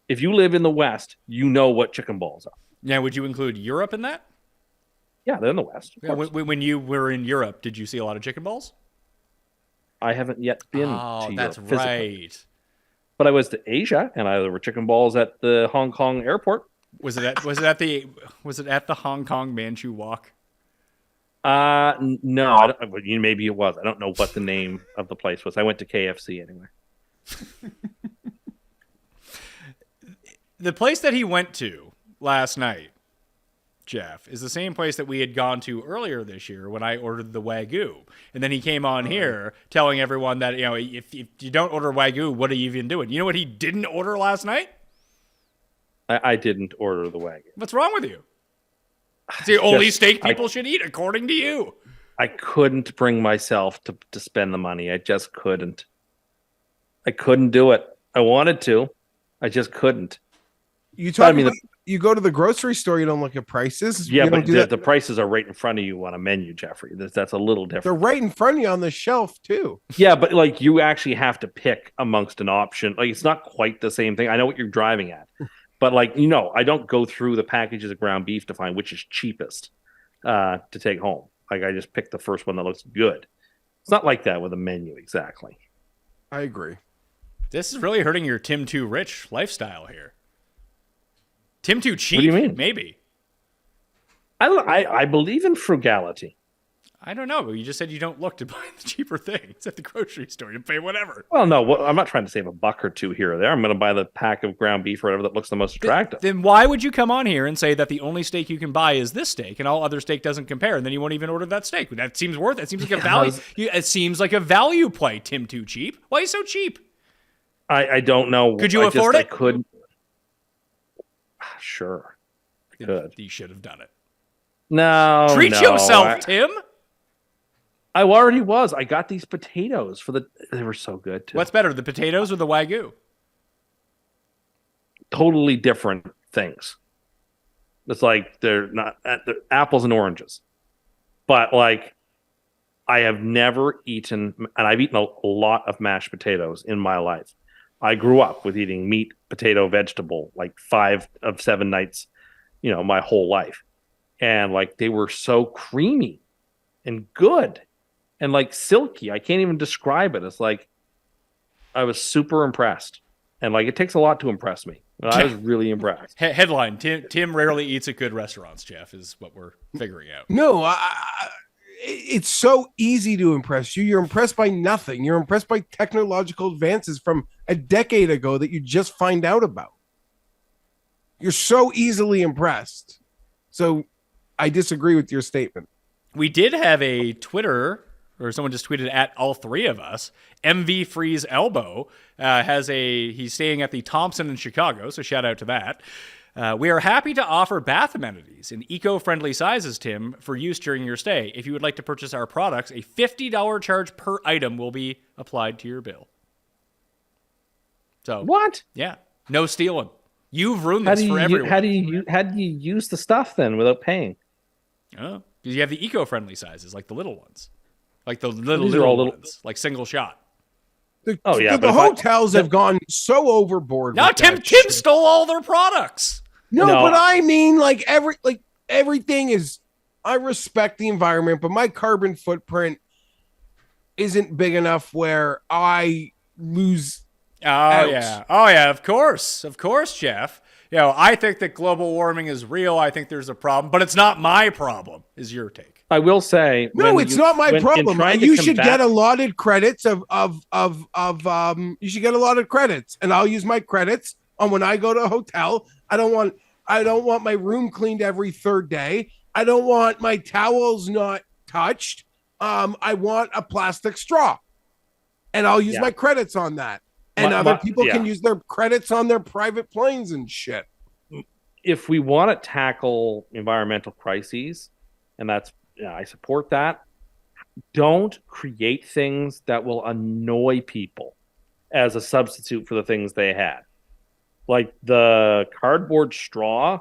S6: If you live in the West, you know what chicken balls are.
S3: Yeah, would you include Europe in that?
S6: Yeah, they're in the West.
S3: Yeah, when you were in Europe, did you see a lot of chicken balls?
S6: I haven't yet been to Europe.
S3: That's right.
S6: But I was to Asia, and there were chicken balls at the Hong Kong airport.
S3: Was it at the Hong Kong Manchu Walk?
S6: No, maybe it was. I don't know what the name of the place was. I went to KFC anyway.
S3: The place that he went to last night, Geoff, is the same place that we had gone to earlier this year when I ordered the Wagyu. And then he came on here telling everyone that, if you don't order Wagyu, what are you even doing? You know what he didn't order last night?
S6: I didn't order the Wagyu.
S3: What's wrong with you? It's the only steak people should eat, according to you.
S6: I couldn't bring myself to spend the money. I just couldn't. I couldn't do it. I wanted to. I just couldn't.
S4: You talk about you go to the grocery store, you don't look at prices.
S6: Yeah,
S4: you
S6: but
S4: do
S6: the prices are right in front of you on a menu, Jeffrey. That's a little different.
S4: They're right in front of you on the shelf too.
S6: Yeah, but like you actually have to pick amongst an option. Like it's not quite the same thing. I know what you're driving at, but like I don't go through the packages of ground beef to find which is cheapest to take home. Like I just pick the first one that looks good. It's not like that with a menu exactly.
S4: I agree.
S3: This is really hurting your Tim Too Rich lifestyle here. Tim Too Cheap?
S6: What do you mean?
S3: Maybe.
S6: I believe in frugality.
S3: I don't know. You just said you don't look to buy the cheaper things at the grocery store. You pay whatever.
S6: Well, no, I'm not trying to save a buck or two here or there. I'm going to buy the pack of ground beef or whatever that looks the most attractive.
S3: Then why would you come on here and say that the only steak you can buy is this steak and all other steak doesn't compare, and then you won't even order that steak? That seems worth it. It seems like a value. It seems like a value play, Tim Too Cheap. Why are you so cheap?
S6: I don't know.
S3: Could you afford it?
S6: I could. Sure. I could.
S3: You should have done it.
S6: No.
S3: Treat yourself, Tim.
S6: I already was. I got these potatoes they were so good too.
S3: What's better, the potatoes or the Wagyu?
S6: Totally different things. It's like they're apples and oranges. But like I have never eaten, and I've eaten a lot of mashed potatoes in my life. I grew up with eating meat, potato, vegetable, like 5 of 7 nights, my whole life. And like they were so creamy and good and like silky. I can't even describe it. It's like I was super impressed. And like it takes a lot to impress me. But I was really impressed.
S3: Headline, Tim rarely eats at good restaurants, Geoff, is what we're figuring out.
S4: No, it's so easy to impress you. You're impressed by nothing. You're impressed by technological advances from a decade ago that you just find out about. You're so easily impressed. So I disagree with your statement.
S3: We did have a Twitter, or someone just tweeted at all three of us. MV Freeze Elbow he's staying at the Thompson in Chicago, so shout out to that. We are happy to offer bath amenities in eco-friendly sizes, Tim, for use during your stay. If you would like to purchase our products, a $50 charge per item will be applied to your bill. So
S6: what?
S3: Yeah, no stealing. You've ruined this for everyone.
S6: How do you use the stuff then without paying?
S3: Oh, because you have the eco-friendly sizes, like the little ones, like the little ones, like single shot.
S4: The hotels have gone so overboard.
S3: Now Tim stole all their products.
S4: No, but I mean, everything is. I respect the environment, but my carbon footprint isn't big enough where I lose.
S3: Oh yeah, of course, Geoff. I think that global warming is real. I think there's a problem, but it's not my problem. Is your take?
S6: I will say,
S4: no, it's not my problem. You should get allotted credits you should get allotted credits, and I'll use my credits on when I go to a hotel. I don't want my room cleaned every third day. I don't want my towels not touched. I want a plastic straw, and I'll use my credits on that. And other people can use their credits on their private planes and shit.
S6: If we want to tackle environmental crises, and I support that, don't create things that will annoy people as a substitute for the things they had. Like the cardboard straw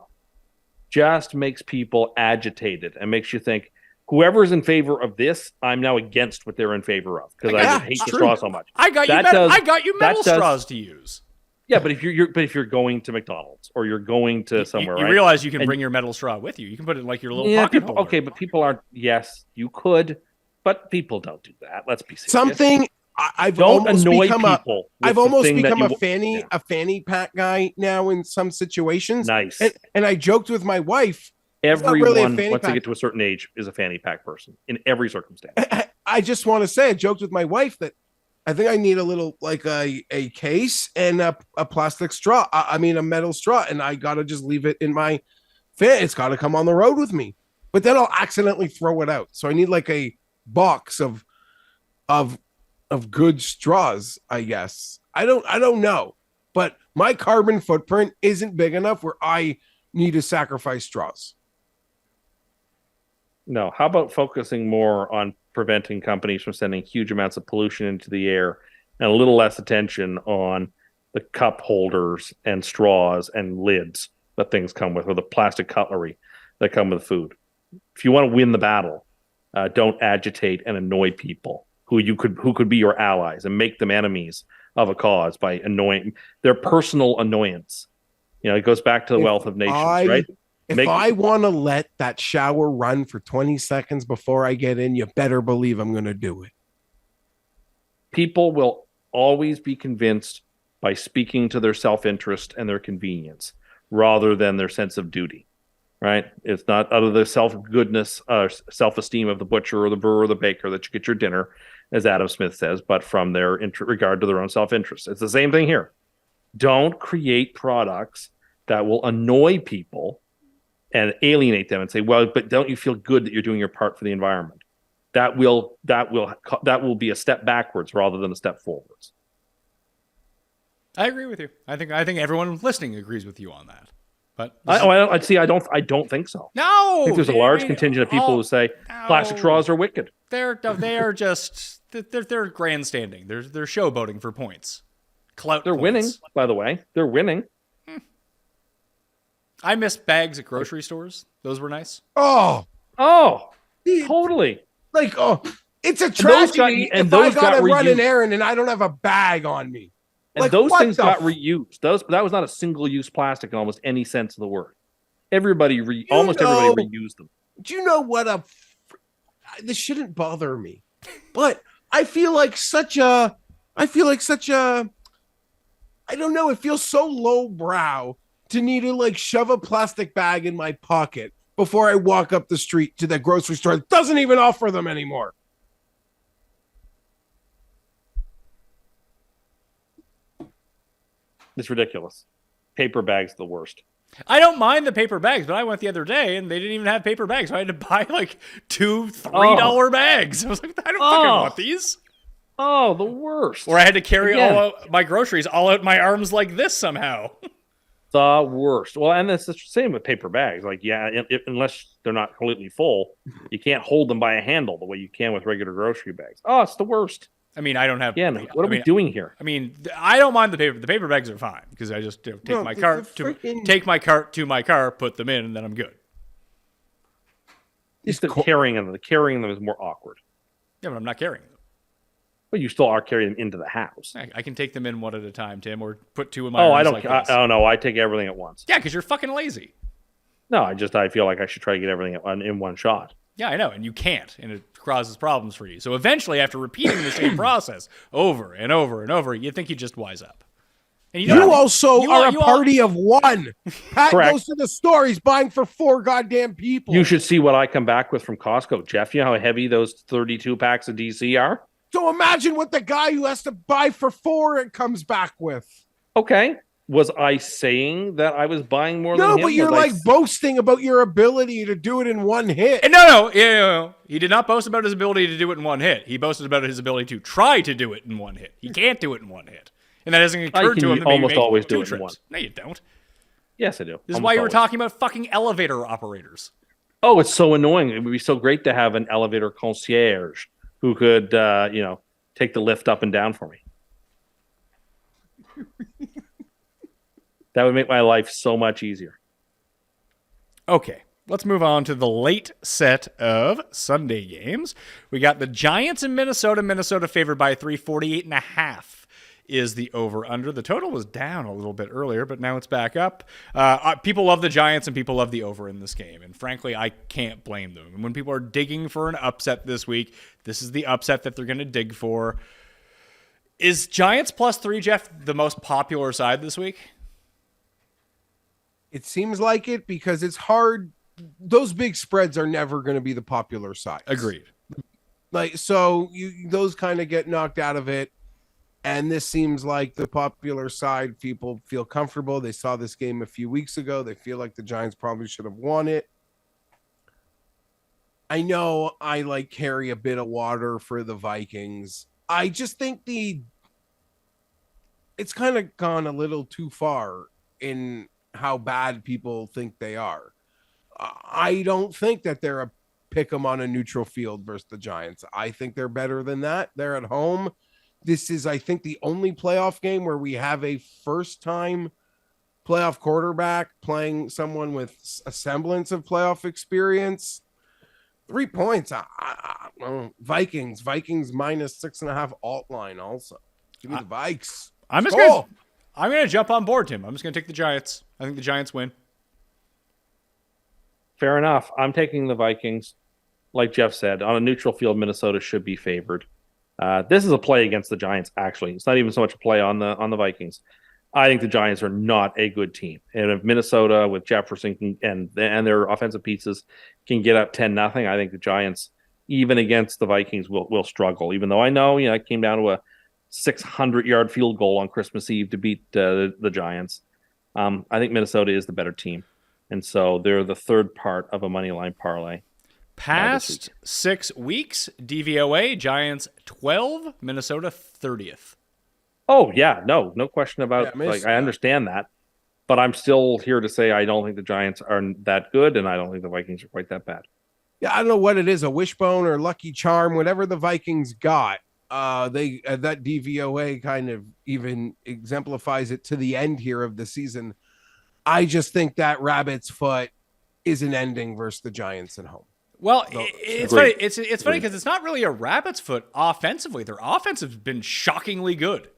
S6: just makes people agitated and makes you think, whoever's in favor of this, I'm now against what they're in favor of because I hate the straw so much.
S3: I got you metal straws to use.
S6: Yeah, but if you're going to McDonald's or you're going to somewhere,
S3: you realize you can bring your metal straw with you. You can put it in like your little pocket holder.
S6: Okay, but people aren't. Yes, you could, but people don't do that. Let's be serious.
S4: Something I've
S6: don't
S4: almost
S6: annoy
S4: become
S6: people.
S4: I've almost become a fanny pack guy now in some situations.
S6: Nice.
S4: And I joked with my wife.
S6: Everyone, once they get to a certain age, is a fanny pack person in every circumstance.
S4: I just want to say, I joked with my wife that I think I need a little, like a case and a plastic straw. I mean, a metal straw, and I got to just leave it in my fan. It's got to come on the road with me, but then I'll accidentally throw it out. So I need like a box of good straws, I guess. I don't know, but my carbon footprint isn't big enough where I need to sacrifice straws.
S6: No. How about focusing more on preventing companies from sending huge amounts of pollution into the air and a little less attention on the cup holders and straws and lids that things come with, or the plastic cutlery that come with food? If you want to win the battle, don't agitate and annoy people who could be your allies, and make them enemies of a cause by annoying their personal annoyance. It goes back to the wealth of nations, right?
S4: If I want to let that shower run for 20 seconds before I get in, you better believe I'm going to do it.
S6: People will always be convinced by speaking to their self-interest and their convenience rather than their sense of duty, right? It's not out of the self-goodness, self-esteem of the butcher or the brewer or the baker that you get your dinner, as Adam Smith says, but from their regard to their own self-interest. It's the same thing here. Don't create products that will annoy people and alienate them and say, well, but don't you feel good that you're doing your part for the environment? That will be a step backwards rather than a step forwards.
S3: I agree with you. I think everyone listening agrees with you on that. But
S6: I don't think so.
S3: No,
S6: I think there's a large contingent of people who say plastic straws are wicked.
S3: They are just they're grandstanding. They're showboating for points. Clout.
S6: They're
S3: points.
S6: winning, by the way. They're winning.
S3: I miss bags at grocery stores. Those were nice.
S4: Oh,
S6: totally.
S4: Like, it's a tragedy if I gotta run an errand and I don't have a bag on me.
S6: And those things got reused. That was not a single-use plastic in almost any sense of the word. Everybody reused them.
S4: Do you know what this shouldn't bother me, but I feel like such a I don't know, it feels so lowbrow to need to like shove a plastic bag in my pocket before I walk up the street to the grocery store that doesn't even offer them anymore.
S6: It's ridiculous. Paper bags the worst.
S3: I don't mind the paper bags, but I went the other day and they didn't even have paper bags. So I had to buy like $2-3 bags. I was like, I don't fucking want these.
S6: Oh, the worst.
S3: Or I had to carry all out my groceries all out my arms like this somehow.
S6: The worst. Well, and it's the same with paper bags. Like, unless they're not completely full, you can't hold them by a handle the way you can with regular grocery bags. Oh, it's the worst.
S3: I mean, I don't have.
S6: Again, what are we doing here?
S3: I mean, I don't mind the paper. The paper bags are fine because I just take my cart to my car, put them in, and then I'm good.
S6: It's the carrying them. The carrying them is more awkward.
S3: Yeah, but I'm not carrying them.
S6: But you still are carrying them into the house.
S3: I can take them in one at a time, Tim, or put two in my.
S6: Oh, I don't. No, I take everything at once.
S3: Yeah, because you're fucking lazy.
S6: No, I feel like I should try to get everything in one shot.
S3: Yeah, I know, and you can't, and it causes problems for you. So eventually, after repeating the same process over and over and over, you think you just wise up. And
S4: you also are a party of one. Pat goes to the store, he's buying for 4 goddamn people.
S6: You should see what I come back with from Costco. Jeff, you know how heavy those 32 packs of DC are?
S4: So imagine what the guy who has to buy for 4 it comes back with.
S6: Okay. Was I saying that I was buying more than him?
S4: No, but you're boasting about your ability to do it in one hit.
S3: No. He did not boast about his ability to do it in one hit. He boasted about his ability to try to do it in one hit. He can't do it in one hit. And that hasn't occurred to him.
S6: You almost always do it in one.
S3: No, you don't.
S6: Yes, I do.
S3: This is why you were talking about fucking elevator operators.
S6: Oh, it's so annoying. It would be so great to have an elevator concierge who could, take the lift up and down for me. That would make my life so much easier.
S3: Okay, let's move on to the late set of Sunday games. We got the Giants in Minnesota. Minnesota favored by 348.5 is the over-under. The total was down a little bit earlier, but now it's back up. People love the Giants and people love the over in this game, and frankly, I can't blame them. And when people are digging for an upset this week, this is the upset that they're going to dig for. Is Giants +3, Jeff, the most popular side this week?
S4: It seems like it because it's hard. Those big spreads are never going to be the popular side.
S3: Agreed.
S4: So those kind of get knocked out of it. And this seems like the popular side. People feel comfortable. They saw this game a few weeks ago. They feel like the Giants probably should have won it. I know I carry a bit of water for the Vikings. I just think it's kind of gone a little too far in how bad people think they are. I don't think that they're a pick them on a neutral field versus the Giants. I think they're better than that. They're at home. This is, I think, the only playoff game where we have a first-time playoff quarterback playing someone with a semblance of playoff experience. 3 points. Vikings minus 6.5 alt line also. Give me the Vikes.
S3: I'm gonna jump on board, Tim. I'm just gonna take the Giants. I think the Giants win.
S6: Fair enough. I'm taking the Vikings. Like Geoff said, on a neutral field, Minnesota should be favored. This is a play against the Giants, actually. It's not even so much a play on the Vikings. I think the Giants are not a good team. And if Minnesota with Jefferson and their offensive pieces can get up 10-0, I think the Giants, even against the Vikings, will struggle. Even though I know, it came down to a 600-yard field goal on Christmas Eve to beat the Giants. I think Minnesota is the better team. And so they're the third part of a money line parlay.
S3: Past 6 weeks, DVOA, Giants 12, Minnesota 30th.
S6: Oh, yeah, no question about I understand that. But I'm still here to say I don't think the Giants are that good, and I don't think the Vikings are quite that bad.
S4: Yeah, I don't know what it is, a wishbone or lucky charm, whatever the Vikings got. They that DVOA kind of even exemplifies it to the end here of the season. I just think that rabbit's foot is an ending versus the Giants at home.
S3: Well, it's funny. It's funny because it's not really a rabbit's foot offensively. Their offense has been shockingly good,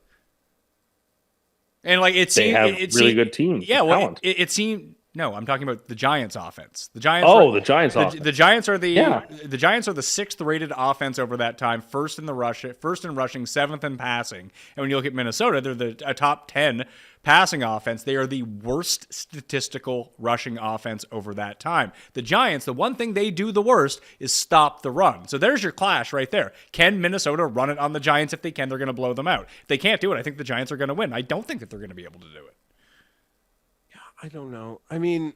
S3: and like it seemed,
S6: they have really good teams.
S3: Yeah, well, it seemed. No, I'm talking about the Giants' offense. The Giants.
S6: The Giants' offense.
S3: The Giants are the Giants are the 6th rated offense over that time. First in rushing, 7th in passing. And when you look at Minnesota, they're a top 10 passing offense. They are the worst statistical rushing offense over that time. The Giants, the one thing they do the worst is stop the run. So there's your clash right there. Can Minnesota run it on the Giants? If they can, they're going to blow them out. If they can't do it, I think the Giants are going to win. I don't think that they're going to be able to do it.
S4: I don't know. I mean,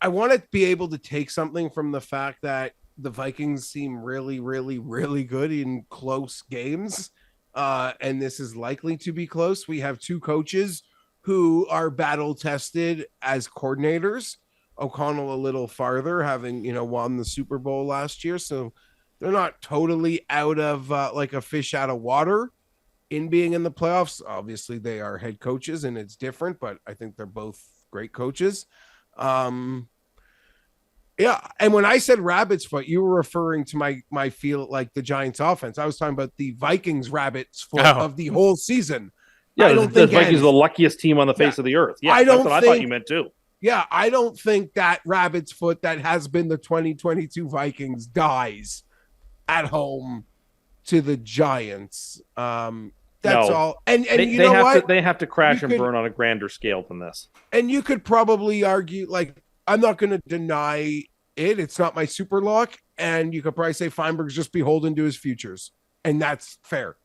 S4: I want to be able to take something from the fact that the Vikings seem really, really, really good in close games. And this is likely to be close. We have 2 coaches who are battle tested as coordinators. O'Connell a little farther, having, won the Super Bowl last year. So they're not totally out of like a fish out of water in being in the playoffs. Obviously they are head coaches and it's different, but I think they're both great coaches. Yeah. And when I said rabbit's foot, you were referring to my feel like the Giants offense. I was talking about the Vikings rabbit's foot of the whole season.
S6: Yeah, the Vikings are the luckiest team on the face of the earth. Yeah, that's what I thought you meant too.
S4: Yeah, I don't think that rabbit's foot that has been the 2022 Vikings dies at home to the Giants. That's all. And you know what?
S6: They have to crash and burn on a grander scale than this.
S4: And you could probably argue, like, I'm not going to deny it. It's not my super lock. And you could probably say Fienberg's just beholden to his futures. And that's fair.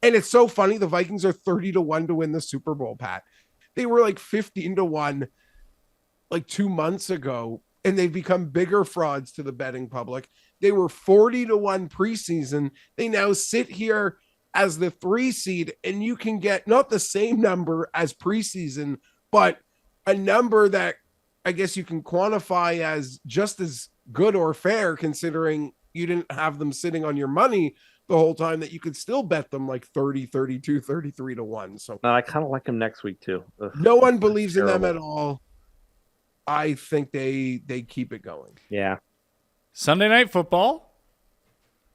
S4: And it's so funny. The Vikings are 30-1 to win the Super Bowl, Pat. They were like 15-1 like 2 months ago. And they've become bigger frauds to the betting public. They were 40-1 preseason. They now sit here as the 3 seed, and you can get not the same number as preseason, but a number that I guess you can quantify as just as good or fair, considering you didn't have them sitting on your money the whole time, that you could still bet them like 30, 32, 33-1. So
S6: I kind of like them next week too.
S4: No one believes in them at all. I think they keep it going.
S6: Yeah.
S3: Sunday Night Football,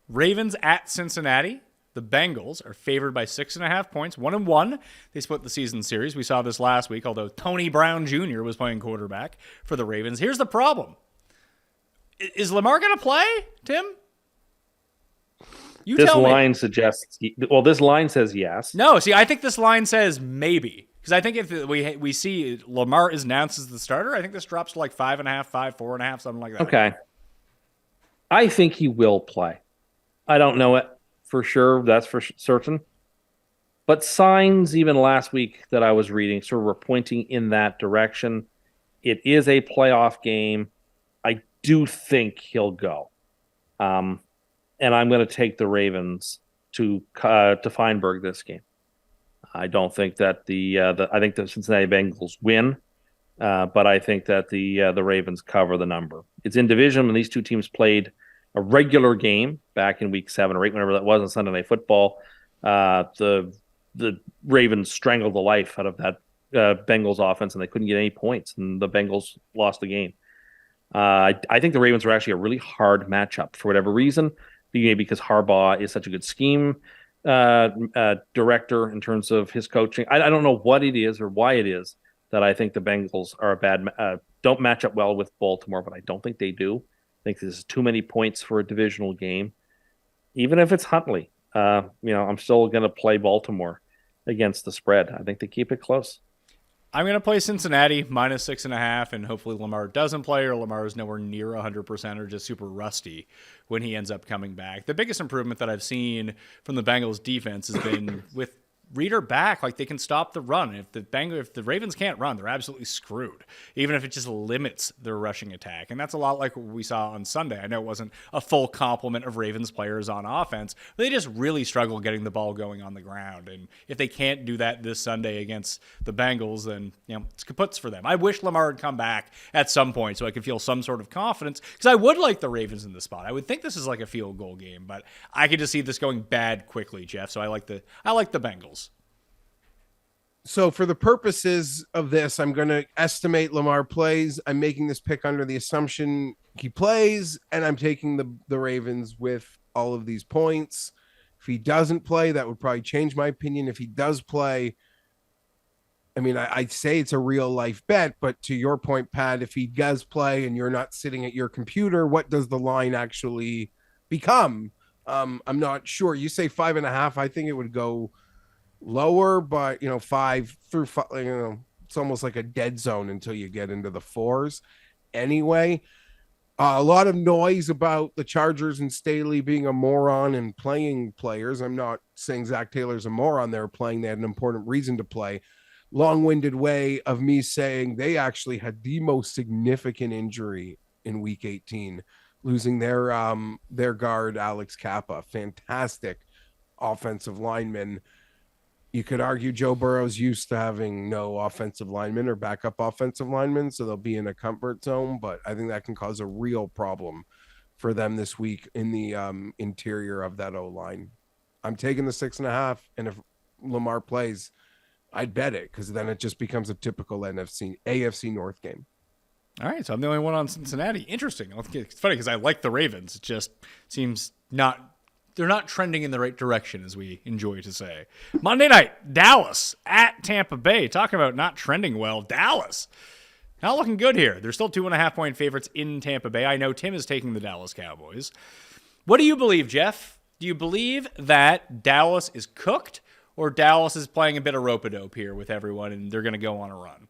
S3: Ravens at Cincinnati. The Bengals are favored by 6.5 points, 1-1. They split the season series. We saw this last week, although Tony Brown Jr. was playing quarterback for the Ravens. Here's the problem. Is Lamar going to play, Tim?
S6: This line suggests, this line says yes.
S3: No, see, I think this line says maybe. Because I think if we see Lamar is announced as the starter, I think this drops to like 5.5, 4.5, something like that.
S6: Okay. I think he will play. I don't know it for sure. That's for certain. But signs even last week that I was reading sort of were pointing in that direction. It is a playoff game. I do think he'll go. And I'm going to take the Ravens to Fienberg this game. I don't think that I think the Cincinnati Bengals win, but I think that the Ravens cover the number. It's in division when these two teams played a regular game back in week 7 or 8, whenever that was on Sunday Night Football, the Ravens strangled the life out of that Bengals offense, and they couldn't get any points, and the Bengals lost the game. I think the Ravens were actually a really hard matchup for whatever reason, because Harbaugh is such a good scheme director in terms of his coaching. I don't know what it is or why it is that I think the Bengals are don't match up well with Baltimore, but I don't think they do. I think this is too many points for a divisional game, even if it's Huntley. I'm still going to play Baltimore against the spread. I think they keep it close.
S3: I'm going to play Cincinnati -6.5, and hopefully Lamar doesn't play, or Lamar is nowhere near 100% or just super rusty when he ends up coming back. The biggest improvement that I've seen from the Bengals defense has been with Reader back. Like, they can stop the run. If the Ravens can't run, they're absolutely screwed, even if it just limits their rushing attack. And that's a lot like what we saw on Sunday. I know it wasn't a full complement of Ravens players on offense, but they just really struggle getting the ball going on the ground. And if they can't do that this Sunday against the Bengals, then it's kaputs for them. I wish Lamar had come back at some point so I could feel some sort of confidence, because I would like the Ravens in the spot. I would think this is like a field goal game, but I could just see this going bad quickly, Geoff. So I like the Bengals.
S4: So for the purposes of this, I'm going to estimate Lamar plays. I'm making this pick under the assumption he plays, and I'm taking the Ravens with all of these points. If he doesn't play, that would probably change my opinion. If he does play, I mean, I'd say it's a real life bet, but to your point, Pat, if he does play and you're not sitting at your computer, what does the line actually become? I'm not sure. You say 5.5. I think it would go lower, but 5 through 5, it's almost like a dead zone until you get into the 4s. Anyway, a lot of noise about the Chargers and Staley being a moron and playing players. I'm not saying Zach Taylor's a moron. They're playing. They had an important reason to play. Long-winded way of me saying they actually had the most significant injury in week 18, losing their guard, Alex Kappa. Fantastic offensive lineman. You could argue Joe Burrow's used to having no offensive linemen or backup offensive linemen, so they'll be in a comfort zone, but I think that can cause a real problem for them this week in the interior of that O-line. I'm taking the 6.5, and if Lamar plays, I'd bet it, because then it just becomes a typical AFC North game.
S3: All right, so I'm the only one on Cincinnati. Interesting. It's funny because I like the Ravens. It just seems they're not trending in the right direction, as we enjoy to say. Monday night, Dallas at Tampa Bay. Talking about not trending well. Dallas, not looking good here. They're still 2.5-point favorites in Tampa Bay. I know Tim is taking the Dallas Cowboys. What do you believe, Geoff? Do you believe that Dallas is cooked, or Dallas is playing a bit of rope-a-dope here with everyone and they're going to go on a run?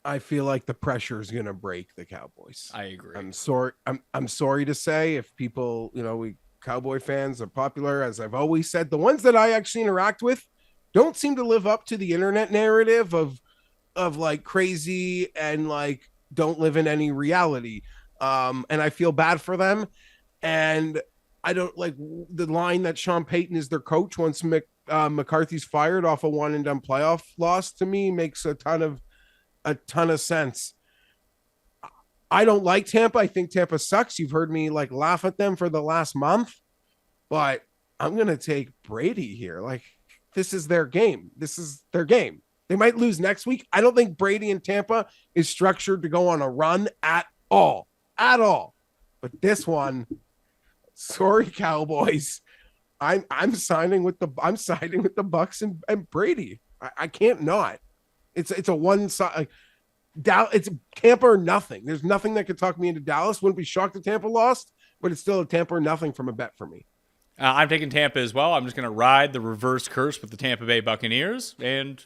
S4: I feel like the pressure is going to break the Cowboys.
S3: I agree.
S4: I'm sorry to say, if people, we Cowboy fans are popular, as I've always said, the ones that I actually interact with don't seem to live up to the internet narrative of like crazy and like don't live in any reality. And I feel bad for them. And I don't like the line that Sean Payton is their coach once McCarthy's fired off a one and done playoff loss, to me makes a ton of sense. I don't like Tampa. I think Tampa sucks. You've heard me like laugh at them for the last month, but I'm going to take Brady here. Like, this is their game. They might lose next week. I don't think Brady in Tampa is structured to go on a run at all. But this one, sorry, Cowboys. I'm siding with the Bucks and Brady. I can't not. It's a one side. It's Tampa or nothing. There's nothing that could talk me into Dallas. Wouldn't be shocked if Tampa lost, but it's still a Tampa or nothing from a bet for me.
S3: I'm taking Tampa as well. I'm just going to ride the reverse curse with the Tampa Bay Buccaneers and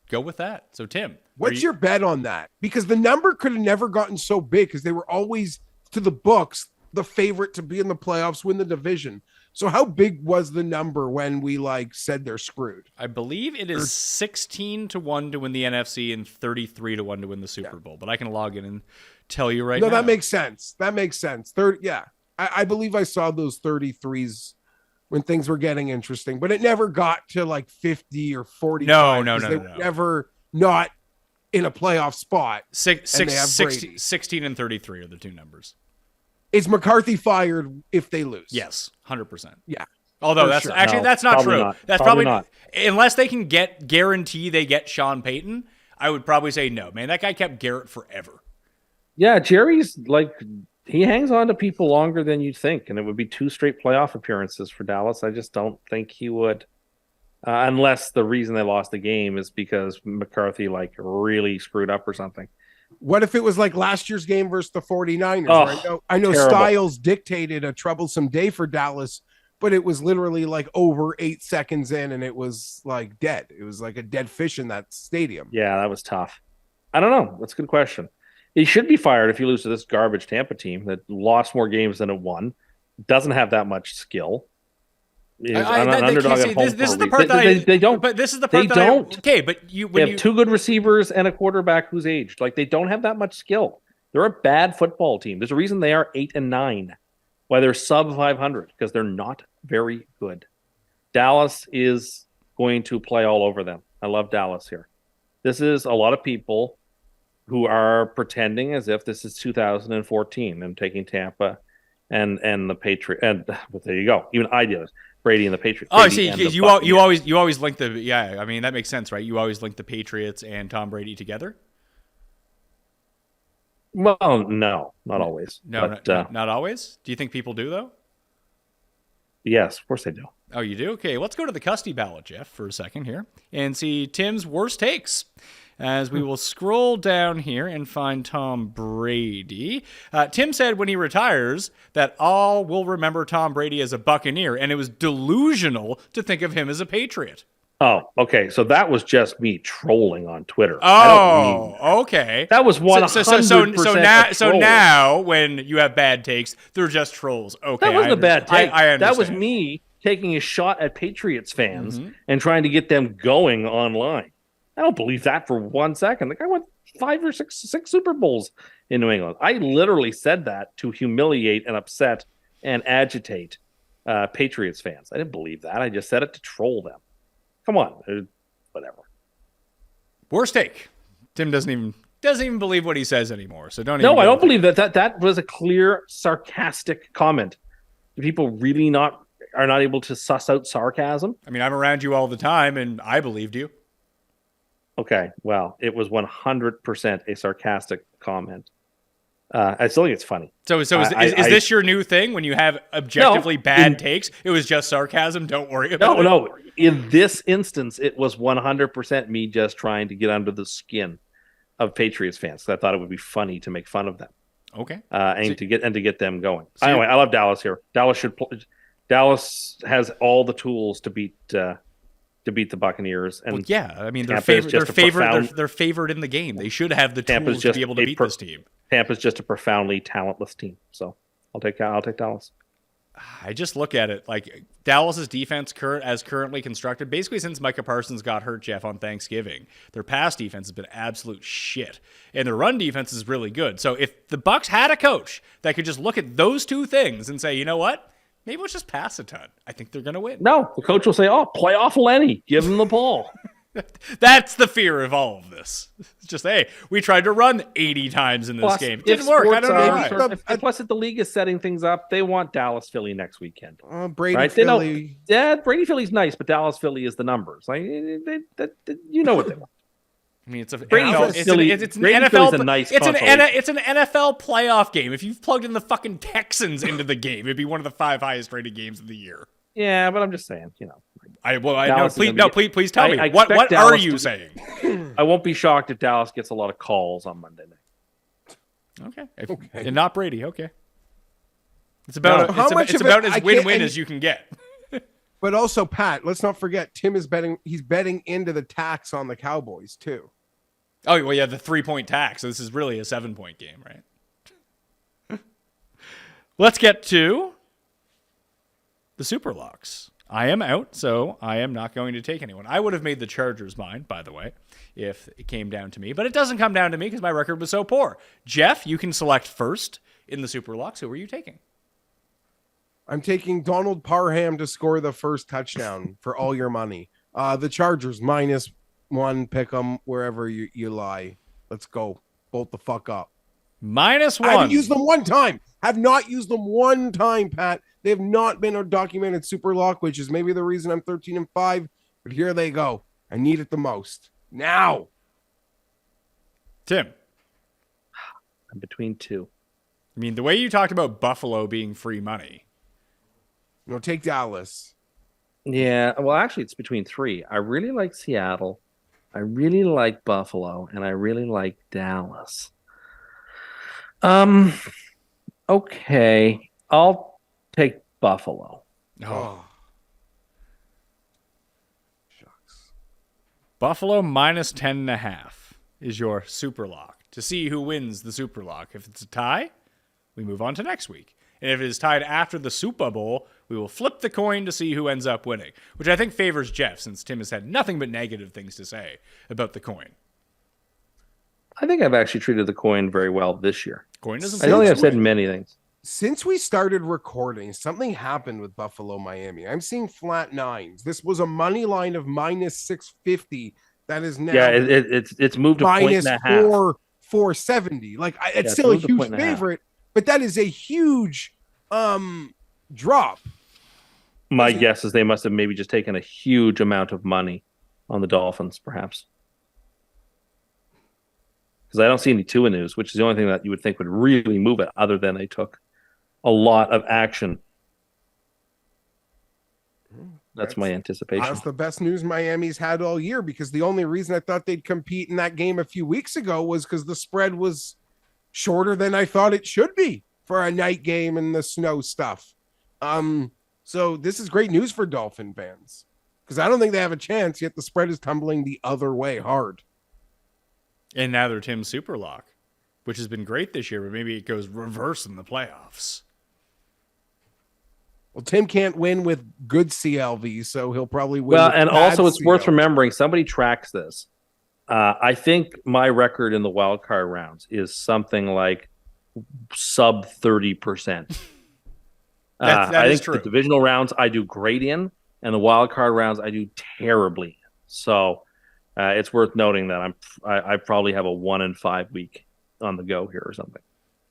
S3: go with that. So, Tim,
S4: what's your bet on that? Because the number could have never gotten so big, because they were always, to the books, the favorite to be in the playoffs, win the division. So how big was the number when we said they're screwed?
S3: I believe it is 16-1 to win the NFC and 33-1 to win the Super Bowl. But I can log in and tell you right now.
S4: No, that makes sense. I believe I saw those 33s when things were getting interesting, but it never got to 50 or 40.
S3: No.
S4: Never not in a playoff spot.
S3: 16 and 33 are the two numbers.
S4: Is McCarthy fired if they lose?
S3: Yes, 100%.
S4: Yeah.
S3: Although
S4: For
S3: that's
S4: sure.
S3: actually
S6: No,
S3: that's not
S6: probably
S3: true.
S6: not.
S3: That's
S6: Probably
S3: probably
S6: not.
S3: unless they can guarantee they get Sean Payton. I would probably say no. Man, that guy kept Garrett forever.
S6: Yeah, Jerry's like he hangs on to people longer than you'd think, and it would be 2 straight playoff appearances for Dallas. I just don't think he would, unless the reason they lost the game is because McCarthy like really screwed up or something.
S4: What if it was like last year's game versus the 49ers?
S6: Oh,
S4: I know
S6: terrible.
S4: Styles dictated a troublesome day for Dallas, but it was literally like over 8 seconds in and it was like dead. It was like a dead fish in that stadium.
S6: Yeah, that was tough. I don't know. That's a good question. He should be fired if you lose to this garbage Tampa team that lost more games than it won, doesn't have that much skill. Is an underdog at home.
S3: This is the part that
S6: they don't.
S3: But this is the part
S6: They
S3: that
S6: don't.
S3: Okay, but
S6: They have 2 good receivers and a quarterback who's aged. Like they don't have that much skill. They're a bad football team. There's a reason they are 8-9. Why they're sub 500 because they're not very good. Dallas is going to play all over them. I love Dallas here. This is a lot of people who are pretending as if this is 2014 and taking Tampa and the Patriots. And but there you go. Even I did it. Brady and the Patriots.
S3: Oh,
S6: Brady
S3: see,
S6: and the
S3: you always link the I mean that makes sense, right? You always link the Patriots and Tom Brady together.
S6: Well, no, not always.
S3: No,
S6: but,
S3: not always. Do you think people do though?
S6: Yes, of course they do.
S3: Oh, you do? Okay, let's go to the Custy Ballot, Geoff, for a second here and see Tim's worst takes. As we will scroll down here and find Tom Brady. Tim said when he retires that all will remember Tom Brady as a Buccaneer, and it was delusional to think of him as a Patriot.
S6: Oh, okay. So that was just me trolling on Twitter.
S3: Oh, okay.
S6: That was 100%.
S3: So now when you have bad takes, they're just trolls. Okay,
S6: that wasn't a bad take.
S3: I understand.
S6: That was me taking a shot at Patriots fans and trying to get them going online. I don't believe that for 1 second. The guy won 5 or 6 Super Bowls in New England. I literally said that to humiliate and upset and agitate Patriots fans. I didn't believe that. I just said it to troll them. Come on, whatever.
S3: Worst take. Tim doesn't even believe what he says anymore. So don't.
S6: No, I don't believe that. That was a clear sarcastic comment. Do people really are not able to suss out sarcasm?
S3: I mean, I'm around you all the time, and I believed you.
S6: Okay, well, it was 100% a sarcastic comment. I still think it's funny.
S3: So is this your new thing when you have objectively bad takes? It was just sarcasm. Don't worry about it.
S6: No. In this instance, it was 100% me just trying to get under the skin of Patriots fans. I thought it would be funny to make fun of them.
S3: Okay,
S6: to get them going. Anyway, I love Dallas here. Dallas has all the tools to beat the Buccaneers. And
S3: I mean they're favored in the game. They should have the tools to be able to beat this team.
S6: Tampa's just a profoundly talentless team. So I'll take Dallas.
S3: I just look at it like Dallas's defense currently constructed, basically since Micah Parsons got hurt, Geoff, on Thanksgiving. Their pass defense has been absolute shit, and their run defense is really good. So if the Bucs had a coach that could just look at those two things and say, you know what, maybe let's just pass a ton, I think they're going to win.
S6: No, the coach will say, "Oh, play off Lenny, give him the ball."
S3: That's the fear of all of this. It's just, hey, we tried to run 80 times in this game. It didn't work. I don't know why.
S6: Plus, if the league is setting things up, they want Dallas Philly next weekend.
S4: Brady
S6: right?
S4: Philly.
S6: Brady Philly's nice, but Dallas Philly is the numbers. Like you know what they want.
S3: I mean, it's an NFL playoff game. If you've plugged in the fucking Texans into the game, it'd be one of the 5 highest rated games of the year.
S6: Yeah, but I'm just saying, you know.
S3: Please tell me. What are you saying?
S6: I won't be shocked if Dallas gets a lot of calls on Monday night.
S3: Okay. And not Brady. Okay. It's about as win-win as you can get.
S4: But also, Pat, let's not forget Tim is betting. He's betting into the tax on the Cowboys too.
S3: Oh well, yeah, the 3-point tax. So this is really a 7-point game, right? Let's get to the Super Locks. I am out, so I am not going to take anyone. I would have made the Chargers mine, by the way, if it came down to me. But it doesn't come down to me because my record was so poor. Geoff, you can select first in the Super Locks. Who are you taking?
S4: I'm taking Donald Parham to score the first touchdown for all your money. The Chargers -1, pick them wherever you lie. Let's go. Bolt the fuck up.
S3: -1.
S4: I haven't used them one time. Have not used them one time, Pat. They have not been a documented super lock, which is maybe the reason I'm 13-5. But here they go. I need it the most now.
S3: Tim.
S6: I'm between two.
S3: I mean, the way you talked about Buffalo being free money.
S4: No, take Dallas.
S6: Yeah, well, actually, it's between three. I really like Seattle. I really like Buffalo, and I really like Dallas. Okay, I'll take Buffalo.
S3: Oh. Shucks. Buffalo -10.5 is your super lock to see who wins the super lock. If it's a tie, we move on to next week. And if it is tied after the Super Bowl, we will flip the coin to see who ends up winning, which I think favors Geoff, since Tim has had nothing but negative things to say about the coin.
S6: I think I've actually treated the coin very well this year.
S3: Coin doesn't.
S6: I don't think I've said many things.
S4: Since we started recording, something happened with Buffalo, Miami. I'm seeing flat nines. This was a money line of -650. That is now
S6: it's moved to
S4: -4 470. Like it's still a huge favorite, but that is a huge drop.
S6: My guess is they must have maybe just taken a huge amount of money on the Dolphins, perhaps. Because I don't see any Tua news, which is the only thing that you would think would really move it, other than they took a lot of action. That's my anticipation.
S4: That's the best news Miami's had all year, because the only reason I thought they'd compete in that game a few weeks ago was because the spread was shorter than I thought it should be for a night game and the snow stuff. So this is great news for Dolphin fans, because I don't think they have a chance, yet the spread is tumbling the other way hard.
S3: And now they're Tim's super lock, which has been great this year, but maybe it goes reverse in the playoffs.
S4: Well, Tim can't win with good CLV, so he'll probably win.
S6: Well,
S4: with
S6: and
S4: bad
S6: also it's
S4: CLV.
S6: worth remembering, somebody tracks this. I think my record in the wild card rounds is something like sub 30%.
S3: That
S6: I
S3: is
S6: think
S3: true.
S6: the divisional rounds I do great in, and the wild card rounds I do terribly in. So it's worth noting that I probably have a 1 in 5 week on the go here or something.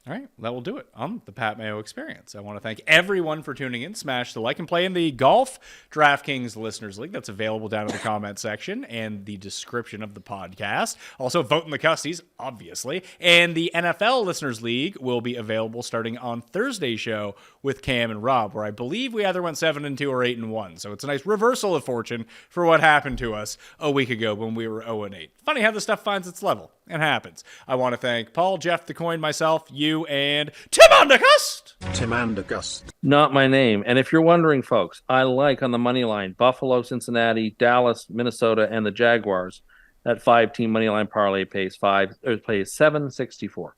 S3: All right, that will do it on the Pat Mayo Experience. I want to thank everyone for tuning in. Smash the like and play in the Golf DraftKings Listeners League. That's available down in the comment section and the description of the podcast. Also, vote in the Custys, obviously. And the NFL Listeners League will be available starting on Thursday's show with Cam and Rob, where I believe we either went 7-2 or 8-1. So it's a nice reversal of fortune for what happened to us a week ago when we were 0-8. Funny how this stuff finds its level. It happens. I want to thank Paul, Geoff the Coin, myself, you, and Tim Undercust.
S1: Tim and the Cust.
S6: Not my name. And if you're wondering, folks, I like on the money line Buffalo, Cincinnati, Dallas, Minnesota, and the Jaguars. That 5-team money line parlay pays $7.64.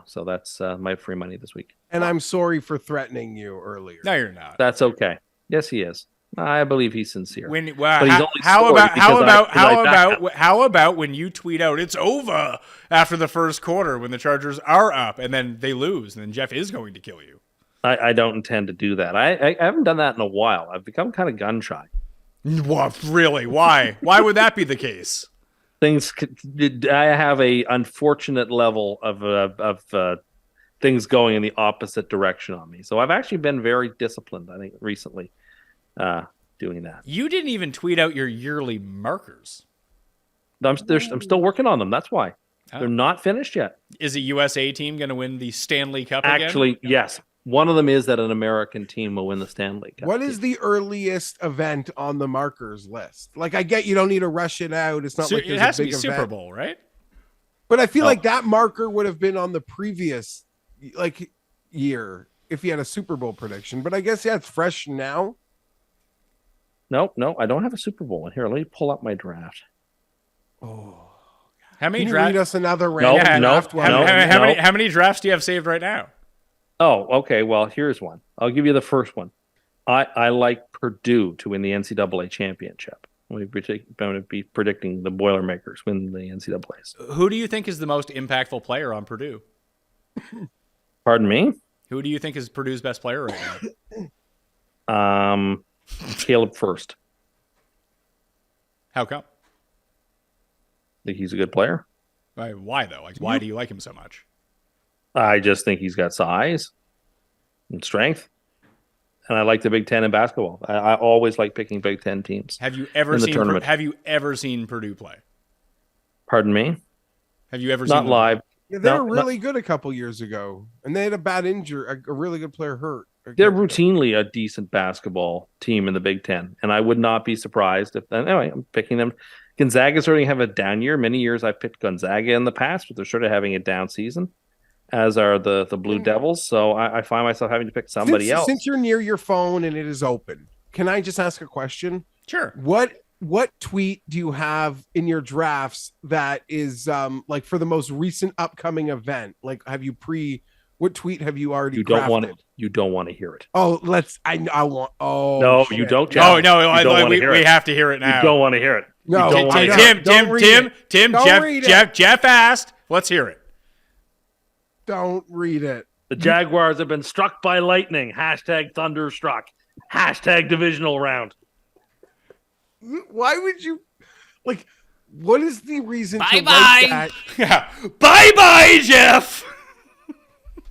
S6: So that's my free money this week.
S4: And I'm sorry for threatening you earlier.
S3: No, you're not.
S6: That's okay. Yes, he is. I believe he's sincere.
S3: When,
S6: But he's only scored because
S3: how about when you tweet out it's over after the first quarter when the Chargers are up and then they lose and then Geoff is going to kill you?
S6: I don't intend to do that. I haven't done that in a while. I've become kind of gun shy.
S3: What, really? Why? Why would that be the case?
S6: I have a unfortunate level of things going in the opposite direction on me. So I've actually been very disciplined, I think, recently. Doing that.
S3: You didn't even tweet out your yearly markers.
S6: I'm still working on them. That's why. They're not finished yet.
S3: Is a USA team going to win the Stanley Cup again?
S6: Actually, yes. One of them is that an American team will win the Stanley Cup.
S4: What is the earliest event on the markers list? Like, I get you don't need to rush it out. It's not like
S3: it
S4: there's
S3: has
S4: a
S3: to
S4: big
S3: be
S4: event.
S3: Super Bowl, right?
S4: But I feel like that marker would have been on the previous year if you had a Super Bowl prediction. But I guess, yeah, it's fresh now.
S6: No, I don't have a Super Bowl in here. Let me pull up my draft.
S4: Oh,
S3: how many
S4: can you read us another
S6: No,
S4: random
S6: no,
S4: draft?
S6: no.
S3: How many drafts do you have saved right now?
S6: Oh, okay. Well, here's one. I'll give you the first one. I like Purdue to win the NCAA championship. I'm going to be predicting the Boilermakers win the NCAAs.
S3: Who do you think is the most impactful player on Purdue?
S6: Pardon me?
S3: Who do you think is Purdue's best player right now?
S6: Caleb First.
S3: How come?
S6: I think he's a good player.
S3: Why though? Like, why do you like him so much?
S6: I just think he's got size and strength. And I like the Big Ten in basketball. I always like picking Big Ten teams.
S3: Have you ever
S6: in the
S3: seen
S6: tournament.
S3: Have you ever seen Purdue play?
S6: Pardon me?
S3: Have you ever
S6: Not
S3: seen
S6: live.
S4: Yeah, they
S6: No,
S4: were really good a couple years ago, and they had a bad injury, a really good player hurt.
S6: They're routinely a decent basketball team in the Big Ten, and I would not be surprised if. Anyway, I'm picking them. Gonzaga starting to have a down year. Many years I've picked Gonzaga in the past, but they're sort of having a down season, as are the Blue Devils. So I find myself having to pick somebody else.
S4: Since you're near your phone and it is open, can I just ask a question?
S3: Sure.
S4: What tweet do you have in your drafts that is like for the most recent upcoming event? Like, what tweet have you already?
S6: You don't
S4: crafted?
S6: want it. You don't want to hear it.
S4: Oh, I want. Oh
S6: No,
S4: shit.
S6: you don't.
S3: Oh no,
S6: You don't wanna
S3: we
S6: hear it.
S3: have to hear it now.
S6: You don't want to hear it.
S4: No,
S6: You don't wanna
S4: I
S6: hear it.
S4: don't. Don't read it.
S3: Tim.
S4: Don't read it.
S3: Jeff asked. Let's hear it.
S4: Don't read it.
S6: The Jaguars have been struck by lightning. Hashtag thunderstruck. Hashtag divisional round.
S4: Why would you like? What is the reason to
S5: Bye-bye.
S4: write that?
S3: Yeah. Bye, Jeff.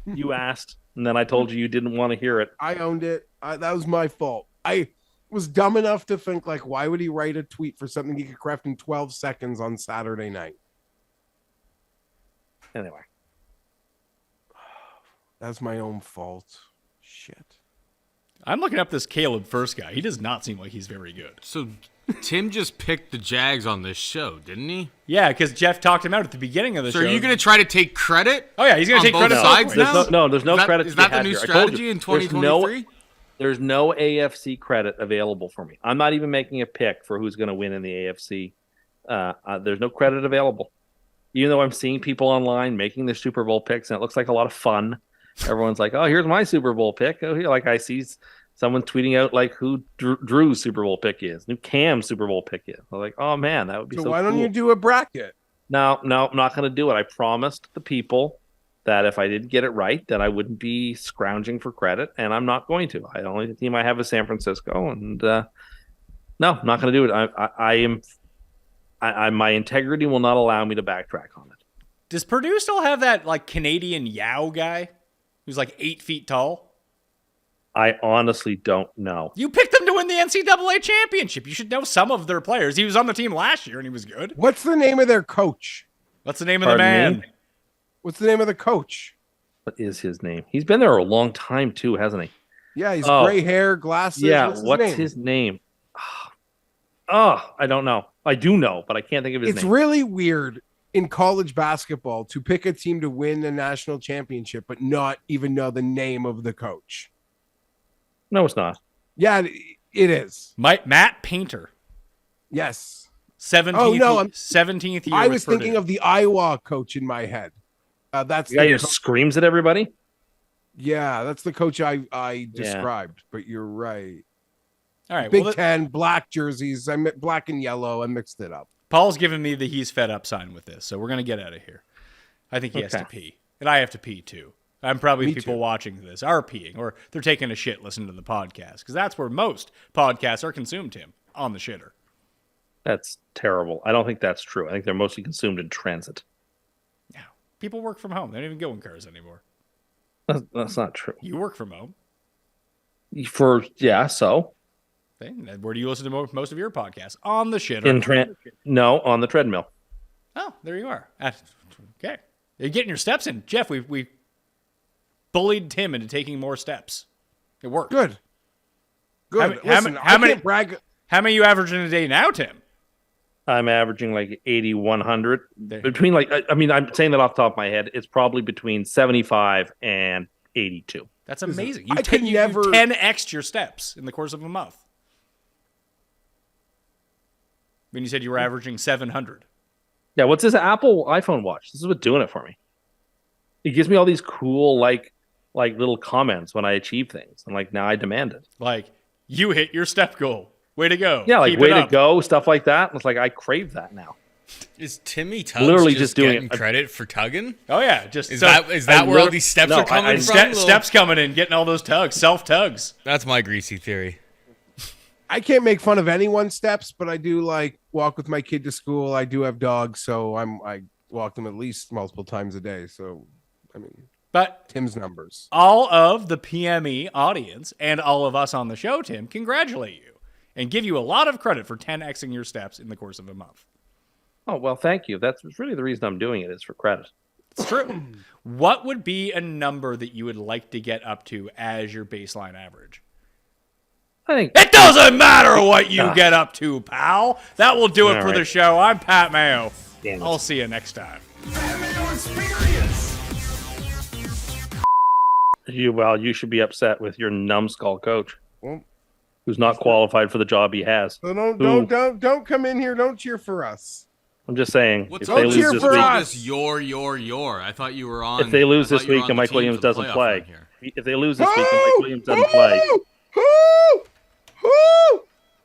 S6: You asked, and then I told you didn't want to hear it.
S4: I owned it. That was my fault. I was dumb enough to think like, why would he write a tweet for something he could craft in 12 seconds on Saturday night?
S6: Anyway.
S4: That's my own fault. Shit.
S3: I'm looking up this Caleb First guy. He does not seem like he's very good.
S5: So Tim just picked the Jags on this show, didn't he?
S3: Yeah, because Jeff talked him out at the beginning of the
S5: So
S3: show.
S5: are you going to try to take credit?
S3: Oh yeah, he's going
S5: on
S3: to take
S5: both
S3: credit.
S5: sides
S3: both ways.
S5: now?
S6: There's no credit.
S5: Is that the
S6: to be
S5: new
S6: had here. I told
S5: strategy
S6: you,
S5: in
S6: there's
S5: 2023?
S6: There's no AFC credit available for me. I'm not even making a pick for who's going to win in the AFC. There's no credit available. Even though I'm seeing people online making their Super Bowl picks, and it looks like a lot of fun. Everyone's like, "Oh, here's my Super Bowl pick." Oh, here, like I see someone tweeting out like who Drew's Super Bowl pick is, who Cam's Super Bowl pick is. I'm like, "Oh man, that would be so
S4: why don't
S6: cool."
S4: you do a bracket?
S6: No, I'm not going to do it. I promised the people that if I didn't get it right, that I wouldn't be scrounging for credit, and I'm not going to. The only team I have is San Francisco, and no, I'm not going to do it. My integrity will not allow me to backtrack on it.
S3: Does Purdue still have that like Canadian Yao guy who's like 8 feet tall?
S6: I honestly don't know.
S3: You picked them to win the NCAA championship. You should know some of their players. He was on the team last year and he was good.
S4: What's the name of their coach?
S3: What's the name of the
S6: Pardon
S3: man?
S6: me?
S4: What's the name of the coach?
S6: What is his name? He's been there a long time too, hasn't he?
S4: Yeah, he's
S6: Oh.
S4: gray hair, glasses.
S6: Yeah,
S4: What's
S6: his name? Oh, I don't know. I do know, but I can't think of his
S4: It's
S6: name.
S4: really weird in college basketball to pick a team to win the national championship, but not even know the name of the coach.
S6: No, it's not.
S4: Yeah, it is.
S3: Matt Painter.
S4: Yes.
S3: 17th,
S4: Oh, no,
S3: 17th year.
S4: I
S3: with
S4: was thinking
S3: Purdue.
S4: of the Iowa coach in my head. That's
S6: The guy who
S4: co-
S6: screams at everybody.
S4: yeah, that's the coach I described. But you're right.
S3: All right.
S4: Big
S3: Well,
S4: Ten, black jerseys. I meant black and yellow. I mixed it up.
S3: Paul's giving me the he's fed up sign with this, so we're going to get out of here. I think he has to
S6: Okay.
S3: pee. And I have to pee too. I'm probably
S4: Me
S3: people
S4: too.
S3: watching this are peeing or they're taking a shit listening to the podcast because that's where most podcasts are consumed, Tim, on the shitter.
S6: That's terrible. I don't think that's true. I think they're mostly consumed in transit.
S3: Yeah. People work from home. They don't even go in cars anymore.
S6: That's not true.
S3: You work from home.
S6: So
S3: Okay, and where do you listen to most of your podcasts? On the shitter.
S6: No, on the treadmill.
S3: Oh, there you are. Okay. You're getting your steps in. Jeff, we bullied Tim into taking more steps. It worked.
S4: Good. Good.
S3: How
S4: Listen,
S3: how
S4: I
S3: many-
S4: can't brag.
S3: How many you averaging a day now, Tim?
S6: I'm averaging like 80, 100.
S3: There.
S6: Between like, I mean, I'm saying that off the top of my head. It's probably between 75 and 82.
S3: That's amazing.
S4: I could never-
S3: 10x'd your steps in the course of a month. When you said you were averaging 700.
S6: Yeah, what's this Apple iPhone watch? This is what's doing it for me. It gives me all these cool like little comments when I achieve things. And like now I demand it.
S3: Like, you hit your step goal. Way to go.
S6: Yeah, like
S3: Keep
S6: way
S3: it
S6: to
S3: up.
S6: go, stuff like that. It's like I crave that now.
S5: Is Timmy Tubbs
S6: Literally
S5: just
S6: just doing
S5: getting
S6: it.
S5: credit for tugging?
S3: Oh, yeah. Just
S5: Is
S3: so-
S5: that where all these steps
S6: no,
S5: are coming
S6: I-
S5: from?
S3: steps coming in, getting all those tugs, self-tugs.
S5: That's my greasy theory.
S4: I can't make fun of anyone's steps, but I do like walk with my kid to school. I do have dogs, so I walk them at least multiple times a day. So, I mean,
S3: But
S4: Tim's numbers.
S3: all of the PME audience and all of us on the show, Tim, congratulate you and give you a lot of credit for 10xing your steps in the course of a month.
S6: Oh, well, thank you. That's really the reason I'm doing it, is for credit.
S3: It's true. What would be a number that you would like to get up to as your baseline average?
S6: I think
S3: It doesn't matter what you get up to, pal. That will do it
S6: All
S3: for the
S6: right.
S3: show. I'm Pat Mayo.
S6: Damn it.
S3: I'll see you next time.
S6: You should be upset with your numbskull coach,
S4: Well,
S6: who's not qualified for the job he has.
S4: so don't come in here. Don't cheer for us.
S6: I'm just saying,
S5: What's
S6: if
S5: up
S6: they
S5: with
S6: lose
S4: cheer
S6: this
S4: for
S6: week,
S4: us?
S5: this your? I thought you were on.
S6: if they lose
S5: I
S6: this
S5: thought you were
S6: week
S5: on
S6: and
S5: the
S6: Mike
S5: team
S6: Williams
S5: for the
S6: doesn't
S5: playoff
S6: play,
S5: run here.
S6: if they lose this week and Mike Williams doesn't play,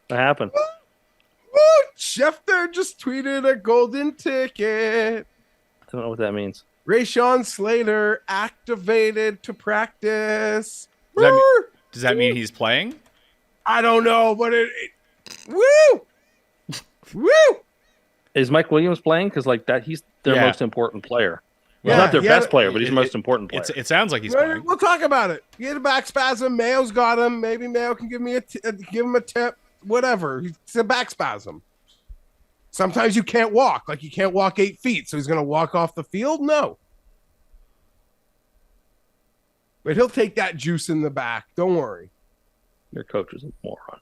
S6: what happened?
S4: Schefter just tweeted a golden ticket.
S6: I don't know what that means.
S4: Rayshawn Slater activated to practice.
S3: Does that mean he's playing?
S4: I don't know, but woo! Woo!
S6: Is Mike Williams playing? Because like that, he's their
S3: Yeah.
S6: most important player.
S4: Yeah,
S6: He's not their
S4: he had
S6: best player, but he's the most important player.
S3: It sounds like he's
S4: Right,
S3: playing.
S4: we'll talk about it. He had a back spasm. Mayo's got him. Maybe Mayo can give him a tip. Whatever. It's a back spasm. Sometimes you can't walk. Like you can't walk 8 feet, so he's going to walk off the field. No. But he'll take that juice in the back. Don't worry.
S6: Your coach is a moron.